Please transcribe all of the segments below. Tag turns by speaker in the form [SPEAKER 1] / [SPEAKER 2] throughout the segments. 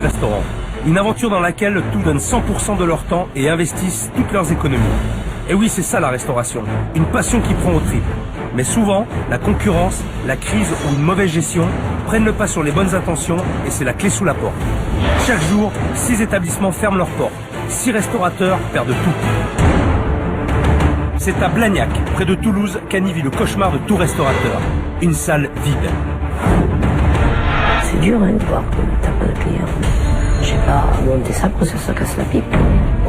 [SPEAKER 1] Restaurant. Une aventure dans laquelle tout donne 100% de leur temps et investissent toutes leurs économies. Et oui, c'est ça la restauration. Une passion qui prend au tripes. Mais souvent, la concurrence, la crise ou une mauvaise gestion prennent le pas sur les bonnes intentions et c'est la clé sous la porte. Chaque jour, 6 établissements ferment leurs portes. 6 restaurateurs perdent tout. C'est à Blagnac, près de Toulouse, qu'Annie vit le cauchemar de tout restaurateur. Une salle vide.
[SPEAKER 2] C'est dur de voir que t'as pas de clients. Je sais pas monter ça pour que ça se casse la pipe.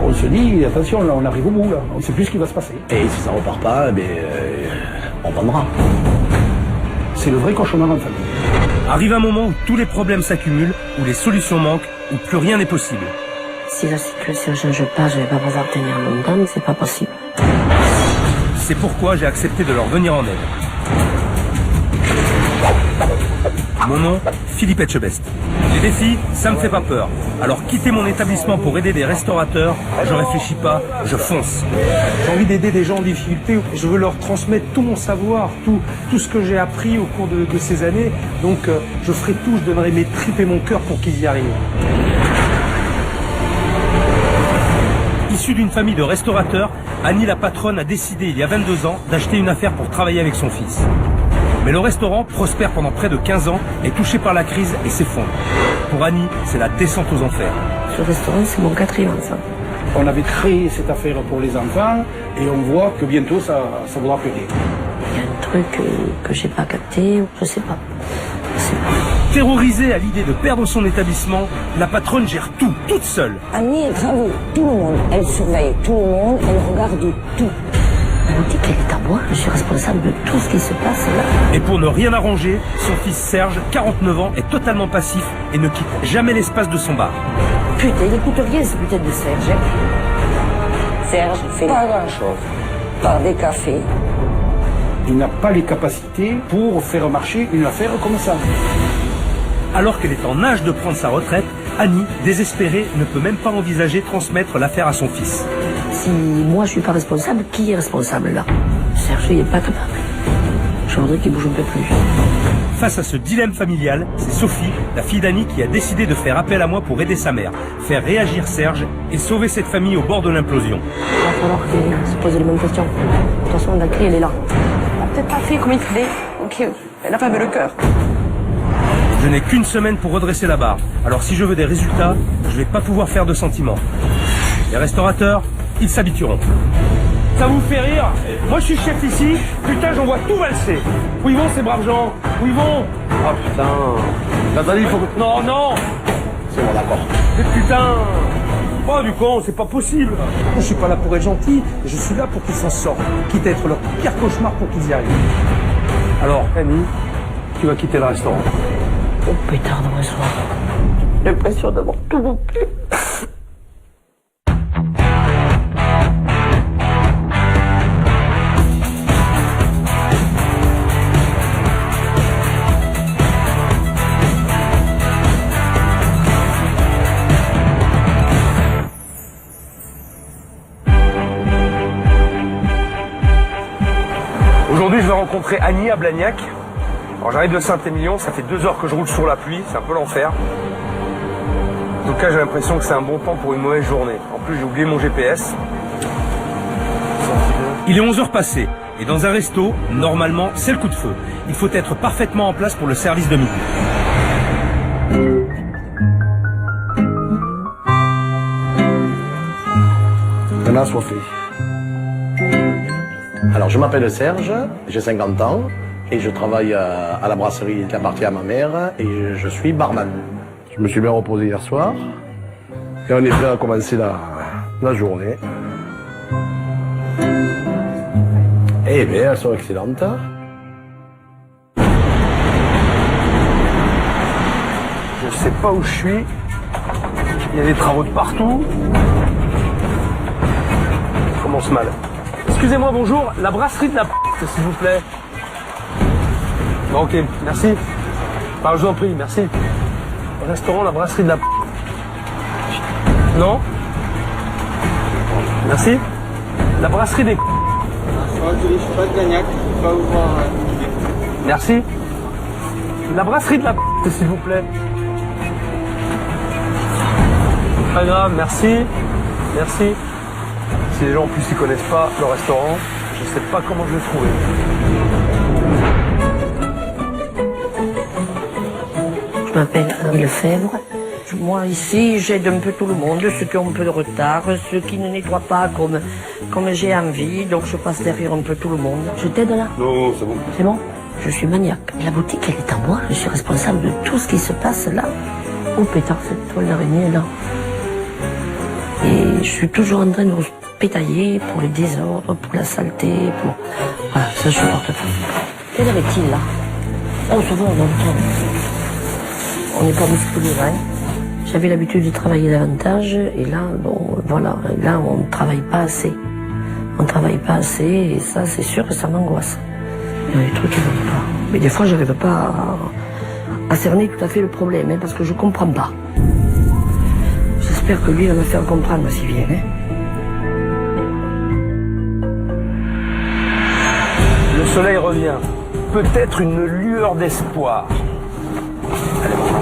[SPEAKER 3] On se dit, attention, là on arrive au bout, là. On ne sait plus ce qui va se passer.
[SPEAKER 4] Et si ça repart pas, on vendra.
[SPEAKER 3] C'est le vrai cauchemar en famille.
[SPEAKER 1] Arrive un moment où tous les problèmes s'accumulent, où les solutions manquent, où plus rien n'est possible.
[SPEAKER 2] Si la situation ne change pas, je vais pas pouvoir tenir longtemps, mais c'est pas possible.
[SPEAKER 1] C'est pourquoi j'ai accepté de leur venir en aide. Mon nom, Philippe Etchebest. Les défis, ça me fait pas peur. Alors quitter mon établissement pour aider des restaurateurs, je réfléchis pas, je fonce.
[SPEAKER 5] J'ai envie d'aider des gens en difficulté. Je veux leur transmettre tout mon savoir, tout ce que j'ai appris au cours de ces années. Donc je ferai tout, je donnerai mes tripes et mon cœur pour qu'ils y arrivent.
[SPEAKER 1] Issue d'une famille de restaurateurs, Annie la patronne a décidé il y a 22 ans d'acheter une affaire pour travailler avec son fils. Mais le restaurant prospère pendant près de 15 ans, est touché par la crise et s'effondre. Pour Annie, c'est la descente aux enfers.
[SPEAKER 2] Ce restaurant, c'est mon 4e enfant.
[SPEAKER 3] On avait créé cette affaire pour les enfants et on voit que bientôt ça vaudra plus rien.
[SPEAKER 2] Il y a un truc que j'ai pas capté, je sais pas.
[SPEAKER 1] Terrorisée à l'idée de perdre son établissement, la patronne gère tout, toute seule.
[SPEAKER 6] Annie, elle travaille tout le monde, elle surveille tout le monde, elle regarde tout.
[SPEAKER 2] On dit qu'elle est à moi, je suis responsable de tout ce qui se passe là.
[SPEAKER 1] Et pour ne rien arranger, son fils Serge, 49 ans, est totalement passif et ne quitte jamais l'espace de son bar.
[SPEAKER 6] Putain, il écoute rien ce putain de Serge. Serge fait pas grand chose, par des cafés.
[SPEAKER 3] Il n'a pas les capacités pour faire marcher une affaire comme ça.
[SPEAKER 1] Alors qu'elle est en âge de prendre sa retraite, Annie, désespérée, ne peut même pas envisager de transmettre l'affaire à son fils.
[SPEAKER 2] Si moi je suis pas responsable, qui est responsable là? Serge, il est pas capable. Je voudrais qu'il bouge un peu plus.
[SPEAKER 1] Face à ce dilemme familial, c'est Sophie, la fille d'Annie, qui a décidé de faire appel à moi pour aider sa mère, faire réagir Serge et sauver cette famille au bord de l'implosion.
[SPEAKER 2] Il va falloir qu'il se pose les mêmes questions. De toute façon, la clé, elle est là.
[SPEAKER 7] Elle n'a peut-être pas fait comme il fallait. Ok, elle n'a pas mis le cœur.
[SPEAKER 1] Je n'ai qu'une semaine pour redresser la barre. Alors si je veux des résultats, je vais pas pouvoir faire de sentiments. Les restaurateurs, ils s'habitueront. Ça vous fait rire? Moi je suis chef ici, putain j'en vois tout valser. Où ils vont ces braves gens? Où ils vont?
[SPEAKER 4] Ah putain. Nathalie, il faut que...
[SPEAKER 1] Non, non.
[SPEAKER 4] C'est bon, d'accord.
[SPEAKER 1] Mais putain. Oh du con, c'est pas possible.
[SPEAKER 5] Je suis pas là pour être gentil, je suis là pour qu'ils s'en sortent. Quitte à être leur pire cauchemar pour qu'ils y arrivent. Alors, Annie, tu vas quitter le restaurant.
[SPEAKER 2] Oh pétard de moi soir.
[SPEAKER 7] J'ai l'impression d'avoir tout bouclé.
[SPEAKER 1] Aujourd'hui je vais rencontrer Annie à Blagnac. Alors j'arrive de Saint-Émilion, ça fait 2 heures que je roule sur la pluie, c'est un peu l'enfer. En tout cas j'ai l'impression que c'est un bon temps pour une mauvaise journée. En plus j'ai oublié mon GPS. Il est 11 heures passées et dans un resto, normalement c'est le coup de feu. Il faut être parfaitement en place pour le service de midi.
[SPEAKER 4] On a soifé. Alors je m'appelle Serge, j'ai 50 ans et je travaille à la brasserie qui appartient à ma mère et je suis barman. Je me suis bien reposé hier soir et on est prêt à commencer la journée. Eh bien, elles sont excellentes.
[SPEAKER 1] Je sais pas où je suis. Il y a des travaux de partout. Ça commence mal. Excusez-moi, bonjour. La brasserie de la s'il vous plaît. Bon, ok, merci. Enfin, je vous en prie, merci. Le restaurant, la brasserie de la Non? Merci. La brasserie des
[SPEAKER 8] Je suis pas de Gagnac, je vais pas vous voir.
[SPEAKER 1] Merci. La brasserie de la s'il vous plaît. Pas grave, merci. Merci. Si les gens en plus ils connaissent pas le restaurant, je sais pas comment je vais trouver.
[SPEAKER 2] Je m'appelle Anne Lefebvre. Moi ici, j'aide un peu tout le monde, ceux qui ont un peu de retard, ceux qui ne nettoient pas comme j'ai envie, donc je passe derrière un peu tout le monde. Je t'aide là?
[SPEAKER 1] Non, c'est bon.
[SPEAKER 2] C'est bon? Je suis maniaque. La boutique, elle est à moi, je suis responsable de tout ce qui se passe là. Oh pétard, cette toile d'araignée là. Et je suis toujours en train de pétailler pour le désordre, pour la saleté, pour... Voilà, ça je supporte pas. Quelle heure est-il là? Oh, ça va, on entend. On n'est pas musculé, hein. J'avais l'habitude de travailler davantage, et là, bon, voilà, là, on ne travaille pas assez. On ne travaille pas assez, et ça, c'est sûr que ça m'angoisse. Il y a des trucs qui ne vont pas. Mais des fois, je n'arrive pas à cerner tout à fait le problème, hein, parce que je ne comprends pas. J'espère que lui va me faire comprendre s'il vient, hein.
[SPEAKER 1] Le soleil revient. Peut-être une lueur d'espoir. Allez, bon.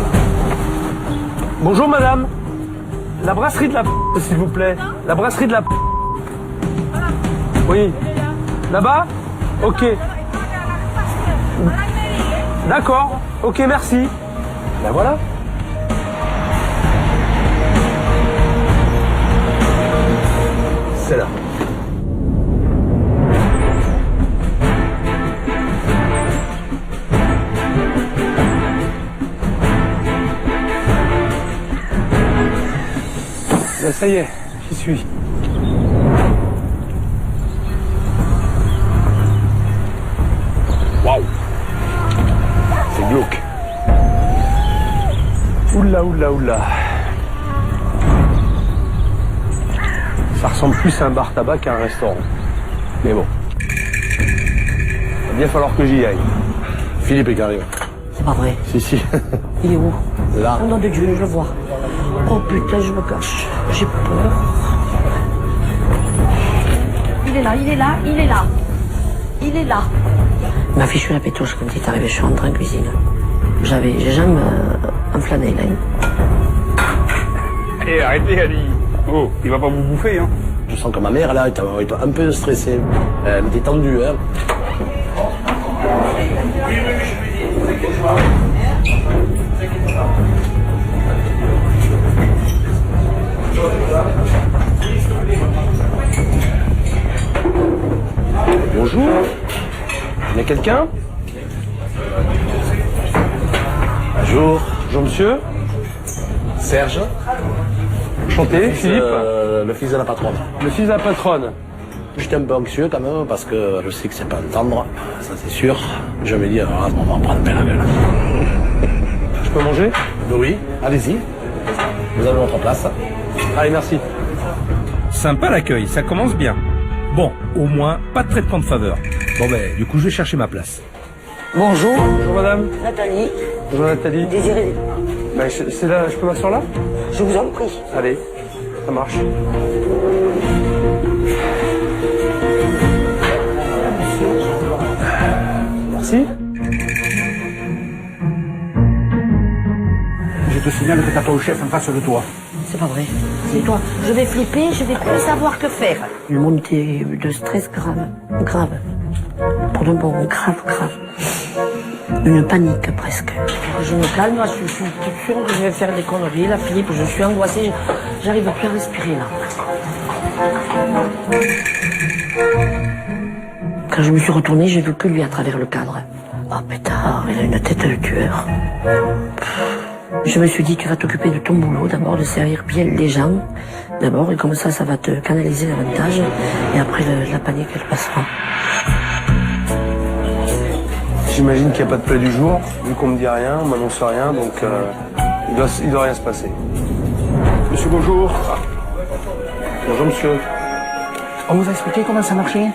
[SPEAKER 1] Bonjour madame. La brasserie de la s'il vous plaît. La brasserie de la Oui. Là-bas? Ok. D'accord. Ok, merci. Ben voilà. C'est là. Ben ça y est, j'y suis. Waouh! C'est glauque. Oula, oula, oula. Ça ressemble plus à un bar tabac qu'à un restaurant. Mais bon. Il va bien falloir que j'y aille.
[SPEAKER 4] Philippe est arrivé.
[SPEAKER 2] C'est pas vrai.
[SPEAKER 4] Si.
[SPEAKER 2] Il est où?
[SPEAKER 4] Là.
[SPEAKER 2] Au nom de Dieu, je le vois. Oh putain, je me cache. J'ai peur. Il est là, il est là, il est là. Il est là. Ma fichue la pétouche quand il est arrivé, je suis rentrée en cuisine. J'ai les jambes enflammées là.
[SPEAKER 3] Allez, arrêtez, Ali. Oh, il va pas vous bouffer, hein.
[SPEAKER 4] Je sens que ma mère, là, est un peu stressée. Elle était tendue, hein.
[SPEAKER 1] Bonjour. Il y a quelqu'un?
[SPEAKER 4] Bonjour.
[SPEAKER 1] Bonjour monsieur.
[SPEAKER 4] Serge.
[SPEAKER 1] Enchanté, Philippe.
[SPEAKER 4] Le fils de la patronne.
[SPEAKER 1] Le fils de la patronne.
[SPEAKER 4] J'étais un peu anxieux quand même parce que je sais que c'est pas tendre, ça c'est sûr. Je me dis, alors, on va en prendre plein la gueule.
[SPEAKER 1] Je peux manger?
[SPEAKER 4] Oui, allez-y. Vous avez votre place.
[SPEAKER 1] Allez, merci. Sympa l'accueil, ça commence bien. Bon, au moins, pas de traitement de faveur. Bon ben, du coup, je vais chercher ma place.
[SPEAKER 2] Bonjour.
[SPEAKER 1] Bonjour madame.
[SPEAKER 2] Nathalie.
[SPEAKER 1] Bonjour Nathalie.
[SPEAKER 2] Désiré.
[SPEAKER 1] Ben, c'est là, je peux m'asseoir là?
[SPEAKER 2] Je vous en prie.
[SPEAKER 1] Allez, ça marche. Merci.
[SPEAKER 3] Je te signale que t'as ton chef en face de toi.
[SPEAKER 2] C'est pas vrai. C'est toi. Je vais flipper, je vais plus savoir que faire. Une montée de stress grave. Grave. Pour de bon, grave. Une panique presque. Je me calme, je suis toute sûre que je vais faire des conneries. Là, Philippe, je suis angoissée. J'arrive plus à respirer là. Quand je me suis retournée, j'ai vu que lui à travers le cadre. Oh pétard, il a une tête de tueur. Je me suis dit, tu vas t'occuper de ton boulot, d'abord de servir bien les gens, d'abord, et comme ça va te canaliser davantage, et après la panique, elle passera.
[SPEAKER 1] J'imagine qu'il n'y a pas de plat du jour, vu qu'on me dit rien, on m'annonce rien, donc il doit rien se passer.
[SPEAKER 3] Monsieur, bonjour.
[SPEAKER 1] Bonjour monsieur.
[SPEAKER 3] On vous a expliqué comment ça marchait?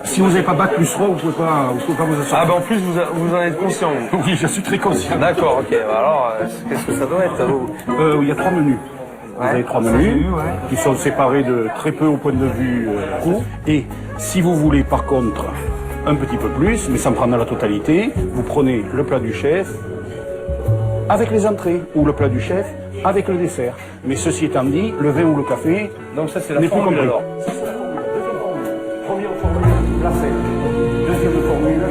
[SPEAKER 3] Si vous n'avez pas bac plus 3, vous pouvez pas vous asseoir.
[SPEAKER 1] Ah ben en plus vous en êtes conscient.
[SPEAKER 3] Oui, je suis très conscient.
[SPEAKER 1] D'accord, ok. Alors, qu'est-ce que ça doit être vous?
[SPEAKER 3] Il y a 3 menus. Vous avez 3 menus qui sont séparés de très peu au point de vue court. Et si vous voulez par contre un petit peu plus, mais sans prendre la totalité, vous prenez le plat du chef avec les entrées ou le plat du chef avec le dessert. Mais ceci étant dit, le vin ou le café
[SPEAKER 1] Donc ça c'est la
[SPEAKER 3] n'est plus
[SPEAKER 1] formule
[SPEAKER 3] compris.
[SPEAKER 1] alors.
[SPEAKER 3] Première formule, placé. Deuxième formule,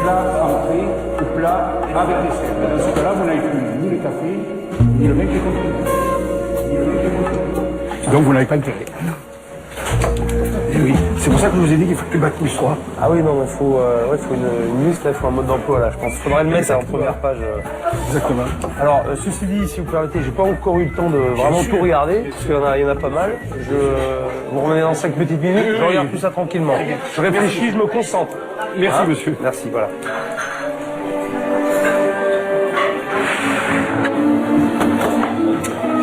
[SPEAKER 3] plat, entrée ou plat avec dessert. Dans ce cas-là, vous n'avez plus ni le café, ni le vin qui est compris. Ni le vin qui est compris. Donc vous n'avez pas éclairé. Et oui, c'est pour ça que je vous ai dit qu'il faut que tu battes l'histoire.
[SPEAKER 1] Ah oui, non, mais faut une liste, il faut un mode d'emploi là, je pense. Faudrait le mettre en première page.
[SPEAKER 3] Exactement.
[SPEAKER 1] Alors, ceci dit, si vous permettez, j'ai pas encore eu le temps de vraiment tout regarder, parce qu'il y en a pas mal. Vous revenez dans 5 petites minutes, je regarde tout ça tranquillement. Je réfléchis, je me concentre.
[SPEAKER 3] Merci,
[SPEAKER 1] Hein
[SPEAKER 3] monsieur.
[SPEAKER 1] Merci, voilà.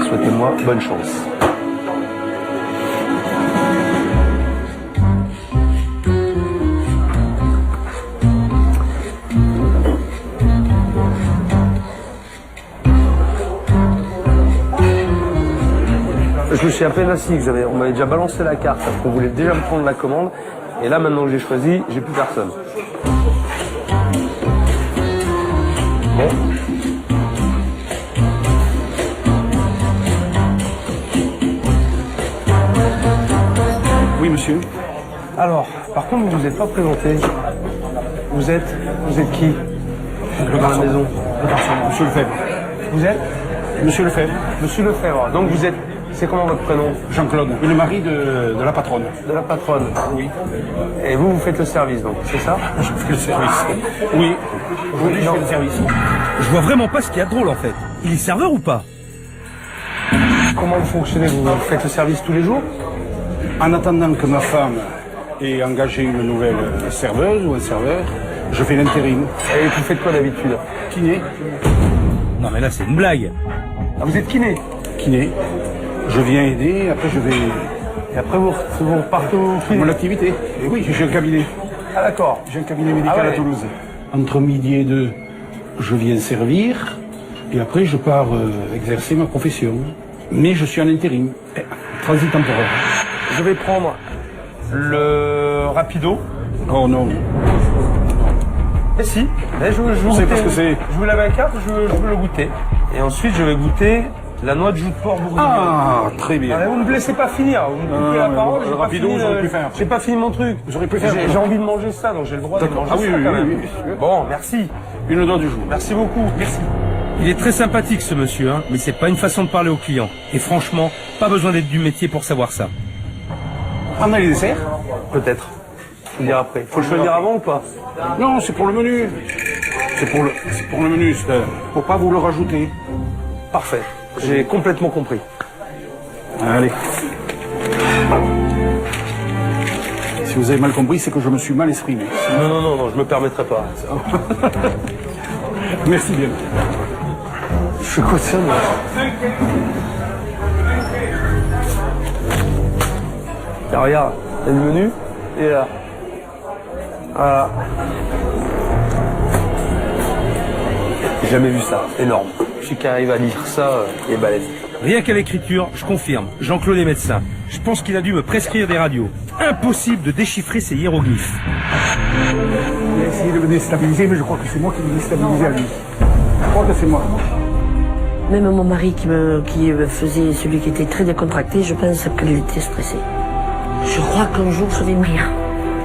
[SPEAKER 1] Souhaitez-moi bonne chance. Je me suis à peine assis, on m'avait déjà balancé la carte, parce qu'on voulait déjà me prendre la commande. Et là, maintenant que j'ai choisi, j'ai plus personne. Bon.
[SPEAKER 3] Oui, monsieur.
[SPEAKER 1] Alors, par contre, vous vous êtes pas présenté. Vous êtes qui?
[SPEAKER 3] Le
[SPEAKER 1] Dans la maison.
[SPEAKER 3] Le garçon, monsieur Lefebvre.
[SPEAKER 1] Vous êtes
[SPEAKER 3] Monsieur Lefebvre.
[SPEAKER 1] Monsieur Lefebvre. Donc vous êtes, c'est comment votre prénom?
[SPEAKER 3] Jean-Claude. Et le mari de la patronne.
[SPEAKER 1] De la patronne. Oui. Et vous faites le service, donc, c'est ça?
[SPEAKER 3] Je fais le service. Oui. Aujourd'hui, je fais le service.
[SPEAKER 1] Je vois vraiment pas ce qu'il y a de drôle, en fait. Il est serveur ou pas? Comment vous fonctionnez? Vous faites le service tous les jours?
[SPEAKER 3] En attendant que ma femme ait engagé une nouvelle serveuse ou un serveur, je fais l'intérim.
[SPEAKER 1] Et vous faites quoi d'habitude?
[SPEAKER 3] Kiné.
[SPEAKER 1] Non mais là c'est une blague. Ah, vous êtes kiné?
[SPEAKER 3] Kiné. Je viens aider, après je vais...
[SPEAKER 1] Et après vous repartez au kiné?
[SPEAKER 3] Mon activité. Et oui, j'ai un cabinet.
[SPEAKER 1] Ah d'accord.
[SPEAKER 3] J'ai un cabinet médical
[SPEAKER 1] Ah ouais.
[SPEAKER 3] à Toulouse. Entre midi et 2, je viens servir. Et après, je pars exercer ma profession. Mais je suis en intérim. Transit temporaire.
[SPEAKER 1] Je vais prendre le rapido.
[SPEAKER 3] Oh non.
[SPEAKER 1] Et si, je veux
[SPEAKER 3] C'est
[SPEAKER 1] goûter.
[SPEAKER 3] parce que c'est...
[SPEAKER 1] Je veux la carte, je veux le goûter. Et ensuite je vais goûter la noix de jus de porc bourguignon.
[SPEAKER 3] Ah, très bien.
[SPEAKER 1] Ah, vous ne me laissez pas finir, vous me coupez la
[SPEAKER 3] non,
[SPEAKER 1] parole.
[SPEAKER 3] le
[SPEAKER 1] j'ai pas
[SPEAKER 3] rapido,
[SPEAKER 1] fini
[SPEAKER 3] j'aurais pu faire.
[SPEAKER 1] J'ai pas fini mon truc.
[SPEAKER 3] J'aurais pu faire.
[SPEAKER 1] J'ai envie de manger ça, donc j'ai le droit de manger
[SPEAKER 3] Ah oui,
[SPEAKER 1] ça
[SPEAKER 3] oui,
[SPEAKER 1] quand
[SPEAKER 3] oui,
[SPEAKER 1] même.
[SPEAKER 3] oui.
[SPEAKER 1] Bon, merci.
[SPEAKER 3] Une dent du jour.
[SPEAKER 1] Merci beaucoup. Merci. Il est très sympathique ce monsieur, hein, mais c'est pas une façon de parler aux clients. Et franchement, pas besoin d'être du métier pour savoir ça.
[SPEAKER 3] On a les desserts?
[SPEAKER 1] Peut-être. Je le dire après. Faut le choisir avant ou pas?
[SPEAKER 3] Non, c'est pour le menu. C'est pour le menu, c'est pour pas vous le rajouter.
[SPEAKER 1] Parfait. J'ai complètement compris.
[SPEAKER 3] Allez. Si vous avez mal compris, c'est que je me suis mal exprimé.
[SPEAKER 1] Non, je me permettrai pas.
[SPEAKER 3] Merci bien.
[SPEAKER 1] Je fais quoi de ça, moi? Là, regarde, il y a le menu, et là. Voilà. J'ai jamais vu ça, énorme. Celui qui arrive à lire ça, il est balèze. Rien qu'à l'écriture, je confirme, Jean-Claude est médecin. Je pense qu'il a dû me prescrire des radios. Impossible de déchiffrer ces hiéroglyphes.
[SPEAKER 3] Il a essayé de me déstabiliser, mais je crois que c'est moi qui me déstabilisé à lui. Je crois que c'est moi.
[SPEAKER 2] Même mon mari qui me faisait celui qui était très décontracté, je pense qu'il était stressé. Je crois qu'un jour je vais mourir.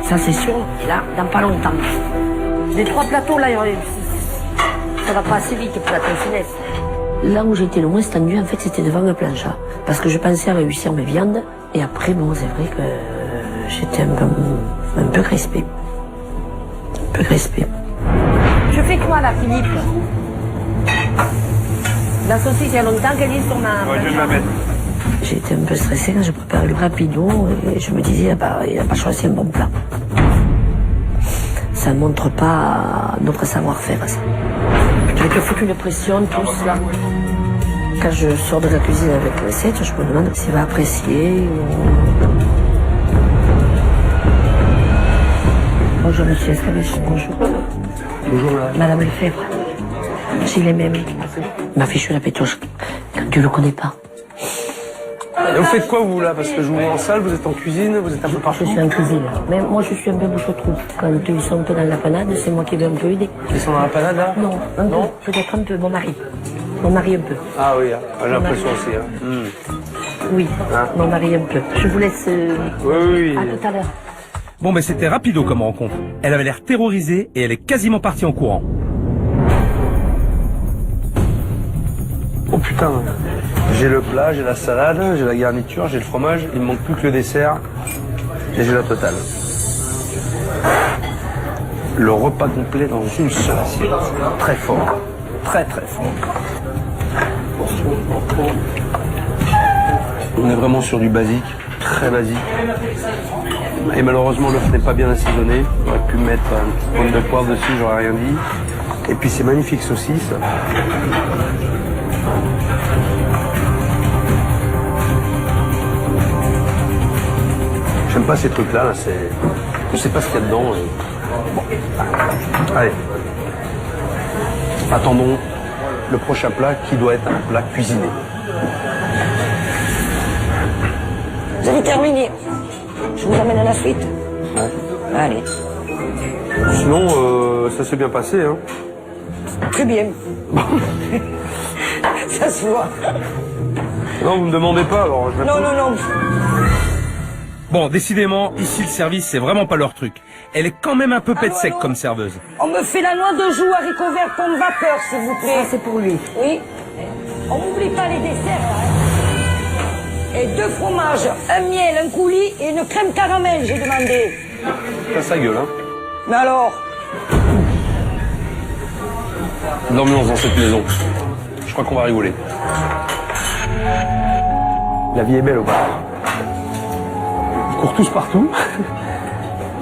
[SPEAKER 2] Ça c'est sûr, là, dans pas longtemps. Les 3 plateaux là, ça va pas assez vite pour la finesse. Là où j'étais le moins tendu, en fait, c'était devant le plancha. Parce que je pensais à réussir mes viandes. Et après, bon, c'est vrai que j'étais un peu crispé. Un peu crispé.
[SPEAKER 6] Je fais quoi là, Philippe? La saucisse, il y a longtemps qu'elle est sur ma...
[SPEAKER 1] Ouais, je vais me la mettre.
[SPEAKER 2] J'ai été un peu stressée quand je préparais le rapido. Et je me disais, il n'a pas choisi un bon plat. Ça ne montre pas notre savoir-faire, ça. Je vais te foutre une pression, tous là. Quand je sors de la cuisine avec l'assiette, je me demande s'il va apprécier ou... Bonjour monsieur Escabeche, bonjour.
[SPEAKER 1] Bonjour, là.
[SPEAKER 2] Madame Lefebvre, j'ai les mêmes. Il m'a fichu la pétoche quand tu le connais pas.
[SPEAKER 1] Et vous faites quoi, vous, là? Parce que je vous vois en salle, vous êtes en cuisine, vous êtes un peu
[SPEAKER 2] Je
[SPEAKER 1] partout.
[SPEAKER 2] suis en cuisine. Mais moi je suis un peu bouche-trou. Quand ils sont dans la panade, c'est moi qui vais un peu aider.
[SPEAKER 1] Ils sont dans la panade, là?
[SPEAKER 2] Non, peut-être un peu mon mari. Mon mari un peu.
[SPEAKER 1] Ah oui, j'ai l'impression aussi.
[SPEAKER 2] Oui, mon mari un peu. Je vous laisse...
[SPEAKER 1] Oui.
[SPEAKER 2] À tout à l'heure.
[SPEAKER 1] Bon, mais c'était rapido comme rencontre. Elle avait l'air terrorisée et elle est quasiment partie en courant. Oh putain, j'ai le plat, j'ai la salade, j'ai la garniture, j'ai le fromage, il me manque plus que le dessert et j'ai la totale. Le repas complet dans une seule assiette. Très fort. Très très fort. On est vraiment sur du basique, très basique. Et malheureusement l'œuf n'est pas bien assaisonné. J'aurais pu mettre une petite pointe de poivre dessus, j'aurais rien dit. Et puis ces magnifiques saucisses. J'aime pas ces trucs-là, là, c'est... Je sais pas ce qu'il y a dedans. Bon. Allez. Attendons le prochain plat qui doit être un plat cuisiné.
[SPEAKER 6] Vous avez terminé. Je vous amène à la suite.
[SPEAKER 1] Ouais.
[SPEAKER 6] Allez.
[SPEAKER 1] Sinon, ça s'est bien passé, hein.
[SPEAKER 6] Très bien. Ça se voit.
[SPEAKER 1] Non, vous me demandez pas, alors je vais
[SPEAKER 6] Non, non, non.
[SPEAKER 1] Bon, décidément, ici le service, c'est vraiment pas leur truc. Elle est quand même un peu pète sec comme serveuse.
[SPEAKER 6] On me fait la noix de joux, haricots verts, pomme vapeur, s'il vous plaît.
[SPEAKER 2] Ça, c'est pour lui.
[SPEAKER 6] Oui. On n'oublie pas les desserts, là, hein. Et 2 fromages, un miel, un coulis et une crème caramel, j'ai demandé.
[SPEAKER 1] Ça, sa gueule, hein.
[SPEAKER 6] Mais alors?
[SPEAKER 1] L'ambiance dans cette maison. Je crois qu'on va rigoler. La vie est belle au bar. Ils courent tous partout.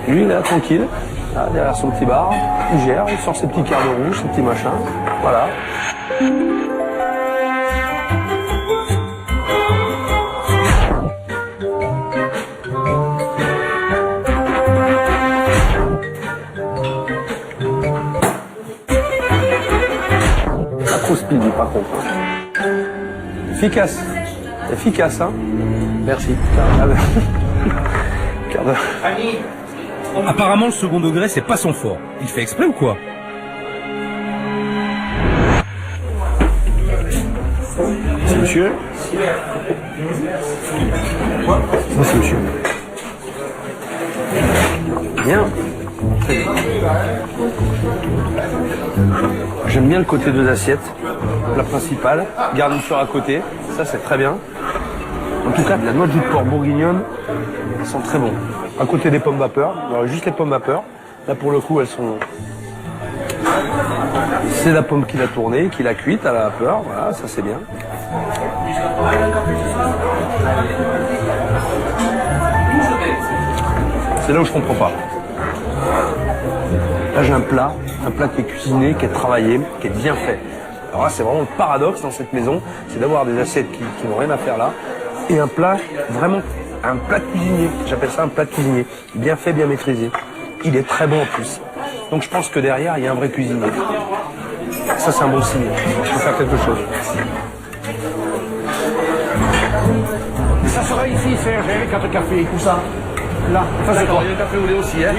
[SPEAKER 1] Lui, là, tranquille, là, derrière son petit bar, il gère, il sort ses petits quarts de rouge, ses petits machins. Voilà. Pas trop speedy, par contre. Efficace. Efficace, hein. Merci. Ah ben. Quart d'heure. Apparemment, le second degré, c'est pas son fort. Il fait exprès ou quoi? C'est monsieur. C'est monsieur. Bien. Très bien. J'aime bien le côté 2 assiettes. La principale, garniture à côté. Ça, c'est très bien. En tout cas, la noix de jus de porc bourguignonne, elles sont très bonnes. À côté des pommes vapeur, il y aurait juste les pommes vapeur. Là, pour le coup, elles sont... C'est la pomme qu'il a tournée, qu'il a cuite à la vapeur. Voilà, ça c'est bien. C'est là où je comprends pas. Là, j'ai un plat qui est cuisiné, qui est travaillé, qui est bien fait. Alors là, c'est vraiment le paradoxe dans cette maison, c'est d'avoir des assiettes qui n'ont rien à faire là, et un plat, vraiment, un plat de cuisinier. J'appelle ça un plat de cuisinier. Bien fait, bien maîtrisé. Il est très bon en plus. Donc je pense que derrière, il y a un vrai cuisinier. Ça, c'est un bon signe. Il faut faire quelque chose.
[SPEAKER 3] Ça sera ici, Serge, avec 4 cafés. Où ça? Là.
[SPEAKER 1] Ça, c'est toi. Il y a un café au lait aussi, hein?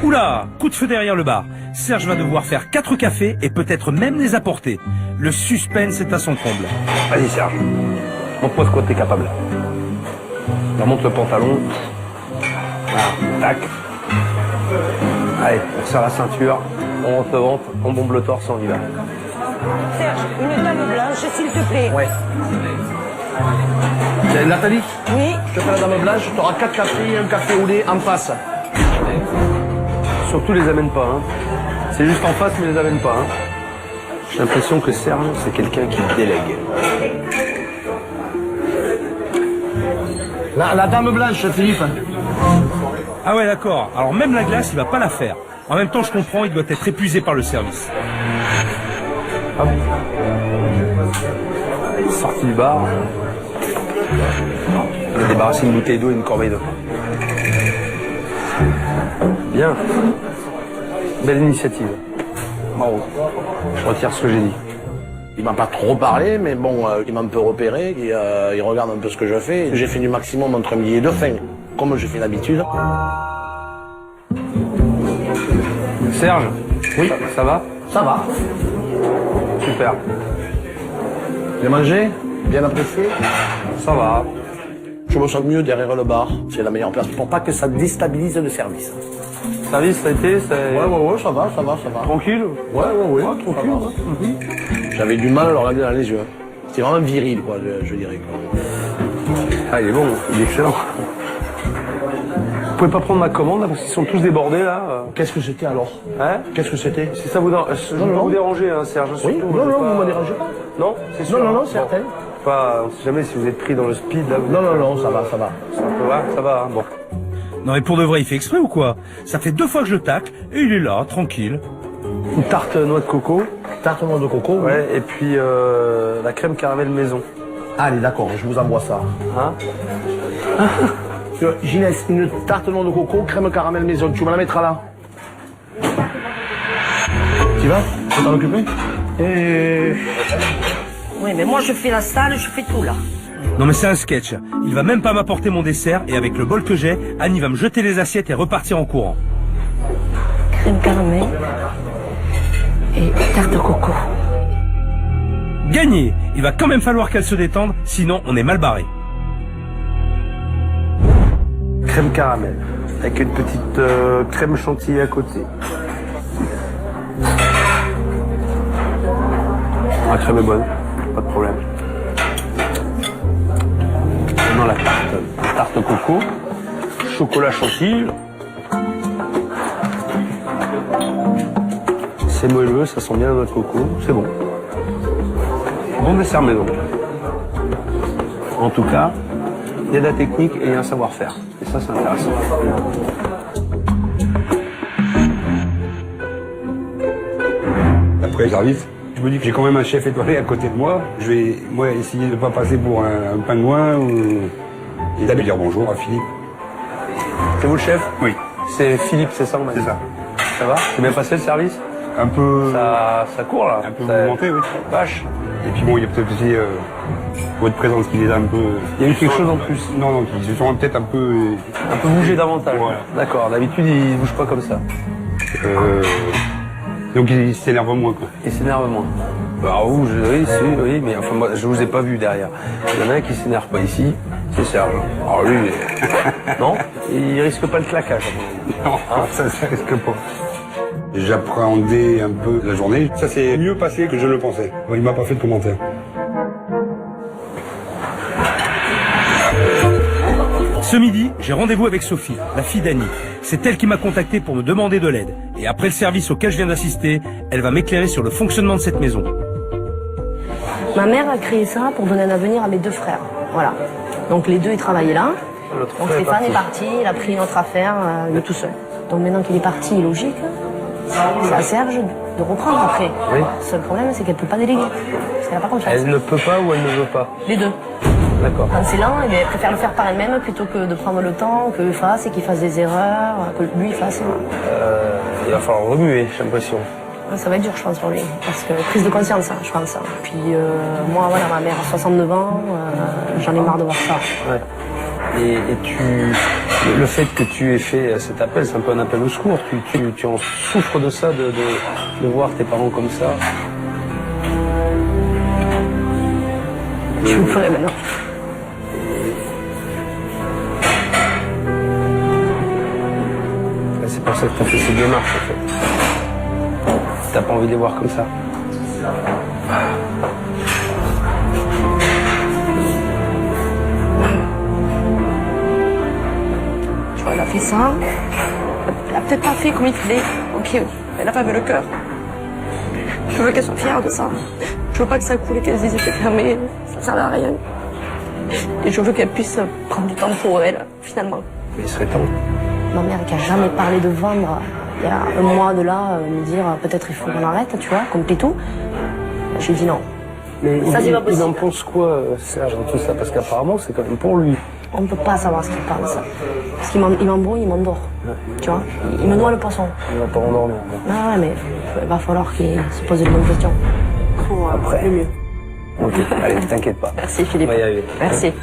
[SPEAKER 1] Oula, coup de feu derrière le bar. Serge va devoir faire 4 cafés et peut-être même les apporter. Le suspense est à son comble. Vas-y, Serge. Montre-moi de quoi t'es capable. Remonte le pantalon. Voilà, tac. Allez, on serre la ceinture, on rentre le ventre, on bombe le torse, on y va.
[SPEAKER 6] Serge, une dame blanche, s'il te plaît.
[SPEAKER 4] Ouais. Nathalie,
[SPEAKER 6] Oui.
[SPEAKER 4] je te fais la dame blanche, tu auras 4 cafés et un café au lait en face.
[SPEAKER 1] Surtout les amène pas, hein. C'est juste en face, mais les amène pas, hein. J'ai l'impression que Serge, c'est quelqu'un qui délègue.
[SPEAKER 4] La dame blanche, Philippe.
[SPEAKER 1] Ah ouais, d'accord. Alors même la glace, il va pas la faire. En même temps, je comprends, il doit être épuisé par le service. Hop. Il est sorti du bar. Il a débarrassé une bouteille d'eau et une corbeille de pain. Bien. Belle initiative. Bravo. Je retire ce que j'ai dit.
[SPEAKER 4] Il m'a pas trop parlé, mais bon, il m'a un peu repéré, il regarde un peu ce que je fais. J'ai fait du maximum entre midi et 2, comme je fais d'habitude.
[SPEAKER 1] Serge, oui, ça va?
[SPEAKER 4] Ça va.
[SPEAKER 1] Super.
[SPEAKER 4] Bien mangé? Bien apprécié?
[SPEAKER 1] Ça va.
[SPEAKER 4] Je me sens mieux derrière le bar. C'est la meilleure place pour pas que ça déstabilise le service.
[SPEAKER 1] Service, ça a été,
[SPEAKER 4] Ouais, ça va.
[SPEAKER 1] tranquille.
[SPEAKER 4] Ouais, tranquille. J'avais du mal à le regarder dans les yeux. C'est vraiment viril, quoi, je dirais. Quoi.
[SPEAKER 1] Ah, il est bon, il est excellent. Vous pouvez pas prendre ma commande là, parce qu'ils sont tous débordés là.
[SPEAKER 4] Qu'est-ce que c'était alors?
[SPEAKER 1] Hein?
[SPEAKER 4] Qu'est-ce que c'était?
[SPEAKER 1] Si ça vous je veux pas vous déranger, hein, Serge.
[SPEAKER 4] Oui,
[SPEAKER 1] surtout,
[SPEAKER 4] non,
[SPEAKER 1] je veux pas-
[SPEAKER 4] vous me dérangez pas.
[SPEAKER 1] Non, c'est sûr.
[SPEAKER 4] Non,
[SPEAKER 1] Bon.
[SPEAKER 4] certain.
[SPEAKER 1] Pas, on sait jamais si vous êtes pris dans le speed là.
[SPEAKER 4] Non, ça va.
[SPEAKER 1] Ça va, hein, bon. Non mais pour de vrai, il fait exprès ou quoi? Ça fait 2 fois que je le tacle et il est là, tranquille. Une tarte noix de coco.
[SPEAKER 4] Tarte noix de coco.
[SPEAKER 1] Ouais, et puis la crème caramel maison.
[SPEAKER 4] Allez, d'accord, je vous envoie ça.
[SPEAKER 1] Hein?
[SPEAKER 4] Ginès, une tarte noix de coco, crème caramel maison. Tu me la mettras là. Tu vas? Tu vas t'en occuper?
[SPEAKER 2] Oui, mais moi, je fais la salle, je fais tout, là.
[SPEAKER 1] Non mais c'est un sketch. Il va même pas m'apporter mon dessert et avec le bol que j'ai, Annie va me jeter les assiettes et repartir en courant.
[SPEAKER 2] Crème caramel et tarte au coco.
[SPEAKER 1] Gagné! Il va quand même falloir qu'elle se détende, sinon on est mal barré. Crème caramel, avec une petite crème chantilly à côté. La crème est bonne, pas de problème. Maintenant la tarte coco, chocolat chantilly. C'est moelleux, ça sent bien la noix de coco, c'est bon. Bon dessert maison. En tout cas, il y a de la technique et il y a un savoir-faire. Et ça, c'est intéressant.
[SPEAKER 3] Après le service, je me dis que j'ai quand même un chef étoilé à côté de moi. Je vais, moi, essayer de ne pas passer pour un pingouin et d'aller dire bonjour à Philippe.
[SPEAKER 1] C'est vous le chef?
[SPEAKER 3] Oui,
[SPEAKER 1] C'est Philippe, c'est ça, on m'a dit.
[SPEAKER 3] c'est ça.
[SPEAKER 1] Ça va? C'est bien passé le service?
[SPEAKER 3] Un peu,
[SPEAKER 1] Ça court là.
[SPEAKER 3] un peu
[SPEAKER 1] Ça-
[SPEAKER 3] mouvementé, oui.
[SPEAKER 1] Vache.
[SPEAKER 3] Et puis bon, il y a peut-être aussi votre présence qui les a un peu...
[SPEAKER 1] Il y a eu quelque chose en plus.
[SPEAKER 3] Non, qui se sont peut-être un peu...
[SPEAKER 1] Un peu bouger davantage.
[SPEAKER 3] Voilà.
[SPEAKER 1] D'accord, d'habitude il bouge pas comme ça.
[SPEAKER 3] donc ils s'énervent moins, quoi.
[SPEAKER 1] Il s'énerve moins. Bah oui, mais enfin moi je vous ai pas vu derrière. Il y en a un qui s'énerve pas ici, c'est Serge. Alors lui, non, il risque pas le claquage.
[SPEAKER 3] Non, ça risque pas. J'appréhendais un peu la journée. Ça s'est mieux passé que je le pensais. Il m'a pas fait de commentaire.
[SPEAKER 1] Ce midi, j'ai rendez-vous avec Sophie, la fille d'Annie. C'est elle qui m'a contacté pour me demander de l'aide. Et après le service auquel je viens d'assister, elle va m'éclairer sur le fonctionnement de cette maison.
[SPEAKER 2] Ma mère a créé ça pour donner un avenir à mes 2 frères. Voilà. Donc les 2, ils travaillaient là. Donc Stéphane est parti, il a pris notre affaire, lui tout seul. Donc maintenant qu'il est parti, logique, c'est à Serge de reprendre après.
[SPEAKER 1] Oui.
[SPEAKER 2] Le seul problème, c'est qu'elle peut pas déléguer. Parce qu'elle n'a pas confiance.
[SPEAKER 1] Elle ne peut pas ou elle ne veut pas?
[SPEAKER 2] Les 2.
[SPEAKER 1] D'accord.
[SPEAKER 2] Quand c'est lent, elle préfère le faire par elle-même plutôt que de prendre le temps qu'il fasse et qu'il fasse des erreurs, que lui il fasse.
[SPEAKER 1] Il va falloir remuer, j'ai l'impression.
[SPEAKER 2] Ça va être dur, je pense, pour lui. Parce que prise de conscience, hein, je pense. Puis moi, voilà, ma mère a 69 ans, j'en ai marre de voir ça.
[SPEAKER 1] Ouais. Et le fait que tu aies fait cet appel, c'est un peu un appel au secours. Tu en souffres de ça, de voir tes parents comme ça.
[SPEAKER 2] Je vais pleurer maintenant.
[SPEAKER 1] C'est pour ça que tu as fait ces démarches, en fait. T'as pas envie de les voir comme ça.
[SPEAKER 7] Tu vois, elle a fait ça. Elle a peut-être pas fait comme il fallait. Ok, elle a pas vu le cœur. Je veux qu'elle soit fière de ça. Je veux pas que ça coule et qu'elle se dise c'est fermé, ça sert à rien. Et je veux qu'elle puisse prendre du temps pour elle, finalement.
[SPEAKER 1] Mais il serait temps.
[SPEAKER 2] Ma mère qui a jamais parlé de vendre, il y a un mois de là, me dire peut-être il faut qu'on arrête, tu vois, comme tout. J'ai dit non.
[SPEAKER 1] Mais
[SPEAKER 2] Ça, c'est pas
[SPEAKER 1] il
[SPEAKER 2] possible.
[SPEAKER 1] en pense quoi, Serge, de tout ça? Parce qu'apparemment, c'est quand même pour lui.
[SPEAKER 2] On ne peut pas savoir ce qu'il pense. Parce qu'il m'embrouille, il m'endort. Tu vois, il me noie le poisson.
[SPEAKER 1] Il va pas endormir.
[SPEAKER 2] Ah ouais, mais il va falloir qu'il se pose les bonnes questions.
[SPEAKER 1] Après.
[SPEAKER 2] Le mieux.
[SPEAKER 1] Ok, allez, t'inquiète pas.
[SPEAKER 2] Merci Philippe.
[SPEAKER 1] On va y arriver.
[SPEAKER 2] Merci.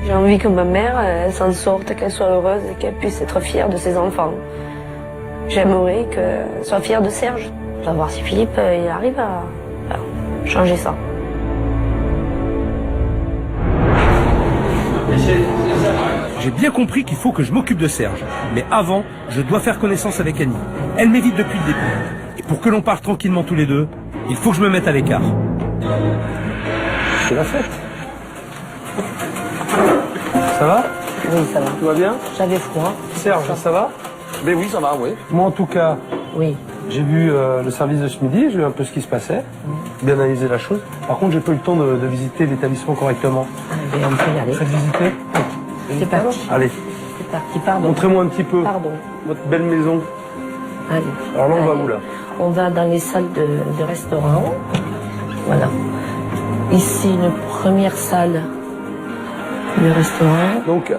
[SPEAKER 2] J'ai envie que ma mère elle s'en sorte, qu'elle soit heureuse et qu'elle puisse être fière de ses enfants. J'aimerais qu'elle soit fière de Serge, On va voir si Philippe il arrive à changer ça.
[SPEAKER 1] J'ai bien compris qu'il faut que je m'occupe de Serge. Mais avant, je dois faire connaissance avec Annie. Elle m'évite depuis le début. Et pour que l'on parle tranquillement tous les deux, il faut que je me mette à l'écart.
[SPEAKER 5] C'est la fête. Ça va?
[SPEAKER 2] Oui, ça va.
[SPEAKER 5] Tout va bien?
[SPEAKER 2] J'avais froid.
[SPEAKER 5] Serge, ça va?
[SPEAKER 4] Ben oui, ça va, oui.
[SPEAKER 5] Moi, en tout cas,
[SPEAKER 2] Oui.
[SPEAKER 5] j'ai vu le service de ce midi, j'ai vu un peu ce qui se passait, bien analysé la chose. Par contre, j'ai pas eu le temps de visiter l'établissement correctement.
[SPEAKER 2] Allez, on peut y aller.
[SPEAKER 5] Faites visiter?
[SPEAKER 2] C'est parti.
[SPEAKER 5] Allez,
[SPEAKER 2] C'est parti, pardon.
[SPEAKER 5] montrez-moi un petit peu
[SPEAKER 2] Pardon.
[SPEAKER 5] votre belle maison.
[SPEAKER 2] Allez.
[SPEAKER 5] Alors là, on va
[SPEAKER 2] Allez.
[SPEAKER 5] où, là?
[SPEAKER 2] On va dans les salles de restaurant. Voilà. Ici, une première salle de restaurant.
[SPEAKER 5] Donc,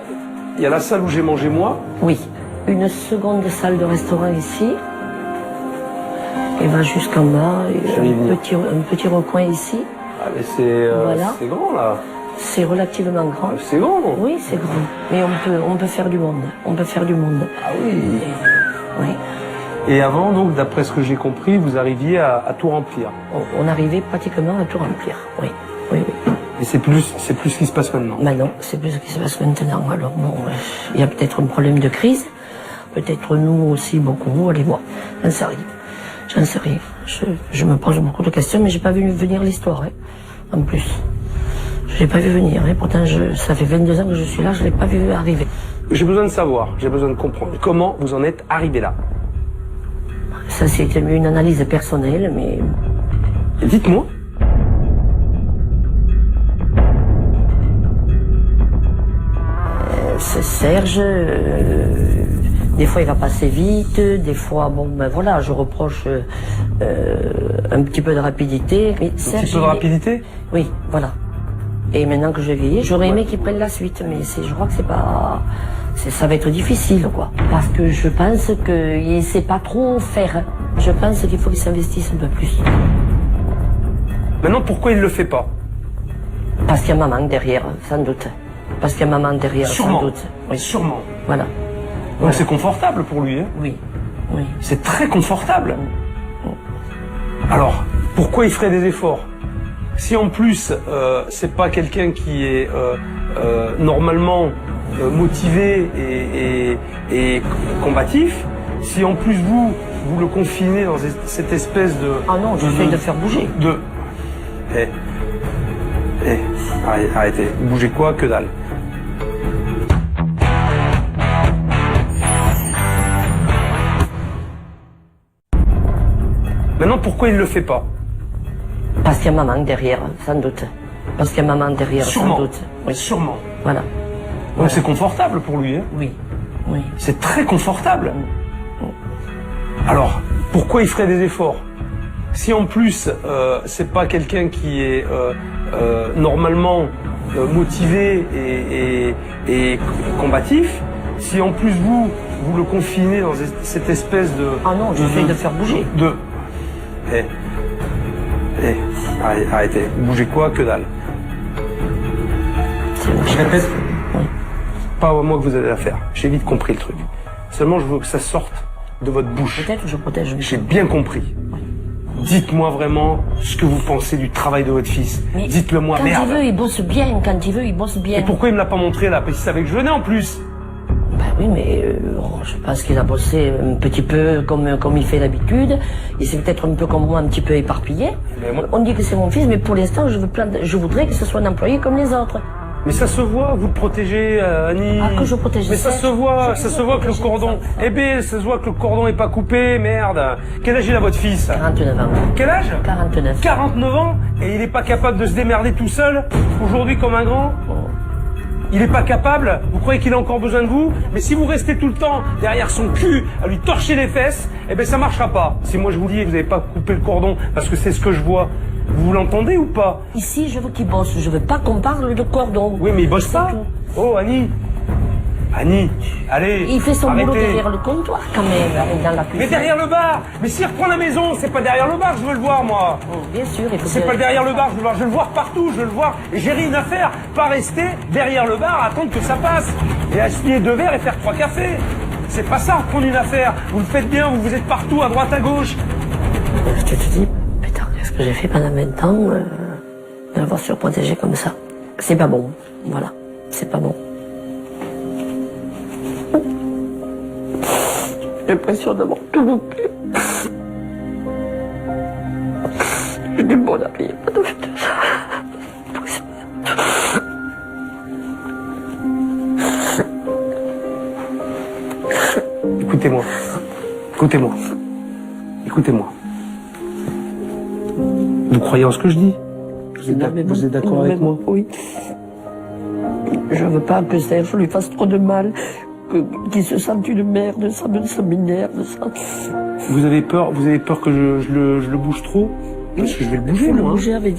[SPEAKER 5] il y a la salle où j'ai mangé moi.
[SPEAKER 2] Oui. Une seconde salle de restaurant ici. Et va jusqu'en bas. Et
[SPEAKER 5] Je vais y venir.
[SPEAKER 2] un petit recoin ici.
[SPEAKER 5] Ah, mais c'est
[SPEAKER 2] Voilà.
[SPEAKER 5] c'est grand, là.
[SPEAKER 2] C'est relativement grand.
[SPEAKER 5] C'est grand, non?
[SPEAKER 2] Oui, c'est grand. Mais on peut faire du monde. On peut faire du monde.
[SPEAKER 5] Ah oui.
[SPEAKER 2] Oui.
[SPEAKER 5] Et avant, donc, d'après ce que j'ai compris, vous arriviez à tout remplir.
[SPEAKER 2] On arrivait pratiquement à tout remplir. Oui. Oui, oui.
[SPEAKER 5] Et c'est plus ce qui se passe maintenant.
[SPEAKER 2] Maintenant, c'est plus ce qui se passe maintenant. Alors bon, il y a peut-être un problème de crise. Peut-être nous aussi beaucoup. Allez voir. J'en sais rien. J'en sais rien. Je me pose beaucoup de questions, mais j'ai pas vu venir l'histoire. Hein. En plus, je l'ai pas vu venir. Hein. Pourtant, ça fait 22 ans que je suis là, je l'ai pas vu arriver.
[SPEAKER 5] J'ai besoin de savoir, j'ai besoin de comprendre. Comment vous en êtes arrivé là?
[SPEAKER 2] Ça, c'est une analyse personnelle, mais
[SPEAKER 5] Et dites-moi.
[SPEAKER 2] c'est Serge. Des fois, il va passer vite. Des fois, bon, ben voilà, je reproche un petit peu de rapidité. Mais
[SPEAKER 5] Un
[SPEAKER 2] Serge,
[SPEAKER 5] petit peu de rapidité?
[SPEAKER 2] Oui, voilà. Et maintenant que je vieillis, j'aurais aimé qu'il prenne la suite, mais je crois que ça va être difficile, quoi. Parce que je pense qu'il sait pas trop faire. Je pense qu'il faut qu'il s'investisse un peu plus.
[SPEAKER 5] Maintenant, pourquoi il le fait pas?
[SPEAKER 2] Parce qu'il y a maman derrière, sans doute. Parce qu'il y a maman derrière,
[SPEAKER 5] Sûrement.
[SPEAKER 2] sans doute. Oui.
[SPEAKER 5] Sûrement.
[SPEAKER 2] Voilà.
[SPEAKER 5] Donc c'est confortable pour lui, hein?
[SPEAKER 2] Oui. Oui.
[SPEAKER 5] C'est très confortable. Alors, pourquoi il ferait des efforts? Si en plus, c'est pas quelqu'un qui est normalement motivé et combatif, si en plus vous le confinez dans cette espèce de...
[SPEAKER 2] Ah non, j'essaie de faire bouger.
[SPEAKER 5] Arrêtez. Bougez quoi? Que dalle. Maintenant, pourquoi il le fait pas?
[SPEAKER 2] Parce qu'il y a maman derrière, sans doute. Parce qu'il y a maman derrière,
[SPEAKER 5] Sûrement.
[SPEAKER 2] sans doute. Oui.
[SPEAKER 5] Sûrement.
[SPEAKER 2] Voilà.
[SPEAKER 5] Donc c'est confortable pour lui, hein?
[SPEAKER 2] Oui. Oui.
[SPEAKER 5] C'est très confortable. Alors, pourquoi il ferait des efforts? Si en plus, c'est pas quelqu'un qui est normalement motivé et combatif, si en plus vous le confinez dans cette espèce de...
[SPEAKER 2] Ah non, j'essaie de faire bouger.
[SPEAKER 5] Arrêtez. Bougez quoi? Que dalle.
[SPEAKER 2] C'est-
[SPEAKER 5] Je répète, pas à moi que vous avez affaire. J'ai vite compris le truc. Seulement, je veux que ça sorte de votre bouche.
[SPEAKER 2] Peut-être que je protège.
[SPEAKER 5] J'ai bien compris. Dites-moi vraiment ce que vous pensez du travail de votre fils.
[SPEAKER 2] Mais
[SPEAKER 5] Dites-le moi,
[SPEAKER 2] quand
[SPEAKER 5] merde.
[SPEAKER 2] il veut, il bosse bien. Quand il veut, il bosse bien.
[SPEAKER 5] Et pourquoi il me l'a pas montré là? Parce qu'il savait que je venais en plus.
[SPEAKER 2] Ben oui, mais je pense qu'il a bossé un petit peu comme il fait d'habitude. Il s'est peut-être un peu comme moi, un petit peu éparpillé.
[SPEAKER 5] Mais moi-
[SPEAKER 2] On dit que c'est mon fils, mais pour l'instant, je voudrais que ce soit un employé comme les autres.
[SPEAKER 5] Mais ça se voit, vous le protégez, Annie.
[SPEAKER 2] Ah, que je protège
[SPEAKER 5] Mais ça
[SPEAKER 2] Serge.
[SPEAKER 5] se voit,
[SPEAKER 2] Je
[SPEAKER 5] ça
[SPEAKER 2] veux
[SPEAKER 5] se voit que le
[SPEAKER 2] protéger
[SPEAKER 5] cordon.
[SPEAKER 2] les
[SPEAKER 5] Eh bien, ça se voit que le cordon est pas coupé, merde. Quel âge il a votre fils?
[SPEAKER 2] 49 ans.
[SPEAKER 5] Quel âge?
[SPEAKER 2] 49.
[SPEAKER 5] 49 ans et il est pas capable de se démerder tout seul, aujourd'hui comme un grand? Il est pas capable? Vous croyez qu'il a encore besoin de vous? Mais si vous restez tout le temps derrière son cul à lui torcher les fesses, eh ben ça marchera pas. Si moi je vous dis que vous n'avez pas coupé le cordon parce que c'est ce que je vois, vous l'entendez ou pas?
[SPEAKER 2] Ici, je veux qu'il bosse. Je veux pas qu'on parle de cordon.
[SPEAKER 5] Oui, mais il bosse
[SPEAKER 2] C'est
[SPEAKER 5] pas.
[SPEAKER 2] tout.
[SPEAKER 5] Oh, Annie. Annie, allez.
[SPEAKER 2] Il fait son boulot
[SPEAKER 5] arrêtez.
[SPEAKER 2] derrière le comptoir, quand même, dans la cuisine.
[SPEAKER 5] Mais derrière le bar. Mais s'il reprend la maison, c'est pas derrière le bar, je veux le voir, moi.
[SPEAKER 2] Oh, bien sûr, il faut
[SPEAKER 5] C'est
[SPEAKER 2] que-
[SPEAKER 5] pas derrière le bar, je veux le voir. Je veux le voir partout, je veux le voir. Et j'ai rien à faire. Pas rester derrière le bar à attendre que ça passe. Et acheter 2 verres et faire 3 cafés. C'est pas ça, reprendre une affaire. Vous le faites bien, vous êtes partout, à droite, à gauche.
[SPEAKER 2] Tu te dis, putain, qu'est-ce que j'ai fait pendant 20 ans de l'avoir surprotégé comme ça. C'est pas bon, voilà, c'est pas bon. J'ai l'impression d'avoir tout loupé. J'ai du bon ami, pas de
[SPEAKER 5] Écoutez-moi. Écoutez-moi. Écoutez-moi. Vous croyez en ce que je dis? Vous êtes d'accord avec moi?
[SPEAKER 2] Oui. Je veux pas que Serge lui fasse trop de mal, qu'il se sente une merde, ça m'énerve, ça.
[SPEAKER 5] Vous avez peur que je le bouge trop? Parce que je vais le bouger,
[SPEAKER 2] Il faut le
[SPEAKER 5] moi.
[SPEAKER 2] bouger avec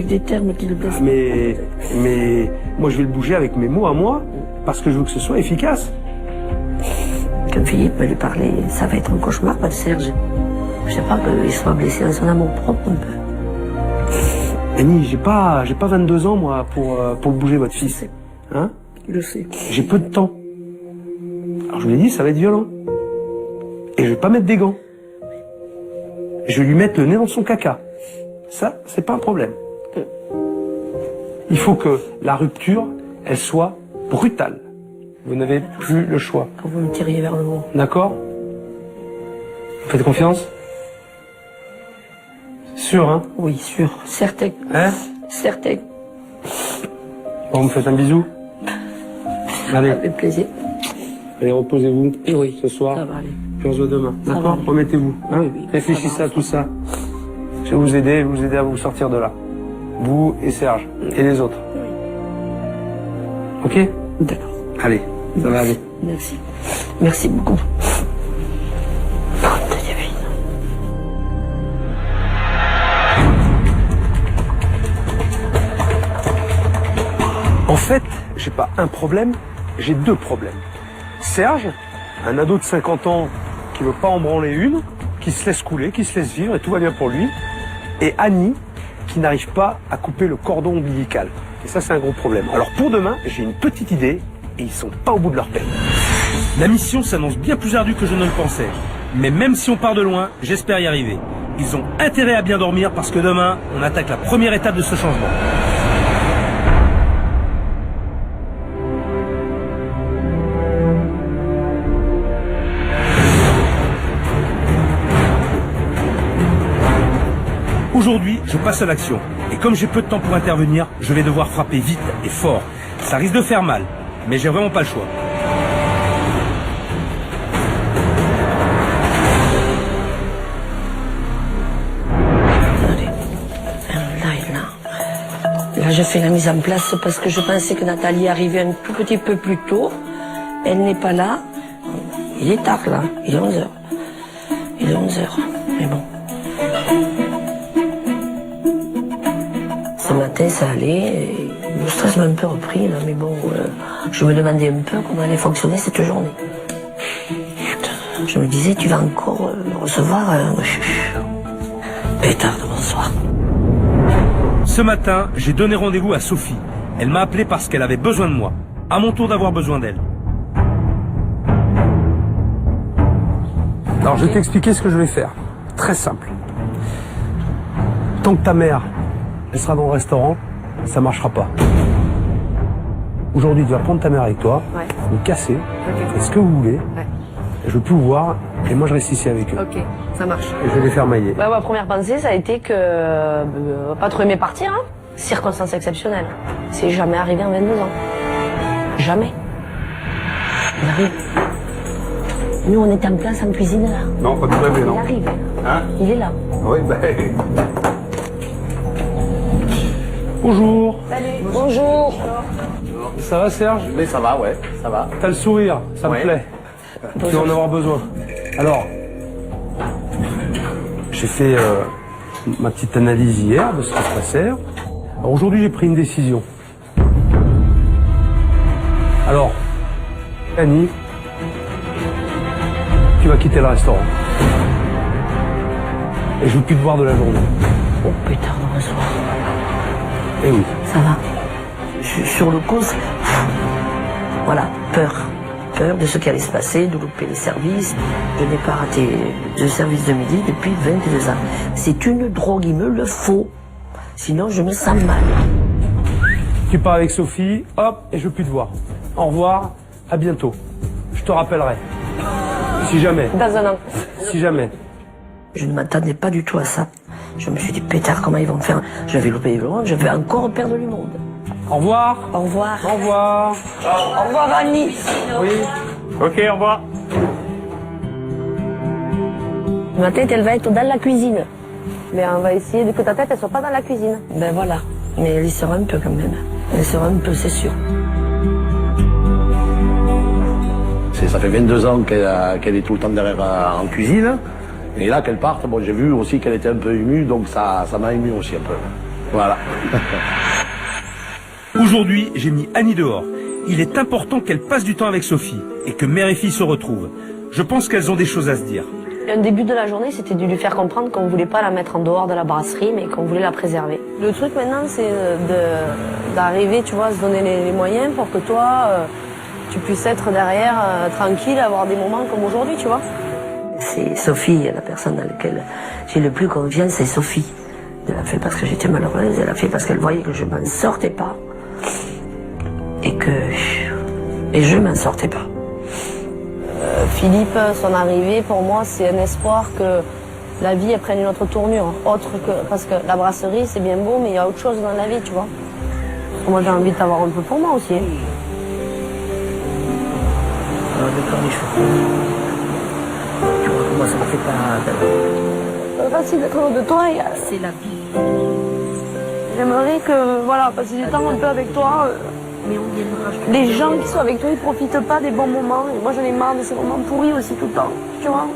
[SPEAKER 2] des termes qui le blessent.
[SPEAKER 5] Mais moi, je vais le bouger avec mes mots à moi, parce que je veux que ce soit efficace.
[SPEAKER 2] Quand Philippe va lui parler, ça va être un cauchemar, pas de Serge. Je sais pas qu'il soit blessé dans son amour propre un peu.
[SPEAKER 5] Annie, j'ai pas 22 ans, moi, pour le bouger, votre fils. Hein?
[SPEAKER 2] Je le sais.
[SPEAKER 5] J'ai peu de temps. Alors je vous l'ai dit, ça va être violent. Et je vais pas mettre des gants. Je vais lui mettre le nez dans son caca. Ça, c'est pas un problème. Il faut que la rupture, elle soit brutale. Vous n'avez plus le choix.
[SPEAKER 2] Quand vous me tiriez vers le haut.
[SPEAKER 5] D'accord? Vous faites confiance? Sûr, hein?
[SPEAKER 2] Oui, sûr. Certain.
[SPEAKER 5] Hein?
[SPEAKER 2] Certain.
[SPEAKER 5] Bon, vous me faites un bisou? Allez,
[SPEAKER 2] Avec plaisir.
[SPEAKER 5] allez, reposez-vous.
[SPEAKER 2] Et oui.
[SPEAKER 5] Ce soir.
[SPEAKER 2] Ça va aller.
[SPEAKER 5] Puis on se voit demain.
[SPEAKER 2] Ça
[SPEAKER 5] D'accord?
[SPEAKER 2] va.
[SPEAKER 5] Remettez-vous. Hein?
[SPEAKER 2] Oui, oui,
[SPEAKER 5] Réfléchissez
[SPEAKER 2] ça va,
[SPEAKER 5] à tout ça. Je vais vous aider à vous sortir de là. Vous et Serge. Et les autres. Ok?
[SPEAKER 2] D'accord.
[SPEAKER 5] Allez, ça va aller.
[SPEAKER 2] Merci. Merci beaucoup. Bande de débiles.
[SPEAKER 5] En fait, j'ai pas un problème, j'ai deux problèmes. Serge, un ado de 50 ans qui veut pas en branler une, qui se laisse couler, qui se laisse vivre et tout va bien pour lui. Et Annie, qui n'arrive pas à couper le cordon ombilical. Et ça, c'est un gros problème. Alors pour demain, j'ai une petite idée et ils sont pas au bout de leur peine. La mission s'annonce bien plus ardue que je ne le pensais. Mais même si on part de loin, j'espère y arriver. Ils ont intérêt à bien dormir parce que demain, on attaque la première étape de ce changement. Aujourd'hui, je passe à l'action. Et comme j'ai peu de temps pour intervenir, je vais devoir frapper vite et fort. Ça risque de faire mal, mais j'ai vraiment pas le choix.
[SPEAKER 2] Attendez. Là, je fais la mise en place parce que je pensais que Nathalie arrivait un tout petit peu plus tôt. Elle n'est pas là. Il est tard, là. Il est 11h. Il est 11h. Mais bon. Ce matin, ça allait. Et le stress m'a un peu repris, là. Mais bon, je me demandais un peu comment allait fonctionner cette journée. Je me disais, tu vas encore recevoir un pétard de bonsoir.
[SPEAKER 1] Ce matin, j'ai donné rendez-vous à Sophie. Elle m'a appelé parce qu'elle avait besoin de moi. À mon tour d'avoir besoin d'elle. Alors je vais t'expliquer ce que je vais faire. Très simple. Tant que ta mère, elle sera dans le restaurant, ça marchera pas. Aujourd'hui, tu vas prendre ta mère avec toi,
[SPEAKER 7] Ouais.
[SPEAKER 1] vous casser,
[SPEAKER 7] Ok.
[SPEAKER 1] faites ce que vous voulez.
[SPEAKER 7] Ouais.
[SPEAKER 1] Je veux plus vous voir, et moi je reste ici avec eux.
[SPEAKER 7] Ok, ça marche.
[SPEAKER 1] Et je vais les faire mailler.
[SPEAKER 2] Bah, ma première pensée, ça a été que pas trop aimé partir, hein. Circonstance exceptionnelle. C'est jamais arrivé en 22 ans. Jamais. Il arrive. Nous, on est en place en cuisine, là.
[SPEAKER 3] Non, pas de problème,
[SPEAKER 2] Il
[SPEAKER 3] non.
[SPEAKER 2] arrive.
[SPEAKER 3] Hein?
[SPEAKER 2] Il est là.
[SPEAKER 3] Oui, ben...
[SPEAKER 5] Bonjour.
[SPEAKER 2] Bonjour.
[SPEAKER 5] Ça va Serge?
[SPEAKER 4] Mais ça va, ouais, ça va.
[SPEAKER 5] T'as le sourire, ça me
[SPEAKER 4] Ouais.
[SPEAKER 5] plaît. Tu vas en avoir besoin. Alors, j'ai fait ma petite analyse hier de ce qui se passait. Alors aujourd'hui, j'ai pris une décision. Alors, Annie, tu vas quitter le restaurant. Et je veux plus te voir de la journée.
[SPEAKER 2] Oh, putain, de bonsoir.
[SPEAKER 5] Eh oui.
[SPEAKER 2] Ça va. Sur le coup, voilà, peur. peur de ce qui allait se passer, de louper les services. Je n'ai pas raté de service de midi depuis 22 ans. C'est une drogue, il me le faut. Sinon, je me sens mal.
[SPEAKER 5] Tu pars avec Sophie, hop, et je veux plus te voir. Au revoir, à bientôt. Je te rappellerai. Si jamais.
[SPEAKER 7] Dans un an.
[SPEAKER 5] Si jamais.
[SPEAKER 2] Je ne m'attendais pas du tout à ça. Je me suis dit, pétard, comment ils vont me faire? Je vais louper le monde, je vais encore perdre du monde.
[SPEAKER 5] Au revoir.
[SPEAKER 2] Au revoir.
[SPEAKER 5] Au revoir.
[SPEAKER 7] Au revoir, Annie.
[SPEAKER 5] Oui. Ok, au revoir.
[SPEAKER 7] Ma tête, elle va être dans la cuisine. Mais on va essayer de que ta tête, elle soit pas dans la cuisine.
[SPEAKER 2] Ben voilà. Mais elle y sera un peu quand même. Elle y sera un peu, c'est sûr.
[SPEAKER 4] Ça fait 22 ans qu'elle est tout le temps derrière en cuisine. Et là, qu'elle parte, bon, j'ai vu aussi qu'elle était un peu émue, donc ça m'a ému aussi un peu. Voilà.
[SPEAKER 1] Aujourd'hui, j'ai mis Annie dehors. Il est important qu'elle passe du temps avec Sophie et que mère et fille se retrouvent. Je pense qu'elles ont des choses à se dire.
[SPEAKER 7] Un début de la journée, c'était de lui faire comprendre qu'on voulait pas la mettre en dehors de la brasserie, mais qu'on voulait la préserver. Le truc maintenant, c'est d'arriver, tu vois, à se donner les moyens pour que toi, tu puisses être derrière, tranquille, avoir des moments comme aujourd'hui, tu vois.
[SPEAKER 2] C'est Sophie, la personne dans laquelle j'ai le plus confiance, c'est Sophie. Elle l'a fait parce que j'étais malheureuse, elle l'a fait parce qu'elle voyait que je m'en sortais pas. Et je m'en sortais pas.
[SPEAKER 7] Philippe, son arrivée, pour moi, c'est un espoir que la vie elle prenne une autre tournure. Parce que la brasserie, c'est bien beau, mais il y a autre chose dans la vie, tu vois. Moi, j'ai envie d'avoir un peu pour moi aussi.
[SPEAKER 2] D'accord, les cheveux. Tu vois comment ça me fait pas...
[SPEAKER 7] C'est facile d'être loin de toi.
[SPEAKER 2] C'est la vie.
[SPEAKER 7] J'aimerais que, voilà, passer du temps un peu avec toi.
[SPEAKER 2] Mais on viendra.
[SPEAKER 7] Les gens qui sont avec toi, ils profitent pas des bons moments. Et moi, j'en ai marre de ces moments pourris aussi tout le temps. Tu vois?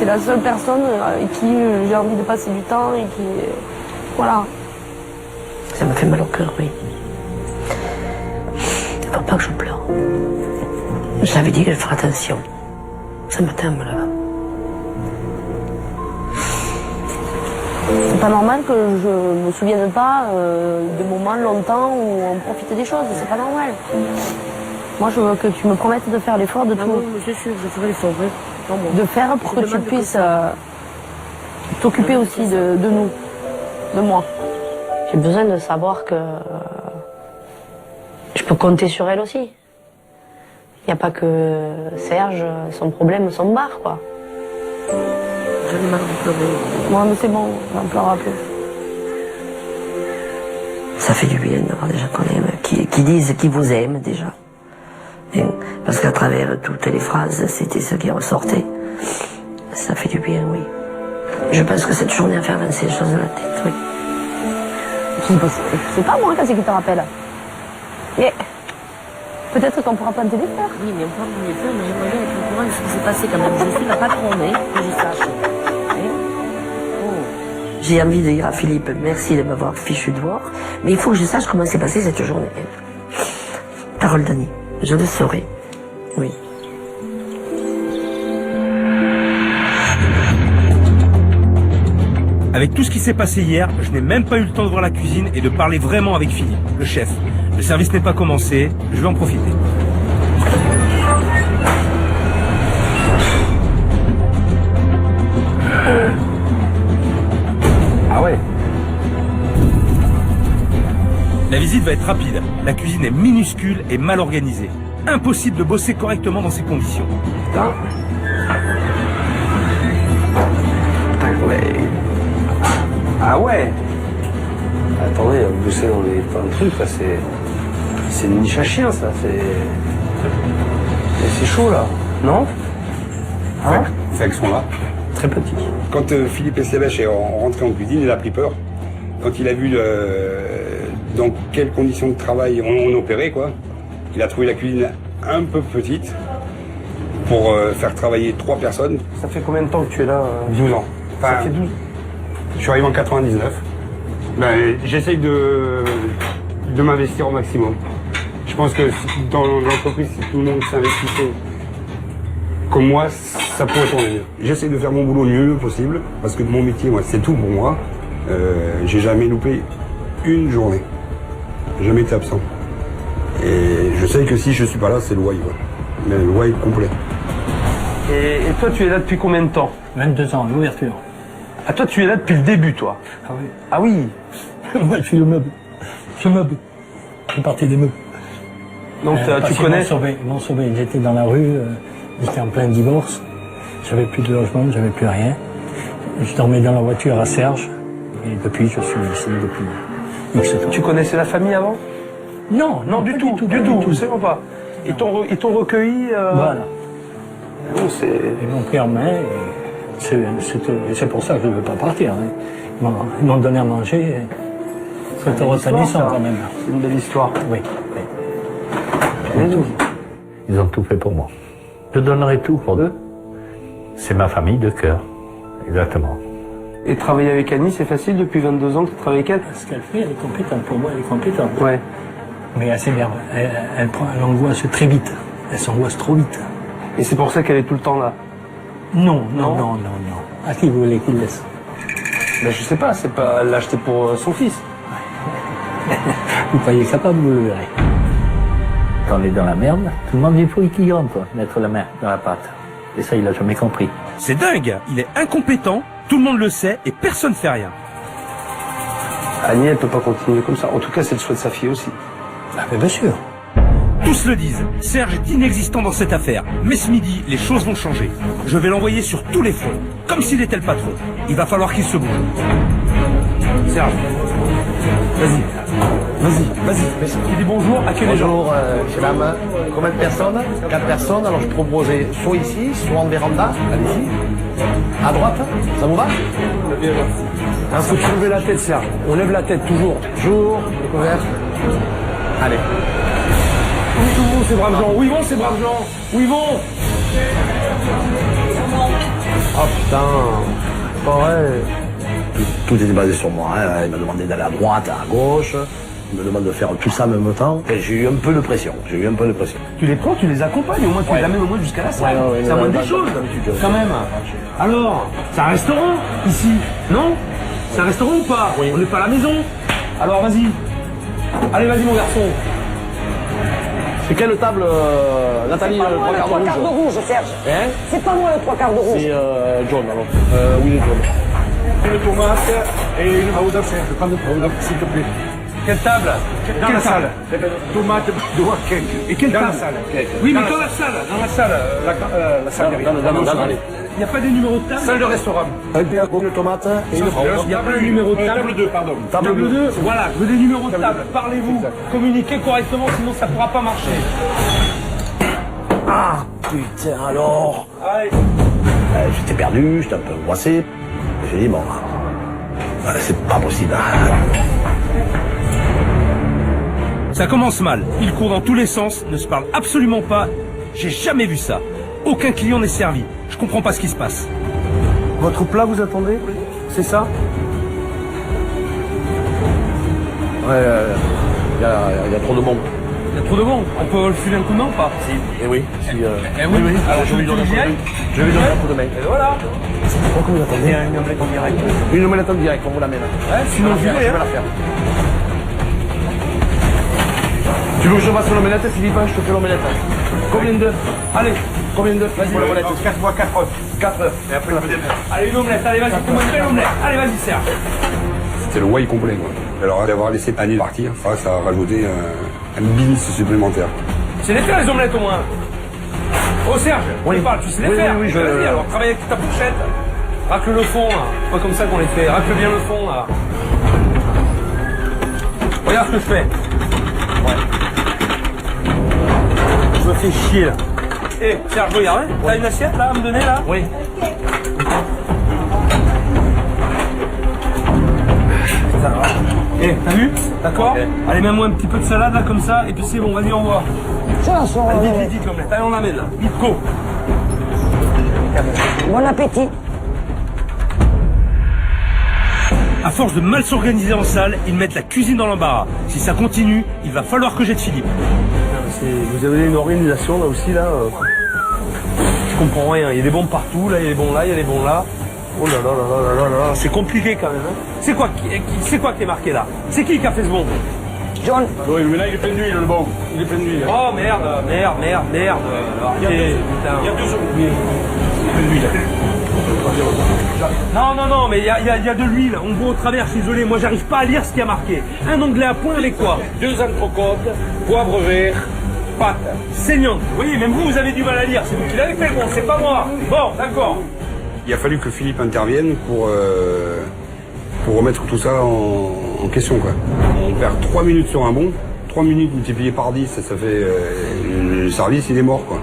[SPEAKER 7] T'es la seule personne avec qui j'ai envie de passer du temps et qui... Voilà.
[SPEAKER 2] Ça me fait mal au cœur, oui. Il faut pas que je pleure. Je t'avais dit que je ferais attention. Ce matin, là.
[SPEAKER 7] C'est pas normal que je me souvienne pas de moments longtemps où on profite des choses. C'est pas normal. Moi, je veux que tu me promettes de faire l'effort de tout.
[SPEAKER 2] Oui, c'est sûr, je ferai l'effort, oui.
[SPEAKER 7] De faire pour que tu puisses t'occuper aussi de nous, de moi. J'ai besoin de savoir que je peux compter sur elle aussi. Il n'y a pas que Serge, son problème, son bar, quoi.
[SPEAKER 2] J'en ai marre de pleurer.
[SPEAKER 7] Moi, mais c'est bon, j'en pleure un peu.
[SPEAKER 2] Ça fait du bien d'avoir des gens qu'on aime, qui disent qu'ils vous aiment déjà. Et parce qu'à travers toutes les phrases, c'était ce qui ressortait. Ça fait du bien, oui. Je pense que cette journée a fait avancer les choses dans la tête, oui.
[SPEAKER 7] C'est pas moi, c'est qui te rappelle. Mais peut-être qu'on pourra planter des fleurs.
[SPEAKER 2] Oui, mais on peut planter des fleurs, mais j'aimerais bien être au courant de ce qui s'est passé quand même. Je suis la patronne, hein, que je sache. J'ai envie de dire à Philippe, merci de m'avoir fichu de voir, mais il faut que je sache comment s'est passée cette journée. Parole d'Annie, je le saurai. Oui.
[SPEAKER 1] Avec tout ce qui s'est passé hier, je n'ai même pas eu le temps de voir la cuisine et de parler vraiment avec Philippe, le chef. Le service n'est pas commencé, je vais en profiter.
[SPEAKER 3] Ah ouais.
[SPEAKER 1] La visite va être rapide. La cuisine est minuscule et mal organisée. Impossible de bosser correctement dans ces conditions.
[SPEAKER 3] Putain. Ouais. Ah ouais. Attendez, bosser dans les plein de trucs, là, c'est une niche à chien, ça. C'est chaud, là. Non? Hein?
[SPEAKER 9] Ces actions-là,
[SPEAKER 3] Très petit.
[SPEAKER 9] quand Philippe Eslavèche est rentré en cuisine, il a pris peur. Quand il a vu dans quelles conditions de travail on opérait, quoi, il a trouvé la cuisine un peu petite pour faire travailler 3 personnes.
[SPEAKER 5] Ça fait combien de temps que tu es là
[SPEAKER 9] 12 ans. Enfin,
[SPEAKER 5] Ça fait 12.
[SPEAKER 9] Je suis arrivé en 99. Ben, j'essaye de m'investir au maximum. Je pense que dans l'entreprise, si tout le monde s'investissait comme moi, ça pourrait tourner mieux. J'essaie de faire mon boulot le mieux possible, parce que mon métier, moi, c'est tout pour moi. J'ai jamais loupé une journée. Jamais été absent. Et je sais que si je suis pas là, c'est le why, quoi. Mais le why complet.
[SPEAKER 5] Et toi, tu es là depuis combien de temps?
[SPEAKER 10] 22 ans, l'ouverture.
[SPEAKER 5] Ah, toi, tu es là depuis le début, toi?
[SPEAKER 10] Ah oui.
[SPEAKER 5] Ah oui.
[SPEAKER 10] Moi, je suis le meuble. Je meuble. Je fais partie des meubles.
[SPEAKER 5] Donc, tu connais?
[SPEAKER 10] Ils m'ont sauvé. J'étais dans la rue, j'étais en plein divorce. J'avais plus de logement, j'avais plus rien. Je dormais dans la voiture à Serge. Et depuis, je suis ici, depuis X temps.
[SPEAKER 5] Tu connaissais la famille avant?
[SPEAKER 10] Non,
[SPEAKER 5] Non, du tout, c'est bon pas. Ils t'ont recueilli.
[SPEAKER 10] Voilà.
[SPEAKER 5] Non, c'est.
[SPEAKER 10] Ils m'ont pris en main et c'est pour ça que je ne veux pas partir. Hein. Ils m'ont donné à manger. C'est reconnaissant quand même.
[SPEAKER 5] C'est une belle histoire.
[SPEAKER 10] Oui. Ils ont tout fait pour moi. Je donnerai tout pour eux. C'est ma famille de cœur. Exactement.
[SPEAKER 5] Et travailler avec Annie, c'est facile depuis 22 ans que tu travailles avec elle?
[SPEAKER 10] Ce qu'elle fait, elle est compétente. Pour moi, elle est compétente.
[SPEAKER 5] Ouais.
[SPEAKER 10] Mais elle s'énerve. Elle angoisse très vite. Elle s'angoisse trop vite.
[SPEAKER 5] Et c'est pour ça qu'elle est tout le temps là?
[SPEAKER 10] Non. À qui vous voulez qu'il laisse?
[SPEAKER 5] Ben, je sais pas, c'est pas. Elle l'a acheté pour son fils.
[SPEAKER 10] Vous croyez capable, vous le verrez. Quand on est dans la merde, tout le monde il faut qu'il rentre, mettre la main dans la pâte. Et ça, il a jamais compris.
[SPEAKER 1] C'est dingue, il est incompétent, tout le monde le sait et personne fait rien.
[SPEAKER 5] Annie, elle peut pas continuer comme ça. En tout cas, c'est le souhait de sa fille aussi.
[SPEAKER 10] Ah, mais bien sûr.
[SPEAKER 1] Tous le disent, Serge est inexistant dans cette affaire. Mais ce midi, les choses vont changer. Je vais l'envoyer sur tous les fronts, comme s'il était le patron. Il va falloir qu'il se bouge. Serge, vas-y. Tu dis bonjour à qui les gens?
[SPEAKER 4] Bonjour, chez madame. Combien de personnes? 4 personnes. Alors je proposais soit ici, soit en véranda. Allez-y. À droite, ça vous va?
[SPEAKER 5] Il faut lever la tête, Serge. On lève la tête toujours.
[SPEAKER 4] Toujours, découvert. Allez.
[SPEAKER 5] Où vont ces braves gens? Où ils vont ces braves gens? Où ils vont? Oh putain, pas vrai.
[SPEAKER 4] Tout était basé sur moi. Hein. Il m'a demandé d'aller à droite, à gauche. Il me demande de faire tout ça en même temps. Et j'ai eu un peu de pression.
[SPEAKER 5] Tu les prends, tu les accompagnes, au moins tu les amènes au moins jusqu'à la salle.
[SPEAKER 4] Ouais,
[SPEAKER 5] c'est la moindre des
[SPEAKER 4] ouais,
[SPEAKER 5] choses,
[SPEAKER 4] d'habitude.
[SPEAKER 5] quand même. Alors, c'est un restaurant, ici, non? C'est un restaurant ou pas?
[SPEAKER 4] Oui.
[SPEAKER 5] On n'est pas à la maison. Alors vas-y. Allez, vas-y mon garçon.
[SPEAKER 4] C'est quelle table, Nathalie,
[SPEAKER 6] C'est pas moi le trois quarts de rouge, Serge.
[SPEAKER 4] Hein?
[SPEAKER 6] C'est pas moi le trois quarts de rouge.
[SPEAKER 4] C'est John, alors. Oui, John.
[SPEAKER 3] Une tomate et une powder, je prends une powder, s'il te plaît.
[SPEAKER 5] Quelle table?
[SPEAKER 3] Dans la salle. Tomate de cake.
[SPEAKER 5] Et quelle
[SPEAKER 3] Dans
[SPEAKER 5] table?
[SPEAKER 3] la salle.
[SPEAKER 5] Oui, mais dans la salle.
[SPEAKER 3] La salle derrière.
[SPEAKER 5] Il n'y a pas des numéros de table?
[SPEAKER 3] Salle de restaurant.
[SPEAKER 4] Une tomate et une
[SPEAKER 5] Il n'y a pas de numéro de table?
[SPEAKER 3] Table 2, pardon.
[SPEAKER 5] Table 2, voilà, je veux des numéros de table. Parlez-vous, communiquez correctement, sinon ça ne pourra pas marcher.
[SPEAKER 4] Ah, putain, alors.
[SPEAKER 5] Allez.
[SPEAKER 4] J'étais perdu, j'étais un peu angoissé. J'ai dit, bon, c'est pas possible.
[SPEAKER 1] Ça commence mal. Il court dans tous les sens, ne se parle absolument pas. J'ai jamais vu ça. Aucun client n'est servi. Je comprends pas ce qui se passe.
[SPEAKER 5] Votre plat, vous attendez? C'est ça?
[SPEAKER 4] Ouais, il y a trop de monde.
[SPEAKER 5] Il y a trop de monde. On peut le filer un coup de main ou pas?
[SPEAKER 4] Si, et oui. Si,
[SPEAKER 5] oui. Alors je vais lui donner un coup de main.
[SPEAKER 4] Je vais lui donner un coup de main.
[SPEAKER 5] Et voilà.
[SPEAKER 4] Pourquoi vous attendez?
[SPEAKER 5] Une omelette en direct.
[SPEAKER 4] Une omelette en direct, on vous l'amène.
[SPEAKER 5] Ouais, sinon
[SPEAKER 4] je vais la faire. Tu veux que je fasse l'omelette, Philippe? Je te fais l'omelette.
[SPEAKER 5] Combien d'œufs? Allez.
[SPEAKER 4] Combien d'œufs? Vas-y, l'omelette.
[SPEAKER 3] 4 fois 4 œufs.
[SPEAKER 4] 4 œufs. Et après,
[SPEAKER 5] Allez, une omelette. Allez, vas-y, fais-moi une belle omelette. Allez, vas-y, Serge.
[SPEAKER 9] C'était le why complet, quoi. Alors d'avoir laissé Annie partir, ça a rajouté un bis supplémentaire.
[SPEAKER 5] Tu sais les faire, les omelettes, au moins? Oh, Serge,
[SPEAKER 4] Oui.
[SPEAKER 5] tu parles, tu sais les
[SPEAKER 4] Oui,
[SPEAKER 5] faire.
[SPEAKER 4] oui,
[SPEAKER 5] Vas-y, alors, travaille avec ta fourchette. Racle le fond, là. Pas comme ça qu'on les fait. Racle bien le fond, là. Regarde ce que je fais. Je me fais chier, là. Eh, Serge, regarde, hein. T'as une assiette, là, à me donner, là?
[SPEAKER 4] Oui.
[SPEAKER 5] Eh, t'as vu? D'accord? Allez, mets-moi un petit peu de salade, là, comme ça, et puis c'est bon, vas-y, on voit.
[SPEAKER 6] Je la sors.
[SPEAKER 5] Allez, vite, l'omelette. Allez, on l'amène, là. Vite, go.
[SPEAKER 6] Bon appétit.
[SPEAKER 1] À force de mal s'organiser en salle, ils mettent la cuisine dans l'embarras. Si ça continue, il va falloir que j'aide Philippe.
[SPEAKER 5] Vous avez une organisation, là, aussi, là. Je comprends rien. Il y a des bombes partout, là, il y a des bons là, il y a des bons là. Oh là là là là là là là. C'est compliqué, quand même, hein. C'est quoi qui est marqué, là? C'est qui a fait ce bon?
[SPEAKER 6] John.
[SPEAKER 3] Oui, mais là, il est plein d'huile, le bon. Il est plein d'huile.
[SPEAKER 5] Oh merde.
[SPEAKER 3] Il y a deux secondes. Il est plein d'huile.
[SPEAKER 5] Non, mais il y a de l'huile. On voit au travers, je suis désolé. Moi, j'arrive pas à lire ce qu'il y a marqué. Un onglet à point avec quoi?
[SPEAKER 3] 2 entrecôtes, poivre vert, pâte.
[SPEAKER 5] Saignante. Vous voyez, même vous avez du mal à lire. C'est vous qui l'avez fait, bon, c'est pas moi. Bon, d'accord.
[SPEAKER 9] Il a fallu que Philippe intervienne pour remettre tout ça en question, quoi. On perd 3 minutes sur un bon, 3 minutes multipliées par 10, ça fait... le service, il est mort, quoi.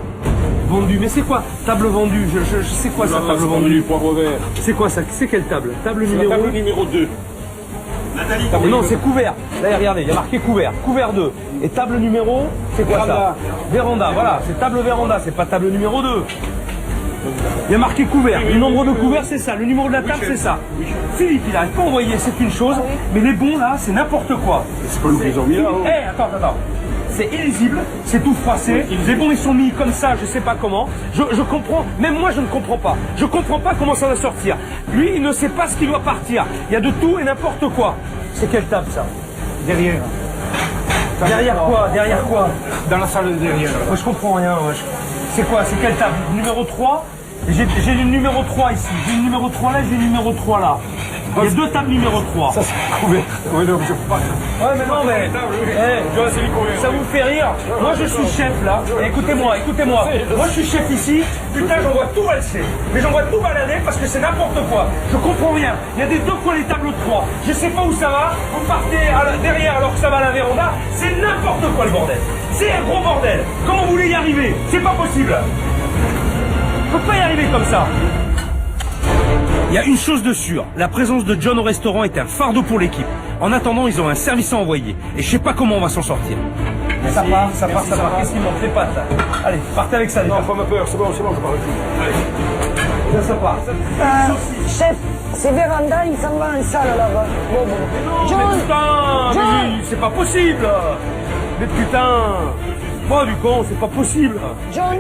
[SPEAKER 5] Vendu, mais c'est quoi? Table vendue, je sais quoi ça, table vendue?
[SPEAKER 3] Poivre vert.
[SPEAKER 5] C'est quoi ça? C'est quelle table? Table numéro...
[SPEAKER 3] Table numéro 2.
[SPEAKER 5] Mais non, c'est couvert. Là, regardez, il y a marqué couvert. Couvert 2. Et table numéro, c'est quoi ça? Véranda, voilà, c'est table véranda, c'est pas table numéro 2. Il y a marqué couvert. Le nombre de couverts, c'est ça. Le numéro de la table, c'est ça. Philippe, il n'arrive pas à envoyer, c'est une chose. Mais les bons, là, c'est n'importe quoi.
[SPEAKER 3] C'est pas nous qui les ont mis là.
[SPEAKER 5] Eh, attends. C'est illisible, c'est tout froissé. Les bons, ils sont mis comme ça, je sais pas comment. Je comprends, même moi, je ne comprends pas. Je comprends pas comment ça va sortir. Lui, il ne sait pas ce qui doit partir. Il y a de tout et n'importe quoi. C'est quelle table, ça?
[SPEAKER 3] Derrière.
[SPEAKER 5] Derrière quoi?
[SPEAKER 3] Dans la salle de derrière.
[SPEAKER 5] Moi, je comprends rien. C'est quoi? C'est quelle table? Numéro 3? J'ai le numéro 3 ici. J'ai le numéro 3 là, j'ai le numéro 3 là. Il y a 2 tables numéro 3.
[SPEAKER 3] Ça, c'est couvert. Oui, non, je peux pas.
[SPEAKER 5] Ouais, mais non, mais. Ça vous fait rire? Moi, je suis chef là. Écoutez-moi. Moi, je suis chef ici. Putain, j'en vois tout valser. Mais j'en vois tout balader parce que c'est n'importe quoi. Je comprends rien. Il y a des 2 fois les tables 3. Je sais pas où ça va. Vous partez derrière alors que ça va à la véranda. C'est n'importe quoi le bordel. C'est un gros bordel. Comment vous voulez y arriver? C'est pas possible. Je peux pas y arriver comme ça. Il y a une chose de sûre, la présence de John au restaurant est un fardeau pour l'équipe. En attendant, ils ont un service à envoyer. Et je sais pas comment on va s'en sortir. Ça part. Qu'est-ce qu'il manque? Les pattes là. Allez, partez avec ça déjà.
[SPEAKER 3] Non, pas ma peur, c'est bon, je pars avec lui. Allez.
[SPEAKER 5] Ça part.
[SPEAKER 6] Chef, c'est véranda, il s'en va en salle là-bas. Bon.
[SPEAKER 5] John, mais putain,
[SPEAKER 6] John.
[SPEAKER 5] mais c'est pas possible. Mais putain, moi du con, c'est pas possible.
[SPEAKER 6] John,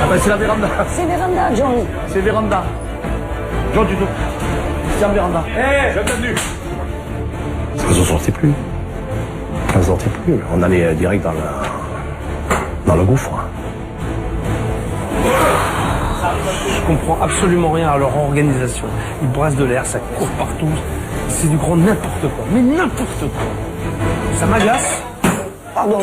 [SPEAKER 4] Ah ben c'est la véranda.
[SPEAKER 6] c'est véranda, John.
[SPEAKER 4] C'est véranda. John, du tout. C'est en véranda.
[SPEAKER 5] J'ai entendu.
[SPEAKER 4] Ça ne sortait plus. Ça ne sortait plus. On allait direct dans le gouffre.
[SPEAKER 5] Je comprends absolument rien à leur organisation. Ils brassent de l'air, ça court partout. C'est du grand n'importe quoi. Mais n'importe quoi. Ça m'agace.
[SPEAKER 6] Pardon.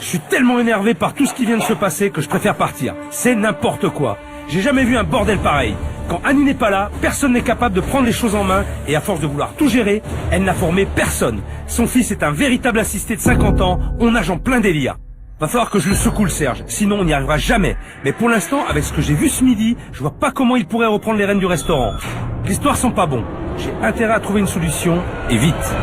[SPEAKER 1] Je suis tellement énervé par tout ce qui vient de se passer que je préfère partir. C'est n'importe quoi. J'ai jamais vu un bordel pareil. Quand Annie n'est pas là, personne n'est capable de prendre les choses en main et à force de vouloir tout gérer, elle n'a formé personne. Son fils est un véritable assisté de 50 ans, on nage en plein délire. Va falloir que je le secoue le Serge, sinon on n'y arrivera jamais. Mais pour l'instant, avec ce que j'ai vu ce midi, je vois pas comment il pourrait reprendre les rênes du restaurant. L'histoire sent pas bon. J'ai intérêt à trouver une solution, et vite.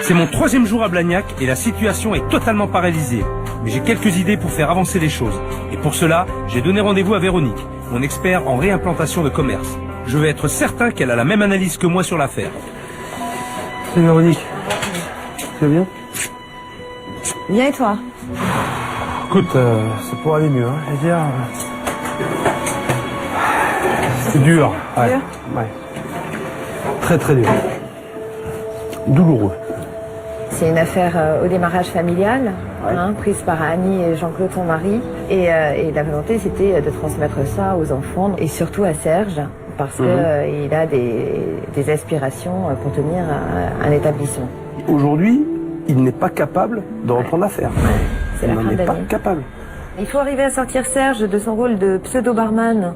[SPEAKER 1] C'est mon 3e jour à Blagnac et la situation est totalement paralysée. Mais j'ai quelques idées pour faire avancer les choses. Et pour cela, j'ai donné rendez-vous à Véronique, mon expert en réimplantation de commerce. Je veux être certain qu'elle a la même analyse que moi sur l'affaire.
[SPEAKER 5] C'est Véronique. Tu vas bien?
[SPEAKER 7] Bien et toi?
[SPEAKER 5] Écoute, c'est pour aller mieux, hein. Je veux dire, c'est dur. Ouais.
[SPEAKER 7] Dur?
[SPEAKER 5] Ouais. Très très dur. Douloureux.
[SPEAKER 7] C'est une affaire au démarrage familial, prise par Annie et Jean-Claude, ton mari. Et la volonté, c'était de transmettre ça aux enfants et surtout à Serge, parce qu'il a des aspirations pour tenir un établissement.
[SPEAKER 5] Aujourd'hui, il n'est pas capable de reprendre l'affaire.
[SPEAKER 7] C'est la fin
[SPEAKER 5] Il n'est pas
[SPEAKER 7] d'année.
[SPEAKER 5] capable.
[SPEAKER 7] Il faut arriver à sortir Serge de son rôle de pseudo-barman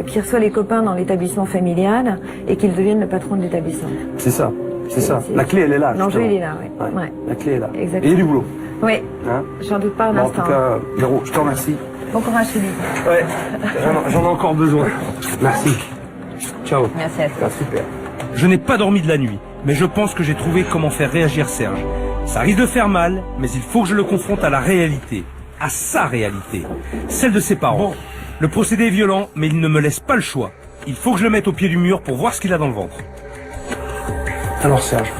[SPEAKER 7] qui reçoit les copains dans l'établissement familial et qu'il devienne le patron de l'établissement.
[SPEAKER 5] C'est ça. C'est ça.
[SPEAKER 7] c'est-
[SPEAKER 5] La clé, elle est là.
[SPEAKER 7] L'enjeu,
[SPEAKER 5] justement.
[SPEAKER 7] il est là, oui.
[SPEAKER 5] Ouais.
[SPEAKER 7] Ouais.
[SPEAKER 5] La clé est là.
[SPEAKER 7] Exactement.
[SPEAKER 5] Et il y a du boulot.
[SPEAKER 7] Oui,
[SPEAKER 5] Hein.
[SPEAKER 7] j'en doute pas un
[SPEAKER 5] Bon, en
[SPEAKER 7] instant.
[SPEAKER 5] tout cas, Véro, je te remercie.
[SPEAKER 7] Bon courage, Philippe.
[SPEAKER 5] Ouais. J'en ai encore besoin. Merci. Ciao.
[SPEAKER 7] Merci à toi.
[SPEAKER 5] Ah, super.
[SPEAKER 1] Je n'ai pas dormi de la nuit, mais je pense que j'ai trouvé comment faire réagir Serge. Ça risque de faire mal, mais il faut que je le confronte à la réalité. À sa réalité. Celle de ses parents. Le procédé est violent, mais il ne me laisse pas le choix. Il faut que je le mette au pied du mur pour voir ce qu'il a dans le ventre.
[SPEAKER 5] Alors Serge,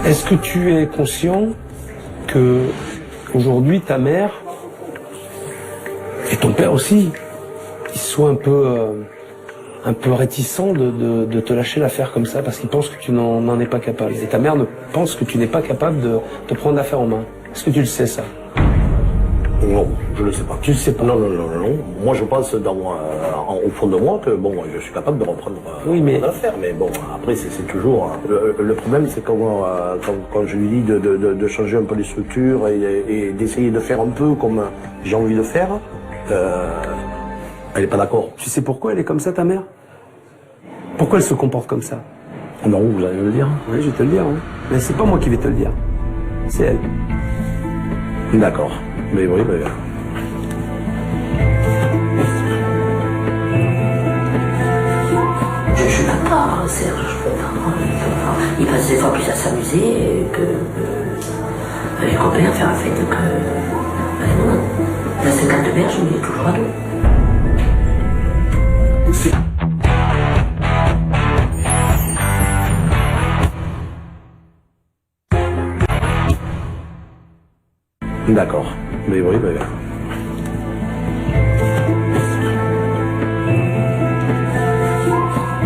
[SPEAKER 5] est-ce que tu es conscient que aujourd'hui ta mère et ton père aussi, ils soient un peu un peu réticent de te lâcher l'affaire comme ça parce qu'il pense que tu n'en es pas capable. Et ta mère pense que tu n'es pas capable de prendre l'affaire en main. Est-ce que tu le sais, ça?
[SPEAKER 4] Non, je ne le sais pas.
[SPEAKER 5] Tu le sais pas?
[SPEAKER 4] Non. Moi, je pense au fond de moi que bon, je suis capable de reprendre l'affaire. Mais bon, après, c'est toujours... Le problème, c'est quand je lui dis de changer un peu les structures et d'essayer de faire un peu comme j'ai envie de faire, elle n'est pas d'accord.
[SPEAKER 5] Tu sais pourquoi elle est comme ça, ta mère? Pourquoi elle se comporte comme ça?
[SPEAKER 4] Non, vous allez me le dire.
[SPEAKER 5] Oui, je vais te le dire. Hein. Mais c'est pas moi qui vais te le dire. C'est elle.
[SPEAKER 4] D'accord. Mais oui, mais...
[SPEAKER 2] Je suis d'accord, Serge, je peux pas. Il passe des fois plus à s'amuser que les copains à faire la fête que... Non. La 50 berges, il est toujours à dos.
[SPEAKER 4] D'accord. Mais oui, mais...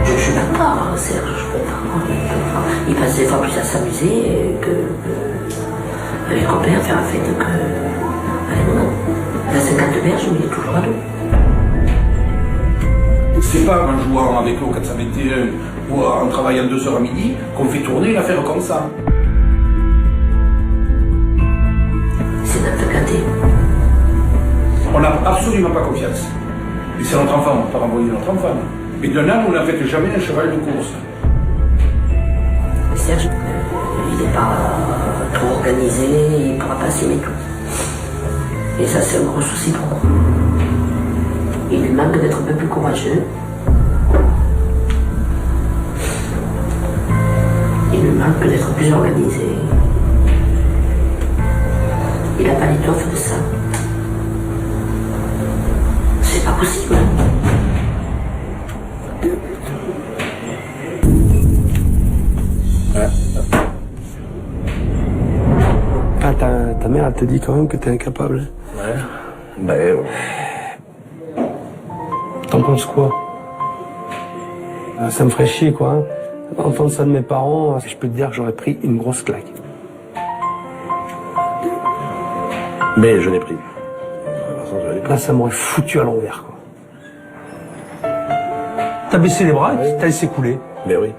[SPEAKER 2] Je suis d'accord, Serge, je peux pas. Il passe des fois plus à s'amuser que les copains à faire la fête que... Non. La 50 berges, il est toujours à dos.
[SPEAKER 11] C'est pas en jouant avec eux au 421 ou en travaillant 2 heures à midi qu'on fait tourner l'affaire comme ça.
[SPEAKER 2] C'est notre gâté.
[SPEAKER 11] On n'a absolument pas confiance. Et c'est notre enfant, on ne peut pas renvoyer notre enfant. Mais de là, on n'arrête jamais un cheval de course.
[SPEAKER 2] Serge, il n'est pas trop organisé, il ne pourra pas s'aimer tout. Et ça, c'est un gros souci pour moi. Il lui manque d'être un peu plus courageux. Il lui manque d'être plus organisé. Il n'a pas l'étoffe de ça. C'est pas possible.
[SPEAKER 5] Ah, ta mère, elle te dit quand même que t'es incapable.
[SPEAKER 4] Ouais. Ben...
[SPEAKER 5] T'en penses quoi? Ça me ferait chier, quoi. Hein. Entendre ça de mes parents, je peux te dire que j'aurais pris une grosse claque.
[SPEAKER 4] Mais je l'ai pris.
[SPEAKER 5] Là, ça m'aurait foutu à l'envers, quoi. T'as baissé les bras et t'as laissé couler.
[SPEAKER 4] Mais oui,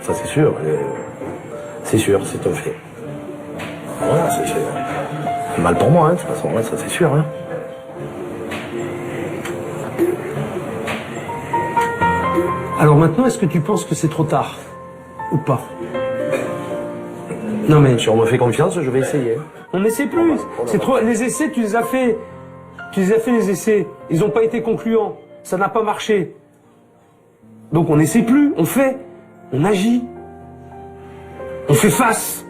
[SPEAKER 4] ça c'est sûr. C'est sûr, c'est un fait. Voilà, c'est mal pour moi, hein, de toute façon, ouais, ça c'est sûr. Hein.
[SPEAKER 5] Alors maintenant, est-ce que tu penses que c'est trop tard? Ou pas? Non mais...
[SPEAKER 4] Si on me fait confiance, je vais essayer.
[SPEAKER 5] On n'essaie plus. C'est trop... Les essais, tu les as fait. Tu les as fait, les essais. Ils n'ont pas été concluants. Ça n'a pas marché. Donc on n'essaie plus. On fait. On agit. On fait face.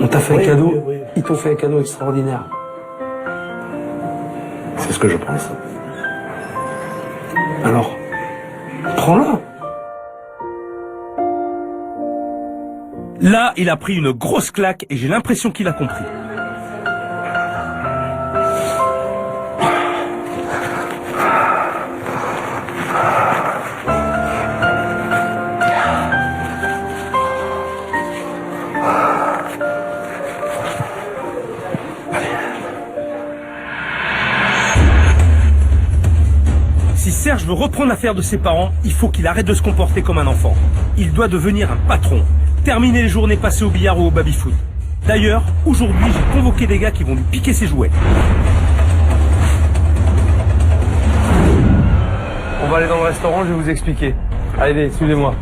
[SPEAKER 5] On t'a fait un cadeau.
[SPEAKER 4] Oui.
[SPEAKER 5] Ils t'ont fait un cadeau extraordinaire.
[SPEAKER 4] C'est ce que je pense.
[SPEAKER 5] Alors, prends-le.
[SPEAKER 1] Là, il a pris une grosse claque et j'ai l'impression qu'il a compris. Si Serge veut reprendre l'affaire de ses parents, il faut qu'il arrête de se comporter comme un enfant. Il doit devenir un patron. Terminer les journées passées au billard ou au baby-foot. D'ailleurs, aujourd'hui, j'ai convoqué des gars qui vont lui piquer ses jouets.
[SPEAKER 5] On va aller dans le restaurant, je vais vous expliquer. Allez, suivez-moi.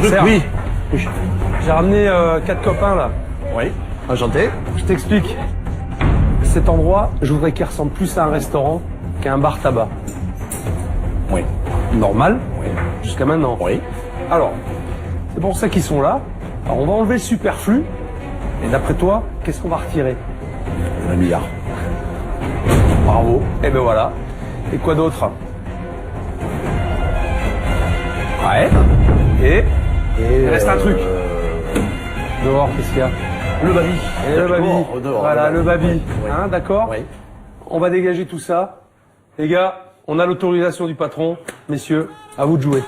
[SPEAKER 5] Serge,
[SPEAKER 4] Oui.
[SPEAKER 5] j'ai ramené 4 copains là.
[SPEAKER 4] Oui. Enchanté.
[SPEAKER 5] Je t'explique. Cet endroit, je voudrais qu'il ressemble plus à un restaurant qu'à un bar tabac.
[SPEAKER 4] Oui.
[SPEAKER 5] Normal,
[SPEAKER 4] Oui.
[SPEAKER 5] jusqu'à maintenant.
[SPEAKER 4] Oui.
[SPEAKER 5] Alors, c'est pour ça qu'ils sont là. Alors, on va enlever le superflu. Et d'après toi, qu'est-ce qu'on va retirer?
[SPEAKER 4] Un billard.
[SPEAKER 5] Bravo. Et ben voilà. Et quoi d'autre? Ouais. Et il reste un truc. Dehors, qu'est-ce qu'il y a?
[SPEAKER 4] Le baby.
[SPEAKER 5] Et le baby. Voilà, le baby.
[SPEAKER 4] Oui.
[SPEAKER 5] Hein, d'accord?
[SPEAKER 4] Oui.
[SPEAKER 5] On va dégager tout ça. Les gars, on a l'autorisation du patron. Messieurs, à vous de jouer.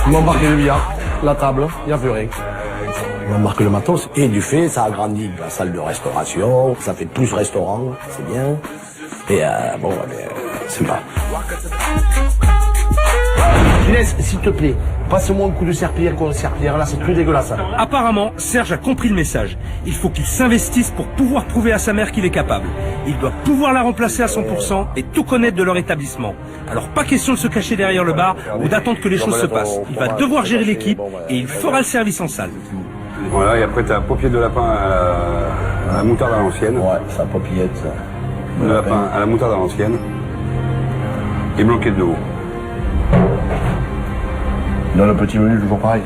[SPEAKER 4] Ils m'ont embarqué le billard, la table, il n'y a plus rien. Ils m'ont embarqué le matos et du fait, ça agrandit la salle de restauration, ça fait plus restaurant, c'est bien. Et bon, c'est pas. Inès, s'il te plaît, passe-moi un coup de serpillière, là c'est plus dégueulasse.
[SPEAKER 1] Apparemment, Serge a compris le message. Il faut qu'il s'investisse pour pouvoir prouver à sa mère qu'il est capable. Il doit pouvoir la remplacer à 100% et tout connaître de leur établissement. Alors pas question de se cacher derrière le bar ou d'attendre que les choses se passent. Il va devoir gérer l'équipe et il fera le service en salle.
[SPEAKER 9] Voilà, et après t'as paupiette de lapin à la moutarde à l'ancienne.
[SPEAKER 4] Ouais, ça paupiette.
[SPEAKER 9] De lapin à la moutarde à l'ancienne. Et blanquette de veau.
[SPEAKER 4] Dans le petit menu, toujours pareil.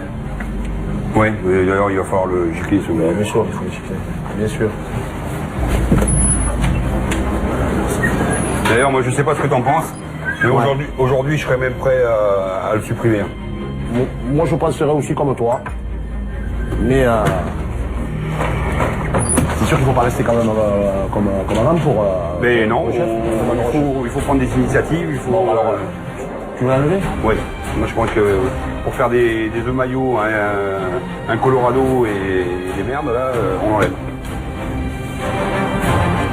[SPEAKER 9] Oui, d'ailleurs il va falloir le gicler sur le...
[SPEAKER 4] Bien sûr, il faut le gicler. Bien sûr.
[SPEAKER 9] D'ailleurs, moi je sais pas ce que t'en penses, mais aujourd'hui je serais même prêt à le supprimer.
[SPEAKER 4] Moi je penserais aussi comme toi. Mais c'est sûr qu'il ne faut pas rester quand même comme avant pour...
[SPEAKER 9] mais non,
[SPEAKER 4] pour le chef.
[SPEAKER 9] il faut prendre des initiatives, il faut...
[SPEAKER 4] Bon, alors, tu veux l'enlever?
[SPEAKER 9] Oui, moi je pense que pour faire des œufs maillots, un Colorado et des merdes, là, on enlève.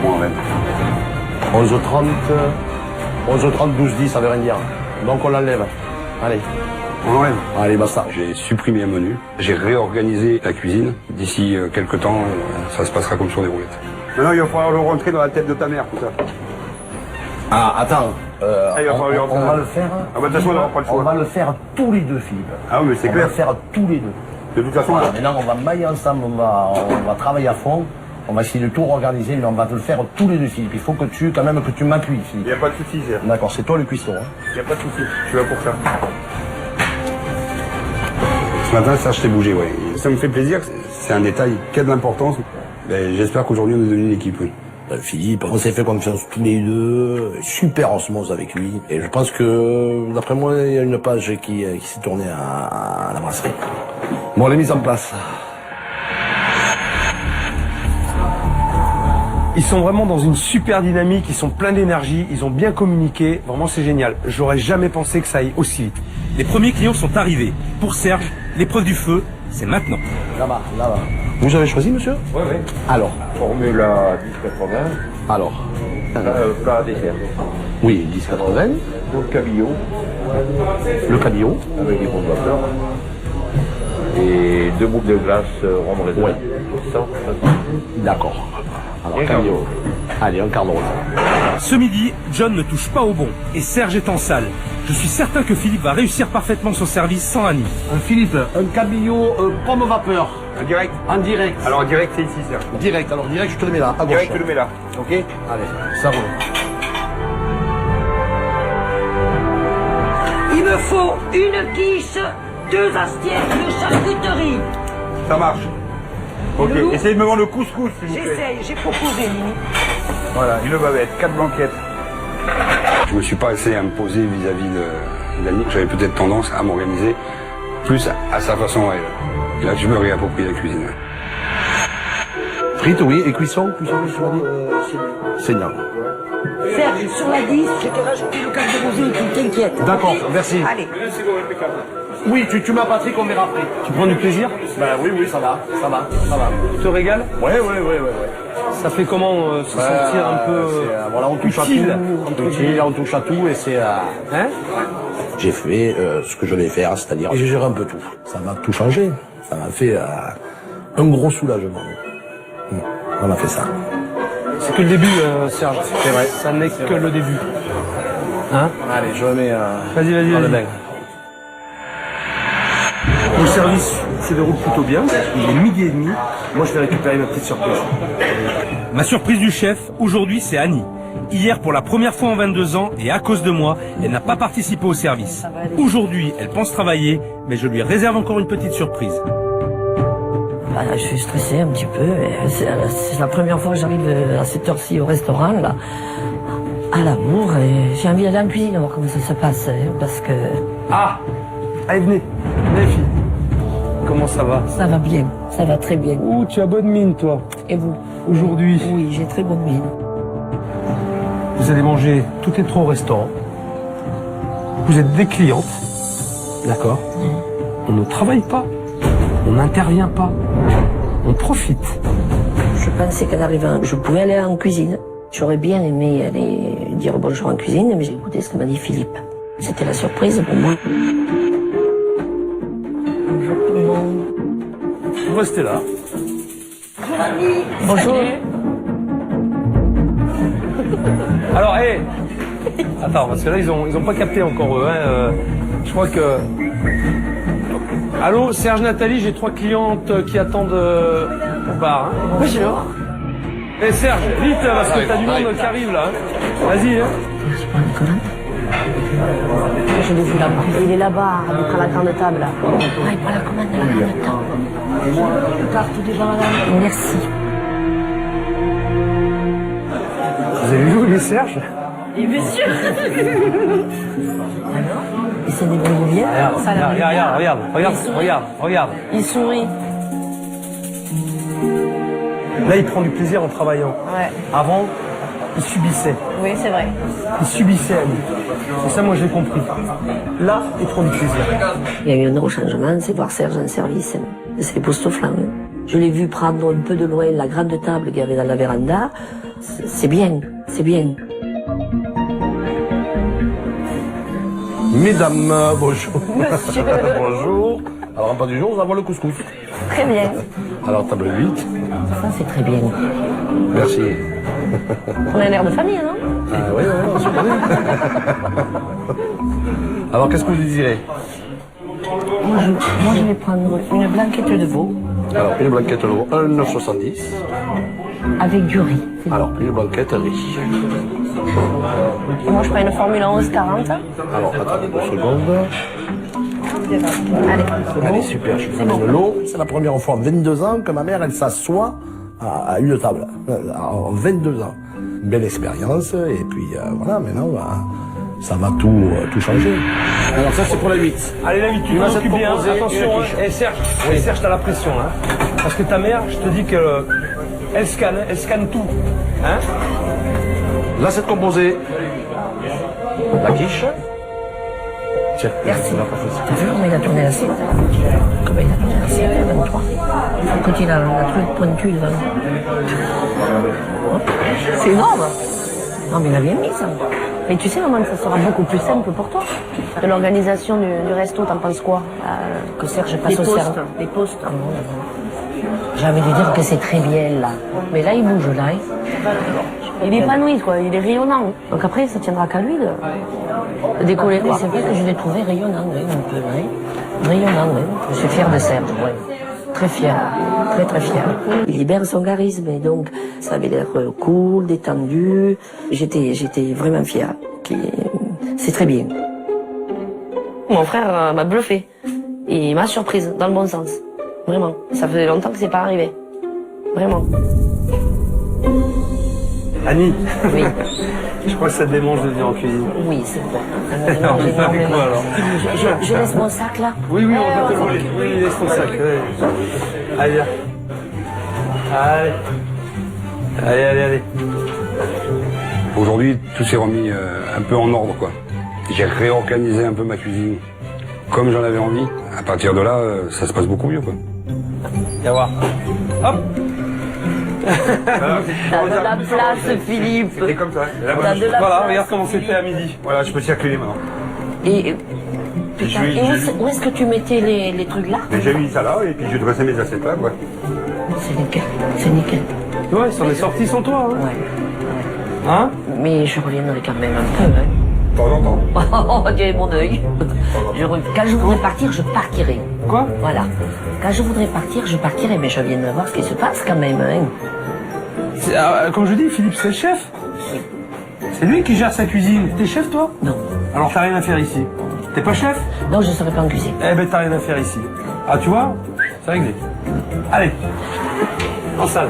[SPEAKER 9] On enlève.
[SPEAKER 4] 11h30, 12h10, ça veut rien dire. Donc on l'enlève. Allez.
[SPEAKER 9] On enlève.
[SPEAKER 4] Allez, basta.
[SPEAKER 9] J'ai supprimé un menu, j'ai réorganisé la cuisine. D'ici quelques temps, ça se passera comme sur des roulettes. Maintenant, il va falloir le rentrer dans la tête de ta mère, tout ça.
[SPEAKER 4] Ah, attends. On va le faire.
[SPEAKER 9] Ah bah de toute façon, on n'aura pas le choix.
[SPEAKER 4] On va le faire tous les deux, Philippe.
[SPEAKER 9] Ah oui, mais c'est clair.
[SPEAKER 4] On va le faire tous les deux.
[SPEAKER 9] De toute façon,
[SPEAKER 4] voilà, maintenant on va mailler ensemble, on va travailler à fond. On va essayer de tout organiser, mais on va te le faire tous les deux, Philippe. Il faut que tu m'appuies, Philippe.
[SPEAKER 9] Il n'y a pas de souci, Serge.
[SPEAKER 4] D'accord, c'est toi le cuistot. Hein.
[SPEAKER 9] Il n'y a pas de souci, je suis là pour ça. Ce matin, Serge s'est bougé, ouais. Ça me fait plaisir, c'est un détail qui a de l'importance. Ben, j'espère qu'aujourd'hui on est devenu une équipe, oui.
[SPEAKER 4] Philippe, on s'est fait confiance tous les deux, super osmose avec lui. Et je pense que, d'après moi, il y a une page qui s'est tournée à la brasserie. Bon, elle est mise en place.
[SPEAKER 5] Ils sont vraiment dans une super dynamique, ils sont pleins d'énergie, ils ont bien communiqué, vraiment c'est génial. J'aurais jamais pensé que ça aille aussi vite.
[SPEAKER 1] Les premiers clients sont arrivés. Pour Serge, l'épreuve du feu, c'est maintenant.
[SPEAKER 4] Là-bas. Vous avez choisi, monsieur?
[SPEAKER 5] Oui.
[SPEAKER 4] Alors?
[SPEAKER 3] Formula 1080.
[SPEAKER 4] Alors?
[SPEAKER 3] Plat dessert.
[SPEAKER 4] Oui, 10,80.
[SPEAKER 3] Le cabillaud.
[SPEAKER 4] Le cabillaud.
[SPEAKER 3] Avec des bombes vapeur. Et 2 boucles de glace rhum raisin.
[SPEAKER 4] Ouais.
[SPEAKER 3] 100.
[SPEAKER 4] D'accord. Alors, cabillaud. Allez, un quart de rose.
[SPEAKER 1] Ce midi, John ne touche pas au bon et Serge est en salle. Je suis certain que Philippe va réussir parfaitement son service sans Annie.
[SPEAKER 4] Philippe, un cabillaud pomme vapeur.
[SPEAKER 9] En direct.
[SPEAKER 4] En direct.
[SPEAKER 9] Alors en direct, c'est ici, Serge.
[SPEAKER 4] Direct, alors direct, je te le mets là, à gauche.
[SPEAKER 9] Direct, tu le mets là.
[SPEAKER 4] Ok? Allez, ça roule.
[SPEAKER 6] Il me faut une quiche, 2 assiettes de charcuterie.
[SPEAKER 9] Ça marche. Ok,
[SPEAKER 6] Le loup.
[SPEAKER 9] essayez de me vendre le couscous, s'il vous plaît.
[SPEAKER 6] J'essaye, j'ai proposé, Mimi.
[SPEAKER 9] Voilà, une bavette, 4 blanquettes. Je me suis pas assez imposé vis-à-vis d'Annie. J'avais peut-être tendance à m'organiser plus à sa façon à elle. Et là, je me réapproprie la cuisine.
[SPEAKER 4] Frites, oui, et cuisson, tu m'as dit saignant.
[SPEAKER 6] Serge, sur la 10, je t'ai rajouté le carte de rosé, tu t'inquiètes.
[SPEAKER 4] D'accord, merci.
[SPEAKER 6] Allez.
[SPEAKER 4] Oui, tu m'as Patrick, on verra après.
[SPEAKER 5] Tu prends du plaisir?
[SPEAKER 4] Ben oui, ça va.
[SPEAKER 5] Tu te régales?
[SPEAKER 4] Ouais.
[SPEAKER 5] Ça fait comment se sentir un peu
[SPEAKER 4] voilà, on touche
[SPEAKER 5] utile,
[SPEAKER 4] à tout. On touche à tout et c'est...
[SPEAKER 5] Hein?
[SPEAKER 4] J'ai fait ce que je devais faire, c'est-à-dire j'ai géré un peu tout. Ça m'a tout changé. Ça m'a fait un gros soulagement. On a fait ça.
[SPEAKER 5] C'est que le début, Serge.
[SPEAKER 4] C'est vrai.
[SPEAKER 5] Ça n'est que le début. Hein?
[SPEAKER 4] Allez, je remets
[SPEAKER 5] Vas-y.
[SPEAKER 4] dans le bain.
[SPEAKER 5] Le service se déroule plutôt bien. Il est 12h30. Moi, je vais récupérer ma petite surprise.
[SPEAKER 1] Ma surprise du chef, aujourd'hui, c'est Annie. Hier, pour la première fois en 22 ans, et à cause de moi, elle n'a pas participé au service. Aujourd'hui, elle pense travailler, mais je lui réserve encore une petite surprise.
[SPEAKER 2] Je suis stressée un petit peu. C'est la première fois que j'arrive à cette heure-ci au restaurant, là. À l'amour, j'ai envie d'aller en cuisine, voir comment ça se passe, parce que
[SPEAKER 5] Ah, allez, venez. Venez, filles. Comment ça va?
[SPEAKER 2] ça va bien, ça va très bien.
[SPEAKER 5] Ouh, tu as bonne mine, toi.
[SPEAKER 2] Et vous?
[SPEAKER 5] Aujourd'hui,
[SPEAKER 2] Oui, j'ai très bonne mine.
[SPEAKER 5] vous allez manger toutes les 3 au restaurant. Vous êtes des clientes. D'accord? On ne travaille pas. On n'intervient pas. On profite.
[SPEAKER 2] Je pensais qu'en arrivant, je pouvais aller en cuisine. J'aurais bien aimé aller dire bonjour en cuisine, mais j'ai écouté ce que m'a dit Philippe. C'était la surprise pour moi. Bonjour tout le monde.
[SPEAKER 5] Vous restez là.
[SPEAKER 2] Bonjour.
[SPEAKER 5] Alors, hé Attends, parce que là, ils ont pas capté encore eux. Hein. Je crois que... Allô, Serge, Nathalie, j'ai 3 clientes qui attendent au bar. Hein.
[SPEAKER 2] Bonjour.
[SPEAKER 5] Eh Serge, vite, parce que t'as du monde qui arrive là. Hein. Vas-y. Hein.
[SPEAKER 2] Je prends une commande. Je l'ai vu là-bas. Il est là-bas, à la grande table. Là. Ah, il prend la commande à la grande table. Carte des bananes. Merci.
[SPEAKER 5] Vous avez vu où il est Serge?
[SPEAKER 2] Et bien sûr. Alors, il s'est débrouillé bien.
[SPEAKER 5] Regarde.
[SPEAKER 2] Il sourit.
[SPEAKER 5] Là, il prend du plaisir en travaillant.
[SPEAKER 7] Ouais.
[SPEAKER 5] Avant, il subissait.
[SPEAKER 7] Oui, c'est vrai.
[SPEAKER 5] Il subissait à lui. C'est ça, moi, j'ai compris. Là, il prend du plaisir.
[SPEAKER 2] Il y a eu un gros changement, c'est voir Serge en service. C'est époustouflant. Je l'ai vu prendre un peu de loin la grande table qu'il y avait dans la véranda. C'est bien, c'est bien.
[SPEAKER 4] Mesdames, bonjour.
[SPEAKER 7] Monsieur.
[SPEAKER 4] Bonjour. Alors, en pas du jour, nous avons le couscous.
[SPEAKER 7] Très bien.
[SPEAKER 4] Alors, table 8.
[SPEAKER 2] Ça, c'est très bien.
[SPEAKER 4] Merci.
[SPEAKER 7] On a un air de famille, non?
[SPEAKER 4] Ah oui, on se connaît. Alors, qu'est-ce que vous désirez?
[SPEAKER 2] Moi, je vais prendre une blanquette de veau
[SPEAKER 4] Alors, une blanquette de veau, 1,970.
[SPEAKER 2] avec du riz.
[SPEAKER 4] Alors, une blanquette riz.
[SPEAKER 7] Moi, je prends une Formule 1140.
[SPEAKER 4] Alors, attendez 2 secondes.
[SPEAKER 7] Allez.
[SPEAKER 4] Allez, super, je vous amène l'eau. C'est la première fois en 22 ans que ma mère, elle s'assoit à une table. En 22 ans. Une belle expérience, et puis voilà, maintenant, ça va tout changer. Alors ça, c'est pour la 8.
[SPEAKER 5] Allez, la 8, tu t'occupes bien. Attention, hein. Et Serge, t'as la pression. Hein. Parce que ta mère, je te dis que elle scanne tout. Hein.
[SPEAKER 4] Là, c'est composé. La quiche. Tiens,
[SPEAKER 2] Merci. T'as vu comment il a tourné l'assiette? Comment il a tourné l'assiette, 23. Quand il a la truc pointu devant. C'est énorme. Non, mais il a bien mis ça.
[SPEAKER 7] Mais tu sais, maman, ça sera beaucoup plus simple pour toi. De l'organisation du resto, t'en penses quoi?
[SPEAKER 2] Que Serge passe au service.
[SPEAKER 7] Les postes.
[SPEAKER 2] Ah, non. J'ai envie de dire que c'est très bien là. Mais là, il bouge là. Hein.
[SPEAKER 7] Il est épanoui, quoi. Il est rayonnant. Donc après, ça tiendra qu'à lui de décoller, quoi.
[SPEAKER 2] C'est vrai que je l'ai trouvé rayonnant, oui, un peu, oui. Rayonnant, oui. Je suis fière de Serge, oui. Très fière, très très fière. Il libère son charisme et donc ça avait l'air cool, détendu. J'étais vraiment fière. C'est très bien.
[SPEAKER 7] Mon frère m'a bluffé. Et il m'a surprise, dans le bon sens. Vraiment. Ça faisait longtemps que c'est pas arrivé. Vraiment.
[SPEAKER 5] Annie.
[SPEAKER 2] Oui.
[SPEAKER 5] Je crois que ça te démange de venir en cuisine.
[SPEAKER 2] Oui, c'est bon.
[SPEAKER 5] Alors, on fait avec quoi alors?
[SPEAKER 2] Je laisse mon sac là.
[SPEAKER 5] Oui, on va te le voler. Oui, laisse ton sac. Ouais. Allez, viens. Allez.
[SPEAKER 9] Aujourd'hui, tout s'est remis un peu en ordre, quoi. J'ai réorganisé un peu ma cuisine comme j'en avais envie. À partir de là, ça se passe beaucoup mieux, quoi.
[SPEAKER 5] Viens voir. Hop.
[SPEAKER 2] T'as de la place, Philippe.
[SPEAKER 9] C'est comme ça.
[SPEAKER 2] T'as de la
[SPEAKER 5] Voilà,
[SPEAKER 2] place.
[SPEAKER 5] regarde comment c'était à midi.
[SPEAKER 9] Voilà, je peux circuler maintenant.
[SPEAKER 2] Et putain, et où est-ce que tu mettais les trucs là?
[SPEAKER 9] Mais j'ai mis ça là, et puis j'ai dressé mes assiettes là, quoi.
[SPEAKER 2] C'est nickel, c'est nickel.
[SPEAKER 5] Ouais, il s'en est sorti sans toi. Hein,
[SPEAKER 2] Ouais.
[SPEAKER 5] hein?
[SPEAKER 2] Mais je reviendrai quand même un peu. Hein.
[SPEAKER 9] De temps en temps.
[SPEAKER 2] Oh, Dieu, mon œil. Quand je voudrais partir, je partirai.
[SPEAKER 5] Quoi?
[SPEAKER 2] Voilà. Quand je voudrais partir, je partirai, mais je viens de voir ce qui se passe quand même. Hein.
[SPEAKER 5] Comme je dis, Philippe, c'est le chef. C'est lui qui gère sa cuisine. T'es chef, toi?
[SPEAKER 2] Non.
[SPEAKER 5] Alors t'as rien à faire ici. T'es pas chef?
[SPEAKER 2] Non, je ne serai pas en cuisine.
[SPEAKER 5] Eh ben t'as rien à faire ici. Ah, tu vois? C'est réglé. Allez. En salle.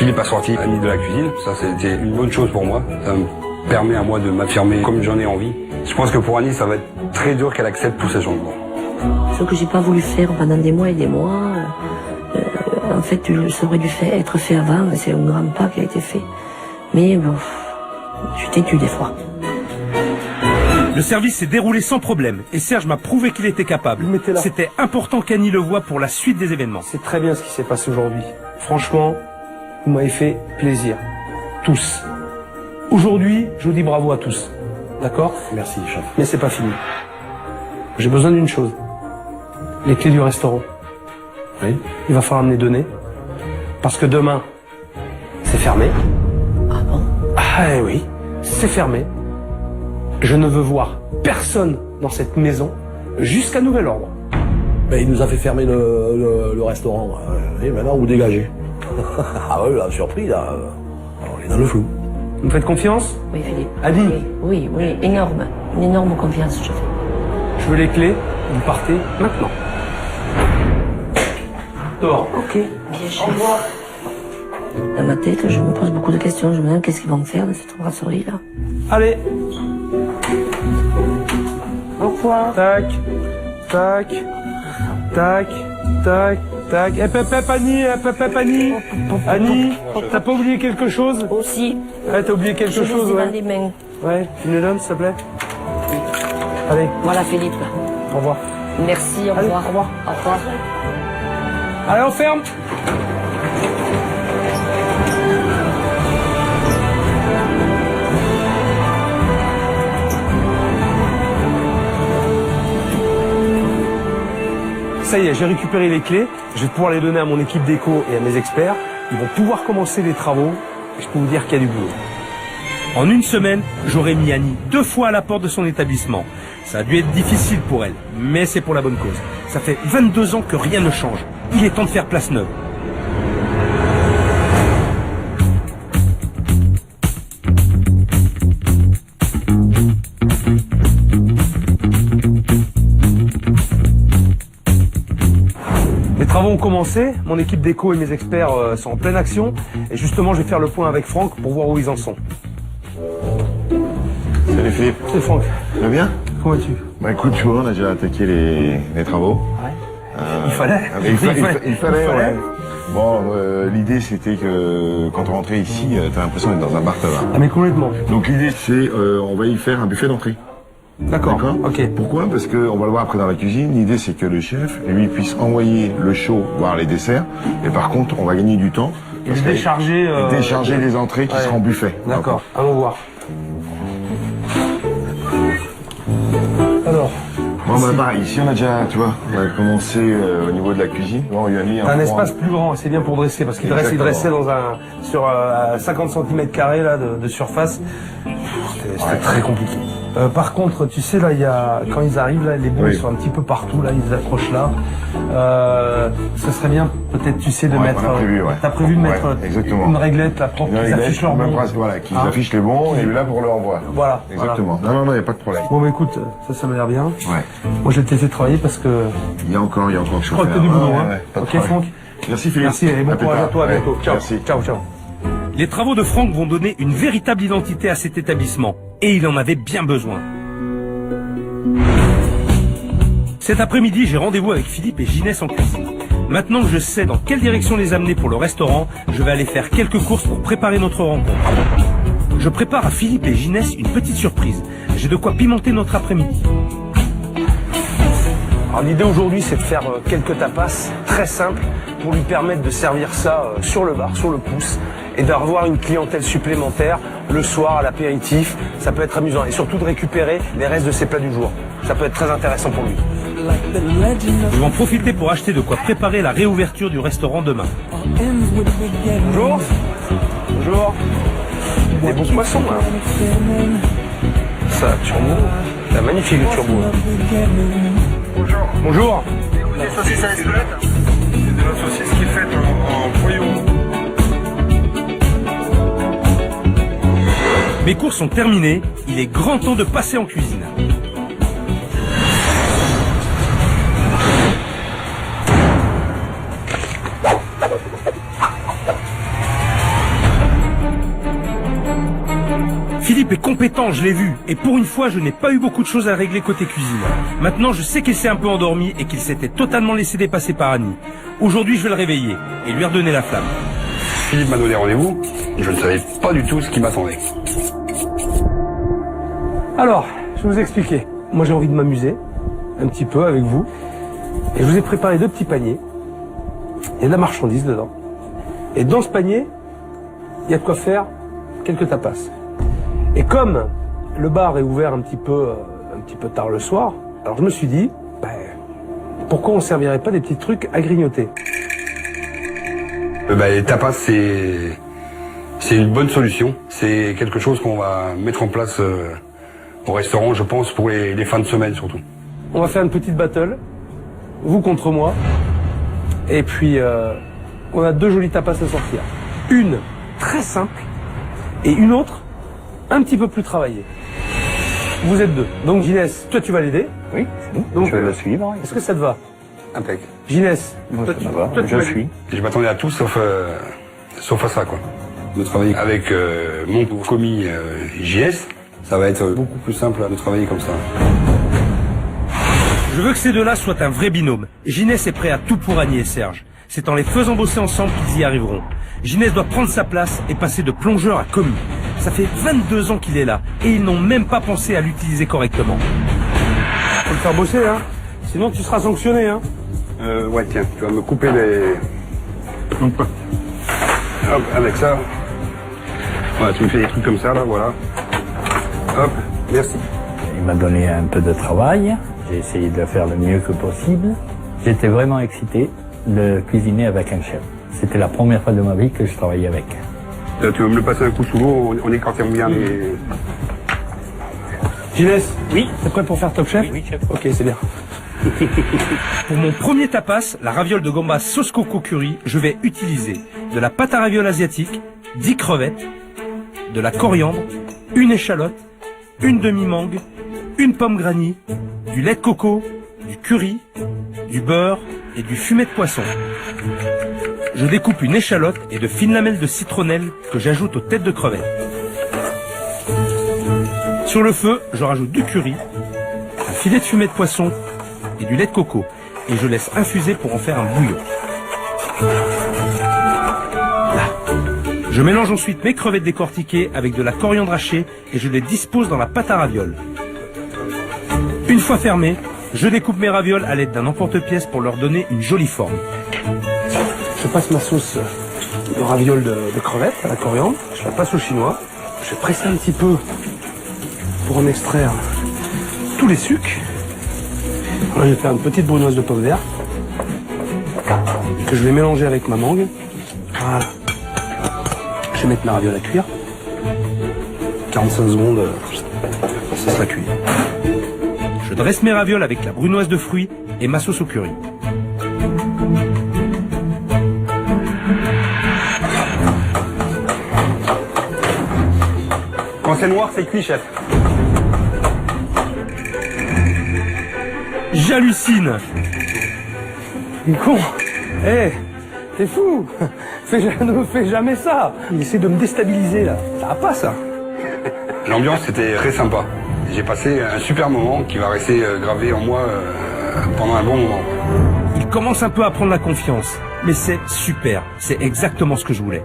[SPEAKER 9] Philippe a sorti Annie de la cuisine. Ça, c'était une bonne chose pour moi. Ça me permet à moi de m'affirmer comme j'en ai envie. Je pense que pour Annie, ça va être très dur qu'elle accepte tous ces changements.
[SPEAKER 2] Ce que j'ai pas voulu faire pendant des mois et des mois, en fait, ça aurait dû être fait avant, c'est un grand pas qui a été fait. Mais bon, je suis têtu des fois.
[SPEAKER 1] Le service s'est déroulé sans problème et Serge m'a prouvé qu'il était capable. C'était important qu'Annie le voie pour la suite des événements.
[SPEAKER 5] C'est très bien ce qui s'est passé aujourd'hui. Franchement, vous m'avez fait plaisir. Tous. Aujourd'hui, je vous dis bravo à tous. D'accord?
[SPEAKER 4] Merci, chef.
[SPEAKER 5] Mais c'est pas fini. J'ai besoin d'une chose. Les clés du restaurant.
[SPEAKER 4] Oui.
[SPEAKER 5] Il va falloir me les donner. Parce que demain, c'est fermé.
[SPEAKER 2] Ah bon?
[SPEAKER 5] Ah oui, c'est fermé. Je ne veux voir personne dans cette maison jusqu'à nouvel ordre.
[SPEAKER 4] Ben, il nous a fait fermer le restaurant. Et maintenant, vous dégagez. Ah oui, la surprise, là. On est dans le flou.
[SPEAKER 5] Vous me faites confiance?
[SPEAKER 2] Oui, Philippe.
[SPEAKER 5] Annie?
[SPEAKER 2] Oui, énorme. Une énorme confiance, je fais.
[SPEAKER 5] Je veux les clés, vous partez maintenant. Dehors.
[SPEAKER 2] Ok, bien chef. Au revoir. Dans ma tête, je me pose beaucoup de questions. Je me demande qu'est-ce qu'ils vont me faire de cette brasserie-là.
[SPEAKER 5] Allez.
[SPEAKER 2] Au revoir.
[SPEAKER 5] Tac, tac, tac, tac, tac. Annie, Annie. Annie, t'as pas oublié quelque chose?
[SPEAKER 2] Aussi.
[SPEAKER 5] Ouais, t'as oublié quelque chose,
[SPEAKER 2] Je les ai
[SPEAKER 5] ouais.
[SPEAKER 2] dans les mains.
[SPEAKER 5] Ouais, tu me les donnes, s'il te plaît? Allez,
[SPEAKER 2] Voilà, Philippe.
[SPEAKER 5] au revoir.
[SPEAKER 2] Merci, au
[SPEAKER 5] Allez,
[SPEAKER 2] revoir.
[SPEAKER 5] au revoir.
[SPEAKER 2] Au revoir.
[SPEAKER 5] Allez, on ferme. Ça y est, j'ai récupéré les clés. Je vais pouvoir les donner à mon équipe d'éco et à mes experts. Ils vont pouvoir commencer les travaux. Et je peux vous dire qu'il y a du boulot.
[SPEAKER 1] En une semaine, j'aurais mis Annie 2 fois à la porte de son établissement. Ça a dû être difficile pour elle, mais c'est pour la bonne cause. Ça fait 22 ans que rien ne change. Il est temps de faire place neuve.
[SPEAKER 5] Les travaux ont commencé, mon équipe d'éco et mes experts sont en pleine action. Et justement, je vais faire le point avec Franck pour voir où ils en sont.
[SPEAKER 12] Salut Philippe.
[SPEAKER 5] C'est Franck.
[SPEAKER 12] Ça va bien?
[SPEAKER 5] Comment vas-tu?
[SPEAKER 12] Bah écoute, tu vois, on a déjà attaqué les travaux.
[SPEAKER 5] Ouais. Il fallait.
[SPEAKER 12] Il fallait, ouais. Bon, l'idée c'était que quand on rentrait ici, t'as l'impression d'être dans un bar tabac.
[SPEAKER 5] Ah mais complètement.
[SPEAKER 12] Donc l'idée c'est, on va y faire un buffet d'entrée.
[SPEAKER 5] D'accord. Ok.
[SPEAKER 12] Pourquoi? Parce que on va le voir après dans la cuisine. L'idée c'est que le chef, lui, puisse envoyer le chaud, voire les desserts. Et par contre, on va gagner du temps.
[SPEAKER 5] Et décharger.
[SPEAKER 12] Décharger les entrées qui seront buffet.
[SPEAKER 5] D'accord. Allons voir. Alors.
[SPEAKER 12] Bon bah pareil, ici on a déjà, tu vois, on a commencé au niveau de la cuisine. Bon, il y a mis
[SPEAKER 5] un espace plus grand, c'est bien pour dresser, parce qu'il dressait dans sur 50 cm² là de surface. C'était très compliqué. Par contre, tu sais là, quand ils arrivent là, les bons ils sont un petit peu partout là, ils accrochent là. Ça serait bien peut-être, tu sais, de mettre. T'as prévu de mettre une réglette là propre qui affiche leurs bons.
[SPEAKER 12] Voilà, qui affiche les bons et là pour le renvoi.
[SPEAKER 5] Voilà.
[SPEAKER 12] Exactement.
[SPEAKER 5] Voilà.
[SPEAKER 12] Non, il n'y a pas de problème.
[SPEAKER 5] Bon bah écoute, ça m'a l'air bien.
[SPEAKER 12] Ouais.
[SPEAKER 5] Moi je vais te laisser travailler parce que.
[SPEAKER 12] Il y a encore
[SPEAKER 5] je crois que t'as du boulot, hein. Ok Franck.
[SPEAKER 12] Merci Philippe.
[SPEAKER 5] Merci et bon courage à toi, à bientôt. Ciao.
[SPEAKER 12] Merci.
[SPEAKER 5] Ciao.
[SPEAKER 1] Les travaux de Franck vont donner une véritable identité à cet établissement. Et il en avait bien besoin. Cet après-midi, j'ai rendez-vous avec Philippe et Ginès en cuisine. Maintenant que je sais dans quelle direction les amener pour le restaurant, je vais aller faire quelques courses pour préparer notre rencontre. Je prépare à Philippe et Ginès une petite surprise. J'ai de quoi pimenter notre après-midi.
[SPEAKER 5] Alors l'idée aujourd'hui, c'est de faire quelques tapas très simples pour lui permettre de servir ça sur le bar, sur le pouce, et de revoir une clientèle supplémentaire le soir à l'apéritif. Ça peut être amusant et surtout de récupérer les restes de ses plats du jour. Ça peut être très intéressant pour lui.
[SPEAKER 1] Ils vont profiter pour acheter de quoi préparer la réouverture du restaurant demain.
[SPEAKER 5] Bonjour. Bonjour. Des bons poissons là. Ça, turbo. C'est magnifique le turbo.
[SPEAKER 9] Bonjour.
[SPEAKER 5] Bonjour.
[SPEAKER 9] Des saucisses à l'escalette. C'est de la saucisse qui est faite en poyau.
[SPEAKER 1] Mes courses sont terminées, il est grand temps de passer en cuisine. Philippe est compétent, je l'ai vu. Et pour une fois, je n'ai pas eu beaucoup de choses à régler côté cuisine. Maintenant, je sais qu'il s'est un peu endormi et qu'il s'était totalement laissé dépasser par Annie. Aujourd'hui, je vais le réveiller et lui redonner la flamme.
[SPEAKER 9] Philippe m'a donné rendez-vous. Je ne savais pas du tout ce qui m'attendait.
[SPEAKER 5] Alors, je vais vous expliquer. Moi, j'ai envie de m'amuser un petit peu avec vous. Et je vous ai préparé 2 petits paniers. Il y a de la marchandise dedans. Et dans ce panier, il y a de quoi faire quelques tapas. Et comme le bar est ouvert un petit peu tard le soir, alors je me suis dit, pourquoi on servirait pas des petits trucs à grignoter?
[SPEAKER 9] Les tapas, c'est une bonne solution. C'est quelque chose qu'on va mettre en place au restaurant, je pense, pour les fins de semaine surtout.
[SPEAKER 5] On va faire une petite battle, vous contre moi, et puis on a 2 jolies tapas à sortir. Une très simple et une autre un petit peu plus travaillée. Vous êtes 2. Donc Ginès, toi tu vas l'aider.
[SPEAKER 3] Oui, c'est bon.
[SPEAKER 5] Donc,
[SPEAKER 3] je vais la suivre.
[SPEAKER 5] Est-ce que ça te va?
[SPEAKER 9] Impec.
[SPEAKER 5] Ginès,
[SPEAKER 3] Moi,
[SPEAKER 5] toi,
[SPEAKER 3] ça me va.
[SPEAKER 5] toi, tu
[SPEAKER 3] Je
[SPEAKER 5] vas
[SPEAKER 3] suis.
[SPEAKER 9] Je m'attendais à tout sauf à ça, quoi. De travailler avec mon commis JS, ça va être beaucoup plus simple de travailler comme ça.
[SPEAKER 1] Je veux que ces deux-là soient un vrai binôme. Ginès est prêt à tout pour Annie et Serge. C'est en les faisant bosser ensemble qu'ils y arriveront. Ginès doit prendre sa place et passer de plongeur à commis. Ça fait 22 ans qu'il est là et ils n'ont même pas pensé à l'utiliser correctement.
[SPEAKER 5] Faut le faire bosser, hein. Sinon tu seras sanctionné, hein.
[SPEAKER 9] Ouais, tiens, tu vas me couper les... Hop, avec ça. Voilà, tu me fais des trucs comme ça, là, voilà. Hop, merci.
[SPEAKER 10] Il m'a donné un peu de travail. J'ai essayé de le faire le mieux que possible. J'étais vraiment excité de cuisiner avec un chef. C'était la première fois de ma vie que je travaillais avec.
[SPEAKER 9] Tu veux me le passer un coup sous l'eau, on écartère bien les...
[SPEAKER 5] Ginès, oui, t'es prêt pour faire Top Chef?
[SPEAKER 10] Oui, chef.
[SPEAKER 5] Ok, c'est bien.
[SPEAKER 1] Pour mon premier tapas, la raviole de gambas sauce coco curry, je vais utiliser de la pâte à ravioles asiatique, 10 crevettes, de la coriandre, une échalote, une demi-mangue, une pomme granny, du lait de coco, du curry, du beurre et du fumet de poisson. Je découpe une échalote et de fines lamelles de citronnelle que j'ajoute aux têtes de crevettes. Sur le feu, je rajoute du curry, un filet de fumet de poisson et du lait de coco. Et je laisse infuser pour en faire un bouillon. Là. Je mélange ensuite mes crevettes décortiquées avec de la coriandre hachée et je les dispose dans la pâte à ravioles. Une fois fermées, je découpe mes ravioles à l'aide d'un emporte-pièce pour leur donner une jolie forme.
[SPEAKER 5] Je passe ma sauce de ravioles de crevettes à la coriandre. Je la passe au chinois. Je vais presser un petit peu pour en extraire tous les sucs. Là, je vais faire une petite brunoise de pommes vertes que je vais mélanger avec ma mangue. Voilà. Je vais mettre ma raviole à cuire. 45 secondes, ça sera cuit.
[SPEAKER 1] Je dresse mes ravioles avec la brunoise de fruits et ma sauce au curry.
[SPEAKER 9] Quand c'est noir, c'est cuit, chef.
[SPEAKER 1] J'hallucine.
[SPEAKER 5] Il est con. Eh, t'es fou. Ne me fais jamais ça. Il essaie de me déstabiliser, là. Ça va pas, ça.
[SPEAKER 9] L'ambiance était très sympa. J'ai passé un super moment qui va rester gravé en moi pendant un bon moment.
[SPEAKER 1] Il commence un peu à prendre la confiance, mais c'est super. C'est exactement ce que je voulais.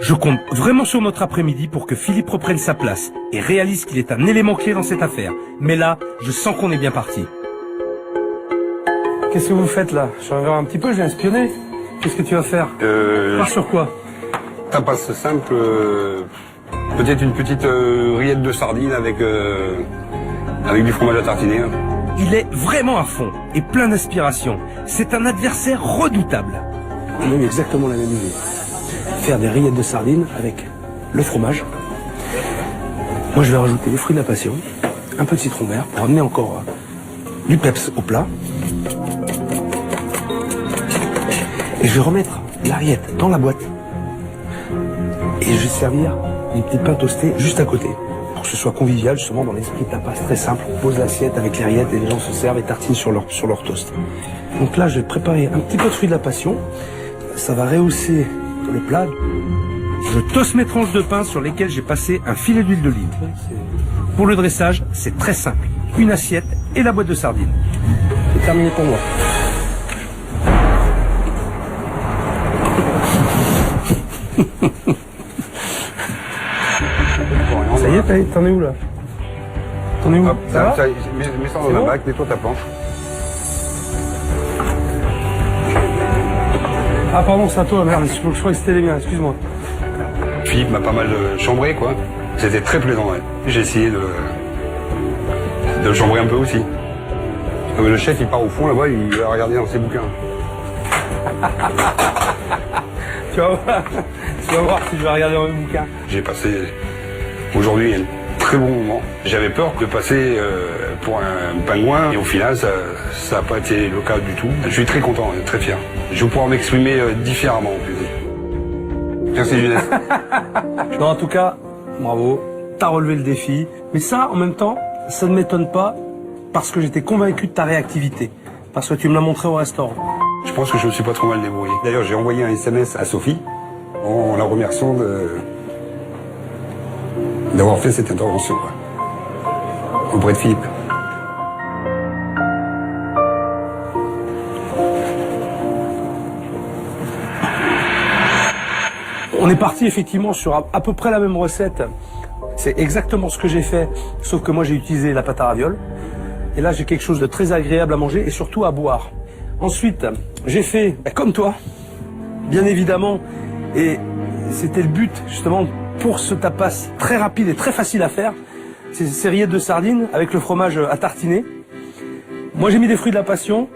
[SPEAKER 1] Je compte vraiment sur notre après-midi pour que Philippe reprenne sa place et réalise qu'il est un élément clé dans cette affaire. Mais là, je sens qu'on est bien parti.
[SPEAKER 5] Qu'est-ce que vous faites là? Je vais voir un petit peu, je vais espionner. Qu'est-ce que tu vas faire? Pars sur quoi?
[SPEAKER 9] Tapas simple, peut-être une petite rillette de sardines avec du fromage à tartiner.
[SPEAKER 1] Il est vraiment à fond et plein d'inspiration. C'est un adversaire redoutable.
[SPEAKER 5] On a eu exactement la même idée. Faire des rillettes de sardines avec le fromage. Moi, je vais rajouter les fruits de la passion, un peu de citron vert pour amener encore du peps au plat. Et je vais remettre la rillette dans la boîte. Et je vais servir des petits pains toastés juste à côté. Pour que ce soit convivial, justement, dans l'esprit de tapas très simple. On pose l'assiette avec les rillettes et les gens se servent et tartinent sur leur toast. Donc là, je vais préparer un petit peu de fruits de la passion. Ça va rehausser le plat.
[SPEAKER 1] Je tosse mes tranches de pain sur lesquelles j'ai passé un filet d'huile d'olive. Pour le dressage, c'est très simple. Une assiette et la boîte de sardines. C'est terminé pour moi.
[SPEAKER 5] Ça y est, t'en es où là? T'en es où?
[SPEAKER 9] Hop,
[SPEAKER 5] Ça va?
[SPEAKER 9] mets ça dans
[SPEAKER 5] C'est
[SPEAKER 9] un
[SPEAKER 5] bon
[SPEAKER 9] bac, nettoie ta planche.
[SPEAKER 5] Ah pardon, c'est à toi, merde, je crois que c'était les miens, excuse-moi.
[SPEAKER 9] Philippe m'a pas mal chambré, quoi. C'était très plaisant, ouais. J'ai essayé de le chambrer un peu aussi. Comme le chef, il part au fond là-bas, il va regarder dans ses bouquins.
[SPEAKER 5] Tu vas voir si je vais regarder dans mes bouquins.
[SPEAKER 9] J'ai passé aujourd'hui un très bon moment. J'avais peur de passer pour un pingouin et au final, ça n'a pas été le cas du tout. Je suis très content, très fier. Je vais pouvoir m'exprimer différemment en plus. Merci Jeunesse.
[SPEAKER 5] Non, en tout cas, bravo, t'as relevé le défi. Mais ça, en même temps, ça ne m'étonne pas parce que j'étais convaincu de ta réactivité. Parce que tu me l'as montré au restaurant.
[SPEAKER 9] Je pense que je me suis pas trop mal débrouillé. D'ailleurs, j'ai envoyé un SMS à Sophie en la remerciant d'avoir fait cette intervention auprès de Philippe.
[SPEAKER 5] On est parti effectivement sur à peu près la même recette. C'est exactement ce que j'ai fait, sauf que moi j'ai utilisé la pâte à ravioles. Et là j'ai quelque chose de très agréable à manger et surtout à boire. Ensuite, j'ai fait comme toi, bien évidemment, et c'était le but justement pour ce tapas très rapide et très facile à faire. C'est ces rillettes de sardines avec le fromage à tartiner. Moi j'ai mis des fruits de la passion.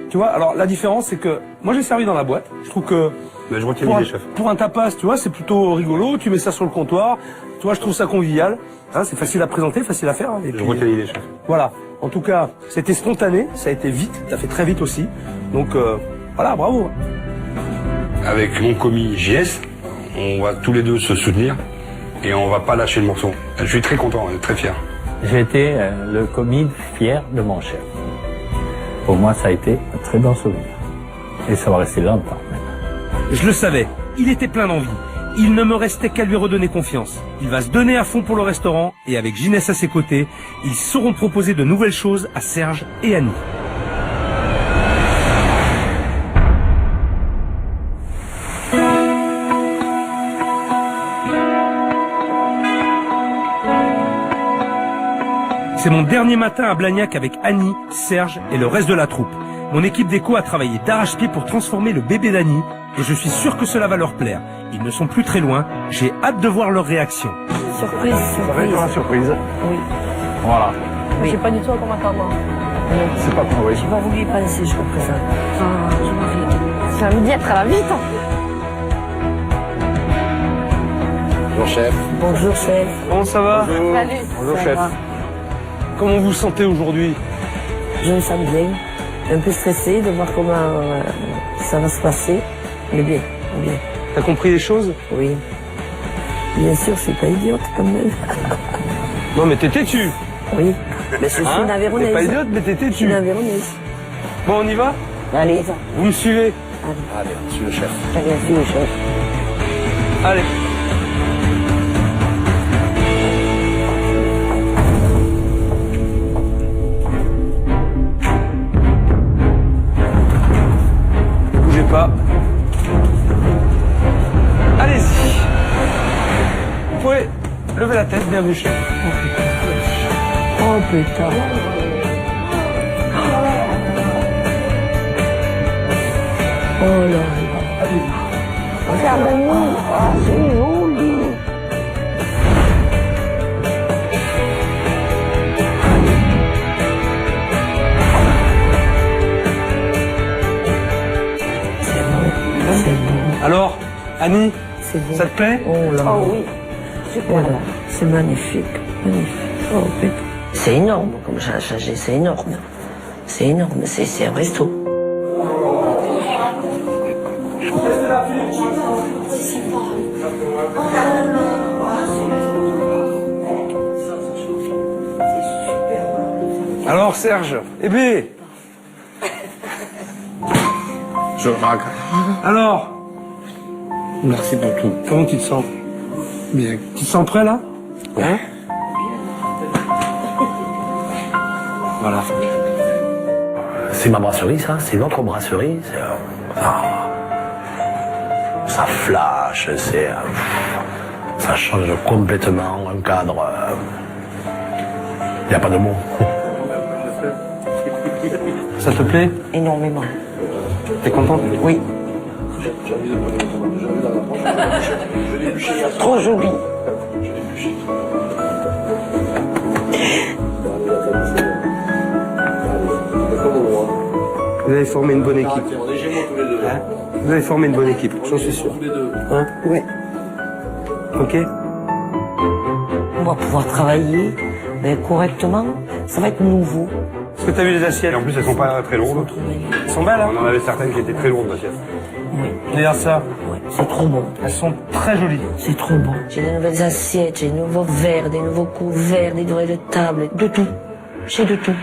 [SPEAKER 5] Tu vois, alors la différence c'est que moi j'ai servi dans la boîte. Je trouve que
[SPEAKER 9] je retiens
[SPEAKER 5] pour,
[SPEAKER 9] les chefs.
[SPEAKER 5] Pour un tapas, tu vois, c'est plutôt rigolo. Tu mets ça sur le comptoir. Tu vois, je trouve ça convivial. Hein, c'est facile à présenter, facile à faire. Et
[SPEAKER 9] je retiens les chefs.
[SPEAKER 5] Voilà. En tout cas, c'était spontané. Ça a été vite. Ça fait très vite aussi. Donc voilà, bravo.
[SPEAKER 9] Avec mon commis JS, on va tous les deux se soutenir et on va pas lâcher le morceau. Je suis très content, très fier.
[SPEAKER 10] J'ai été le commis fier de mon chef. Pour moi, ça a été un très bon souvenir. Et ça va rester longtemps même.
[SPEAKER 1] Je le savais, il était plein d'envie. Il ne me restait qu'à lui redonner confiance. Il va se donner à fond pour le restaurant et avec Ginès à ses côtés, ils sauront proposer de nouvelles choses à Serge et Annie. C'est mon dernier matin à Blagnac avec Annie, Serge et le reste de la troupe. Mon équipe d'éco a travaillé d'arrache-pied pour transformer le bébé d'Annie et je suis sûr que cela va leur plaire. Ils ne sont plus très loin, j'ai hâte de voir leur réaction.
[SPEAKER 2] Surprise,
[SPEAKER 4] Ça va être
[SPEAKER 2] surprise.
[SPEAKER 4] une surprise.
[SPEAKER 2] Oui.
[SPEAKER 4] Voilà.
[SPEAKER 2] Je sais pas du tout à quoi m'attendre.
[SPEAKER 4] C'est pas pour oui.
[SPEAKER 2] J'ai pas voulu y penser jusqu'à présent. Ah, je m'arrête. Ça va me dire très la vite.
[SPEAKER 4] Bonjour chef.
[SPEAKER 2] Bonjour chef.
[SPEAKER 5] Comment ça va?
[SPEAKER 2] Salut.
[SPEAKER 4] Bonjour
[SPEAKER 2] Ça
[SPEAKER 4] chef.
[SPEAKER 2] va.
[SPEAKER 5] Comment vous vous sentez aujourd'hui?
[SPEAKER 2] Je me sens bien. Un peu stressée de voir comment ça va se passer. Mais bien, bien.
[SPEAKER 5] T'as compris les choses?
[SPEAKER 2] Oui. Bien sûr, je suis pas idiote quand même.
[SPEAKER 5] Non mais t'es têtu.
[SPEAKER 2] Oui. Mais je suis une Aveyronnaise.
[SPEAKER 5] T'es pas idiote mais t'es
[SPEAKER 2] Je suis une
[SPEAKER 5] têtu.
[SPEAKER 2] Aveyronnaise.
[SPEAKER 5] Bon on y va?
[SPEAKER 2] Allez.
[SPEAKER 5] Vous me suivez?
[SPEAKER 4] Allez, monsieur le chef.
[SPEAKER 2] Allez, suis le chef.
[SPEAKER 5] Allez. Bougez pas. Allez-y. Vous pouvez lever la tête, bienvenue chef.
[SPEAKER 2] Oh putain. Oh là là. Regarde-nous. Ah, c'est joli. C'est bon. C'est bon.
[SPEAKER 5] Alors, Annie,
[SPEAKER 2] C'est bon.
[SPEAKER 5] ça te plaît?
[SPEAKER 2] Oh là.
[SPEAKER 6] Oh oui.
[SPEAKER 2] Voilà. C'est magnifique. Magnifique. Oh putain. C'est énorme comme changé. C'est énorme. C'est énorme. C'est un resto.
[SPEAKER 5] Alors Serge, eh bien,
[SPEAKER 4] Je remarque.
[SPEAKER 5] alors,
[SPEAKER 4] Merci pour tout.
[SPEAKER 5] comment tu te sens? Bien. Tu te sens prêt là? Hein? Voilà.
[SPEAKER 4] C'est ma brasserie, ça. C'est notre brasserie. Ça flash, ça change complètement un cadre. Il n'y a pas de mots.
[SPEAKER 5] Ça te plaît?
[SPEAKER 2] Énormément.
[SPEAKER 5] T'es contente?
[SPEAKER 2] Oui. Trop joli.
[SPEAKER 5] Vous avez formé une bonne équipe. Hein? Vous avez formé une bonne équipe, j'en suis sûr. Hein?
[SPEAKER 2] Oui.
[SPEAKER 5] Ok?
[SPEAKER 2] On va pouvoir travailler correctement. Ça va être nouveau.
[SPEAKER 5] Est-ce que tu as vu les assiettes?
[SPEAKER 9] Et en plus, elles sont pas très lourdes.
[SPEAKER 5] Elles sont belles, hein?
[SPEAKER 9] On en avait certaines qui étaient très lourdes, l'assiette.
[SPEAKER 2] Oui.
[SPEAKER 5] Regarde ça.
[SPEAKER 2] Ouais, c'est trop bon.
[SPEAKER 5] Elles sont très jolies.
[SPEAKER 2] C'est trop bon. J'ai des nouvelles assiettes, j'ai des nouveaux verres, des nouveaux couverts, des nouvelles tables, de tout. J'ai de tout.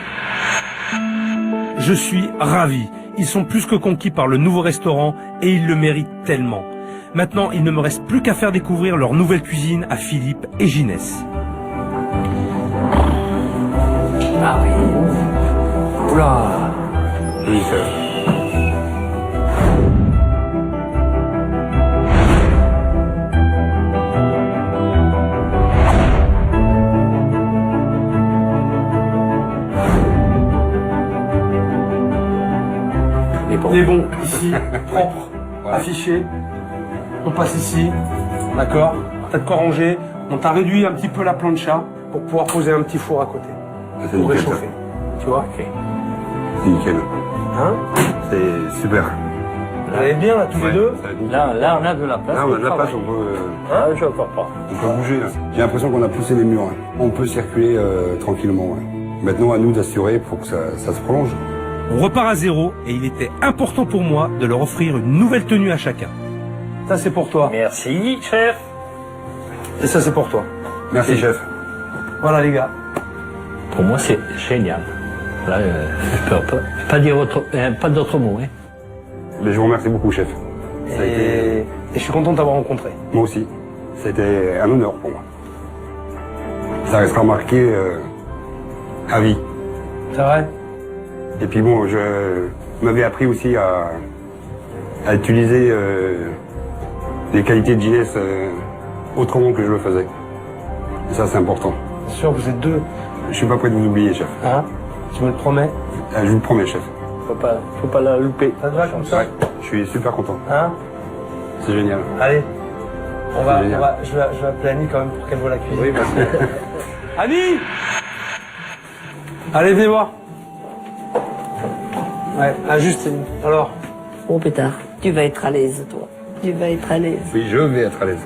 [SPEAKER 1] Je suis ravi. Ils sont plus que conquis par le nouveau restaurant et ils le méritent tellement. Maintenant, il ne me reste plus qu'à faire découvrir leur nouvelle cuisine à Philippe et Ginès.
[SPEAKER 5] Ah oui. Oula.
[SPEAKER 9] Oui,
[SPEAKER 5] Les bons, ici, propre, affiché. On passe ici, d'accord? T'as de quoi ranger. On t'a réduit un petit peu la plancha pour pouvoir poser un petit four à côté.
[SPEAKER 9] c'est
[SPEAKER 5] Pour
[SPEAKER 9] nickel,
[SPEAKER 5] réchauffer. Tu vois?
[SPEAKER 9] c'est nickel.
[SPEAKER 5] Hein?
[SPEAKER 9] C'est super.
[SPEAKER 5] Vous allez bien là tous les deux?
[SPEAKER 10] Là, on a de la place.
[SPEAKER 9] Là, on a de la place, on peut,
[SPEAKER 10] Ah, je encore pas.
[SPEAKER 9] on peut bouger. Là. J'ai l'impression qu'on a poussé les murs. Hein. On peut circuler tranquillement. Ouais. Maintenant, à nous d'assurer pour que ça se prolonge.
[SPEAKER 1] On repart à zéro et il était important pour moi de leur offrir une nouvelle tenue à chacun.
[SPEAKER 5] Ça c'est pour toi.
[SPEAKER 10] Merci, chef.
[SPEAKER 5] Et ça c'est pour toi.
[SPEAKER 9] Merci, chef.
[SPEAKER 5] Voilà les gars.
[SPEAKER 10] Pour moi, c'est génial. Là, je peux pas dire pas d'autres mots. Hein.
[SPEAKER 9] Mais je vous remercie beaucoup, chef. Ça a été-
[SPEAKER 5] Et je suis content de t'avoir rencontré.
[SPEAKER 9] Moi aussi. C'était un honneur pour moi. Ça restera marqué à vie.
[SPEAKER 5] C'est vrai?
[SPEAKER 9] Et puis bon, je m'avais appris aussi à utiliser les qualités de Ginès autrement que je le faisais. Et ça, c'est important.
[SPEAKER 5] Bien sûr, vous êtes deux.
[SPEAKER 9] Je suis pas prêt de vous oublier, chef.
[SPEAKER 5] Hein? Tu me le promets?
[SPEAKER 9] Je vous le promets, chef.
[SPEAKER 10] Faut pas la louper.
[SPEAKER 5] Ça te va comme ça?
[SPEAKER 9] Ouais, je suis super content.
[SPEAKER 5] Hein?
[SPEAKER 9] C'est génial.
[SPEAKER 5] Allez.
[SPEAKER 9] C'est génial.
[SPEAKER 5] Je vais appeler Annie quand même pour qu'elle voie la cuisine.
[SPEAKER 9] Oui, merci.
[SPEAKER 5] Annie! Allez, venez voir. Ouais, juste. Alors,
[SPEAKER 2] Oh pétard, tu vas être à l'aise toi. Tu vas être à l'aise.
[SPEAKER 9] Oui, je vais être à l'aise.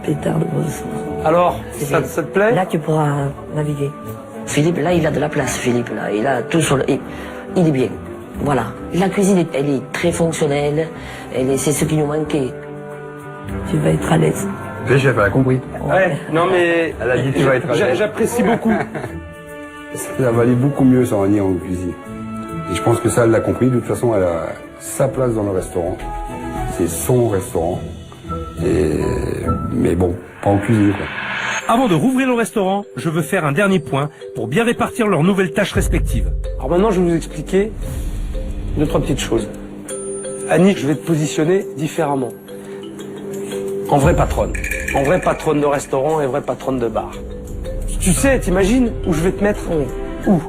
[SPEAKER 2] Pétard de grosse.
[SPEAKER 5] alors,
[SPEAKER 2] C'est
[SPEAKER 5] ça
[SPEAKER 2] bien.
[SPEAKER 5] te plaît?
[SPEAKER 2] Là tu pourras naviguer. Philippe, là il a de la place, Philippe, là. Il a tout sur le... Il est bien. Voilà. La cuisine, elle est très fonctionnelle. C'est ce qui nous manquait. Tu vas être à l'aise.
[SPEAKER 9] Le chef, elle a compris.
[SPEAKER 5] Ouais, non mais.
[SPEAKER 9] Elle a dit tu vas être à l'aise.
[SPEAKER 5] J'apprécie beaucoup.
[SPEAKER 9] Ça va aller beaucoup mieux sans Annie en cuisine. Et je pense que ça, elle l'a compris. De toute façon, elle a sa place dans le restaurant. C'est son restaurant. Mais bon, pas en cuisine, quoi.
[SPEAKER 1] Avant de rouvrir le restaurant, je veux faire un dernier point pour bien répartir leurs nouvelles tâches respectives.
[SPEAKER 5] Alors maintenant, je vais vous expliquer deux, trois petites choses. Annie, je vais te positionner différemment. En vraie patronne. En vraie patronne de restaurant et vraie patronne de bar. Tu sais, t'imagines où je vais te mettre? Où?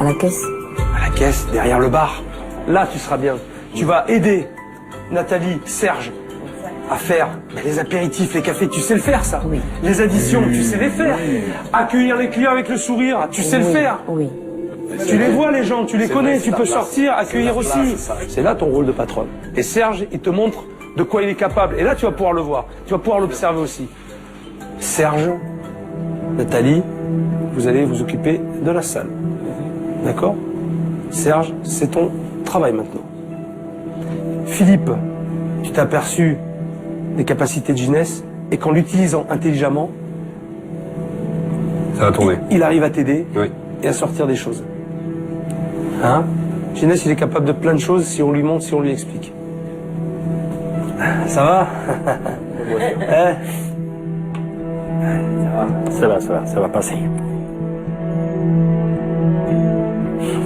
[SPEAKER 2] À la caisse.
[SPEAKER 5] À la caisse, derrière le bar. Là, tu seras bien. Tu vas aider Nathalie, Serge à faire les apéritifs, les cafés. Tu sais le faire, ça?
[SPEAKER 2] Oui.
[SPEAKER 5] Les additions, tu sais les faire. Accueillir les clients avec le sourire, tu sais le
[SPEAKER 2] Oui,
[SPEAKER 5] faire.
[SPEAKER 2] Oui.
[SPEAKER 5] Tu les vois, les gens, tu les connais, tu peux sortir, accueillir aussi. C'est là ton rôle de patronne. Et Serge, il te montre de quoi il est capable. Et là, tu vas pouvoir le voir. Tu vas pouvoir l'observer aussi. Serge, Nathalie, vous allez vous occuper de la salle. D'accord? Serge, c'est ton travail maintenant. Philippe, tu t'es aperçu des capacités de Ginès et qu'en l'utilisant intelligemment,
[SPEAKER 9] Ça va tourner.
[SPEAKER 5] il arrive à t'aider
[SPEAKER 9] Oui.
[SPEAKER 5] et à sortir des choses. Hein? Ginès, il est capable de plein de choses si on lui montre, si on lui explique. Ça va? Hein?
[SPEAKER 10] Ça va passer.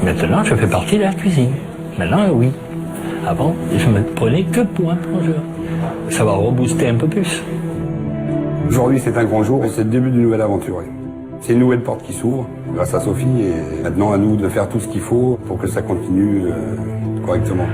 [SPEAKER 10] Maintenant, je fais partie de la cuisine. Maintenant, oui. Avant, je me prenais que pour un plongeur. Ça va rebooster un peu plus.
[SPEAKER 9] Aujourd'hui, c'est un grand jour et c'est le début d'une nouvelle aventure. C'est une nouvelle porte qui s'ouvre grâce à Sophie et maintenant à nous de faire tout ce qu'il faut pour que ça continue correctement.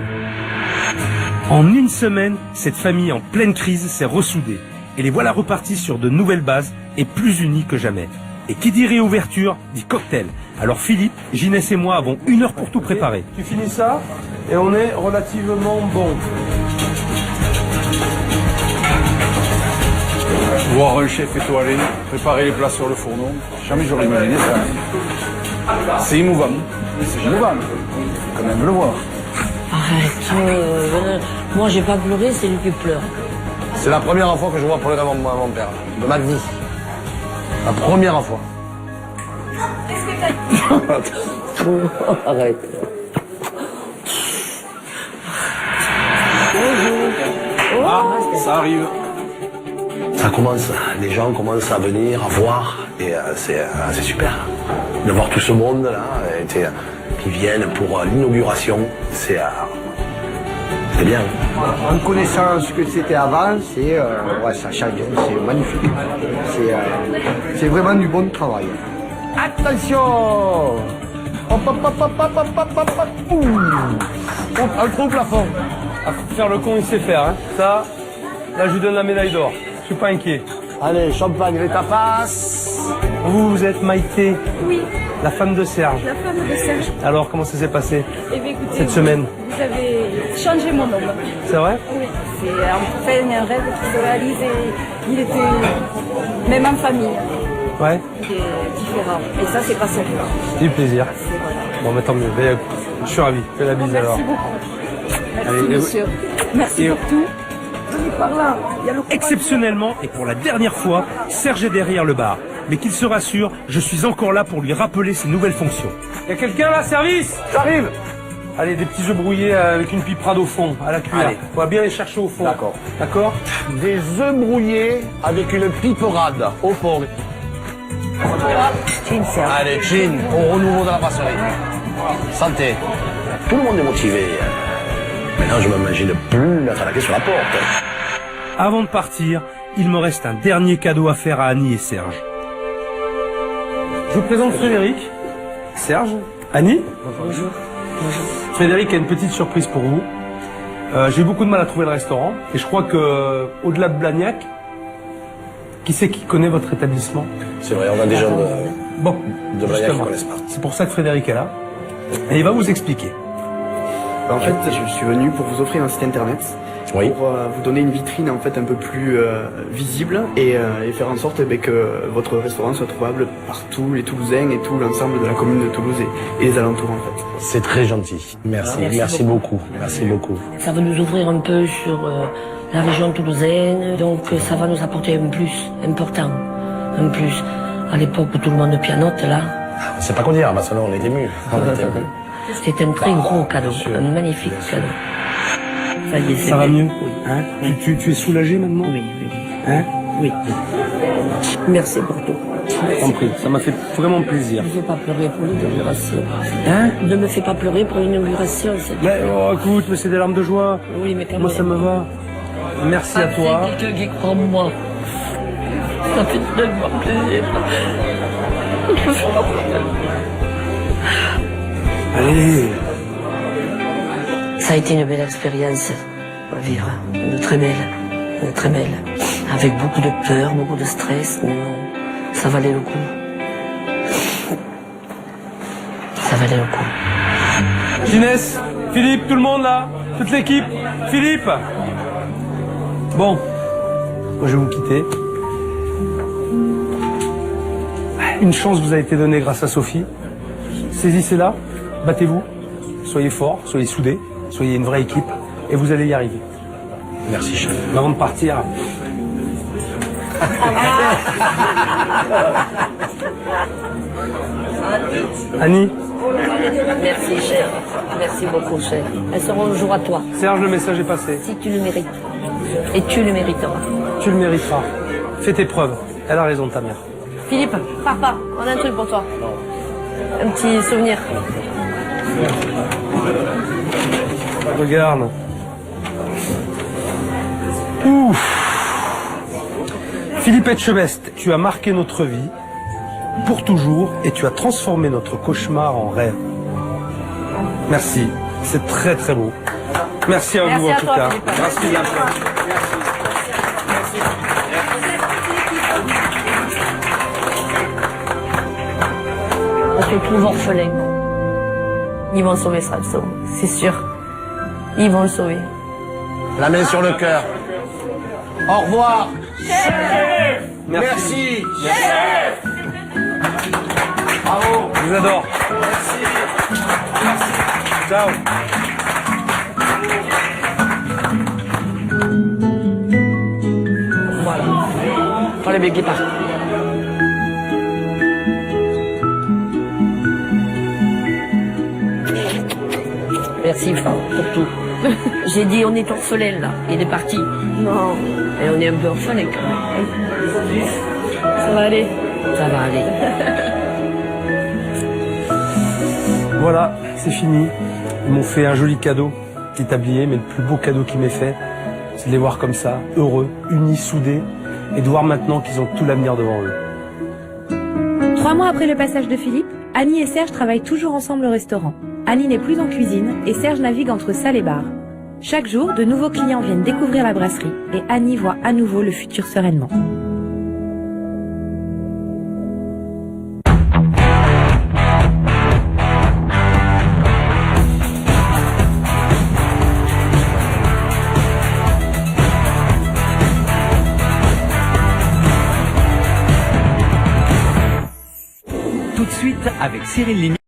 [SPEAKER 1] En une semaine, cette famille en pleine crise s'est ressoudée. Et les voilà repartis sur de nouvelles bases et plus unis que jamais. Et qui dit réouverture, dit cocktail. Alors Philippe, Ginès et moi avons 1 heure pour tout préparer.
[SPEAKER 5] Tu finis ça et on est relativement bon.
[SPEAKER 11] Voir un chef étoilé, préparer les plats sur le fourneau, jamais j'aurais imaginé ça. C'est émouvant. C'est émouvant. Faut quand même le voir.
[SPEAKER 2] Arrête, moi j'ai pas pleuré, c'est lui qui pleure.
[SPEAKER 4] C'est la première fois que je vois pleurer mon père, de ma vie. La première fois.
[SPEAKER 2] Arrête.
[SPEAKER 11] Ah, ça arrive.
[SPEAKER 4] Ça commence, les gens commencent à venir, à voir, et c'est super. De voir tout ce monde-là qui viennent pour l'inauguration, c'est bien.
[SPEAKER 8] En connaissant ce que c'était avant, ça change, c'est magnifique. C'est vraiment du bon travail. Attention! Hop, hop, hop, hop, hop, hop, hop, hop, hop.
[SPEAKER 5] Un trou au plafond. À faire le con, il sait faire. Hein. Ça, là, je lui donne la médaille d'or. Je suis pas inquiet.
[SPEAKER 4] Allez, champagne, les tapas.
[SPEAKER 5] Vous êtes Maïté.
[SPEAKER 7] Oui,
[SPEAKER 5] La femme de Serge.
[SPEAKER 7] la femme de Serge.
[SPEAKER 5] Alors, comment ça s'est passé
[SPEAKER 7] Eh bien, écoutez,
[SPEAKER 5] cette semaine?
[SPEAKER 7] Vous avez changé mon homme.
[SPEAKER 5] C'est vrai?
[SPEAKER 7] Oui, c'est enfin un rêve qui se réalise et il était, même en famille,
[SPEAKER 5] Ouais.
[SPEAKER 7] il est différent. Et ça, c'est pas simple.
[SPEAKER 5] Du plaisir.
[SPEAKER 7] C'est voilà.
[SPEAKER 5] Bon, mais tant mieux. Ben, je suis ravi. Fais la bise alors.
[SPEAKER 7] Merci beaucoup. Merci,
[SPEAKER 5] Allez,
[SPEAKER 7] monsieur. Merci pour tout. Venez par là. Il y a le courage.
[SPEAKER 1] Exceptionnellement, et pour la dernière fois, Serge est derrière le bar. Mais qu'il se rassure, je suis encore là pour lui rappeler ses nouvelles fonctions.
[SPEAKER 5] Y a quelqu'un là, service?
[SPEAKER 4] J'arrive.
[SPEAKER 5] Allez, des petits œufs brouillés avec une piperade au fond, à la cuillère.
[SPEAKER 4] Allez.
[SPEAKER 5] Faut bien les chercher au fond.
[SPEAKER 4] D'accord.
[SPEAKER 5] D'accord?
[SPEAKER 4] Des œufs brouillés avec une piperade au fond.
[SPEAKER 2] Chin, Serge.
[SPEAKER 4] Allez, chin, au renouveau de la brasserie. Santé. Tout le monde est motivé. Maintenant, je ne m'imagine plus mettre la clé sur la porte.
[SPEAKER 1] Avant de partir, il me reste un dernier cadeau à faire à Annie et Serge.
[SPEAKER 5] Je vous présente Frédéric, Serge, Annie.
[SPEAKER 2] Bonjour.
[SPEAKER 5] Frédéric a une petite surprise pour vous. J'ai eu beaucoup de mal à trouver le restaurant et je crois que au-delà de Blagnac, qui c'est qui connaît votre établissement?
[SPEAKER 4] C'est vrai, on a des gens
[SPEAKER 5] Bon,
[SPEAKER 4] de Blagnac qui
[SPEAKER 5] justement,
[SPEAKER 4] connaissent pas.
[SPEAKER 5] c'est pour ça que Frédéric est là et il va vous expliquer.
[SPEAKER 13] En fait, je suis venu pour vous offrir un site internet.
[SPEAKER 4] Oui.
[SPEAKER 13] Pour vous donner une vitrine en fait un peu plus visible et faire en sorte que votre restaurant soit trouvable par tous les Toulousains et tout l'ensemble de la commune de Toulouse et les alentours en fait.
[SPEAKER 4] C'est très gentil. Merci, merci beaucoup. Merci beaucoup.
[SPEAKER 2] Ça va nous ouvrir un peu sur la région toulousaine, donc ça va nous apporter un plus important. Un plus. À l'époque où tout le monde pianote, là,
[SPEAKER 4] C'est pas qu'on dire, parce que là, on est ému.
[SPEAKER 2] c'était un très gros cadeau, un magnifique cadeau. Ça y est, c'est
[SPEAKER 1] Ça va
[SPEAKER 2] fait.
[SPEAKER 1] mieux?
[SPEAKER 2] Oui.
[SPEAKER 1] Hein? Tu es soulagé maintenant?
[SPEAKER 2] Oui, oui.
[SPEAKER 1] Hein?
[SPEAKER 2] Oui. Merci pour tout.
[SPEAKER 1] Compris. Ça m'a fait vraiment plaisir.
[SPEAKER 2] Ne me fais pas pleurer pour l'inauguration.
[SPEAKER 1] Hein?
[SPEAKER 2] Ne me fais pas pleurer pour l'inauguration.
[SPEAKER 1] Mais oh, écoute, mais c'est des larmes de joie.
[SPEAKER 2] Oui, mais quand
[SPEAKER 1] Moi,
[SPEAKER 2] même.
[SPEAKER 1] ça me va. Merci à toi.
[SPEAKER 2] C'est quelqu'un qui croit en moi. Ça fait tellement plaisir.
[SPEAKER 1] Allez.
[SPEAKER 2] Ça a été une belle expérience à vivre. Une très belle. Une très belle. Avec beaucoup de peur, beaucoup de stress, mais non, ça valait le coup. Ça valait le coup.
[SPEAKER 5] Ginès, Philippe, tout le monde là, toute l'équipe. Philippe. Bon, moi je vais vous quitter. Une chance vous a été donnée grâce à Sophie. Saisissez-la, battez-vous, soyez forts, soyez soudés, soyez une vraie équipe et vous allez y arriver.
[SPEAKER 4] Merci, chef.
[SPEAKER 5] Mais avant de partir, Annie,
[SPEAKER 2] Merci, cher. Merci beaucoup, cher. Elles seront un jour à toi,
[SPEAKER 5] Serge, le message est passé.
[SPEAKER 2] si tu le mérites. Et tu le mériteras.
[SPEAKER 5] Tu le mériteras. Fais tes preuves. Elle a raison, ta mère.
[SPEAKER 2] Philippe, pars pas, on a un truc pour toi. Un petit souvenir.
[SPEAKER 5] Regarde. Ouf. Philippe Etchebest, tu as marqué notre vie pour toujours et tu as transformé notre cauchemar en rêve. Merci, c'est très très beau. Merci à vous en tout cas. Merci bien.
[SPEAKER 2] On se trouve orphelin. Ils vont sauver Samson, c'est sûr. Ils vont le sauver.
[SPEAKER 4] La main sur le cœur. Au revoir.
[SPEAKER 5] Chef.
[SPEAKER 4] Merci.
[SPEAKER 5] Chef. Bravo. Je vous adore. Merci. Ciao.
[SPEAKER 2] Voilà. Pour les mecs qui partent. Merci pour tout. J'ai dit on est orphelin là, il est parti. Non. Et on est un peu orphelin quand même. Ça va aller. Ça va aller.
[SPEAKER 5] Voilà, c'est fini. Ils m'ont fait un joli cadeau, petit tablier, mais le plus beau cadeau qu'ils m'aient fait, c'est de les voir comme ça, heureux, unis, soudés, et de voir maintenant qu'ils ont tout l'avenir devant eux.
[SPEAKER 14] 3 mois après le passage de Philippe, Annie et Serge travaillent toujours ensemble au restaurant. Annie n'est plus en cuisine et Serge navigue entre salle et bar. Chaque jour, de nouveaux clients viennent découvrir la brasserie et Annie voit à nouveau le futur sereinement.
[SPEAKER 15] Tout de suite avec Cyril Lignac.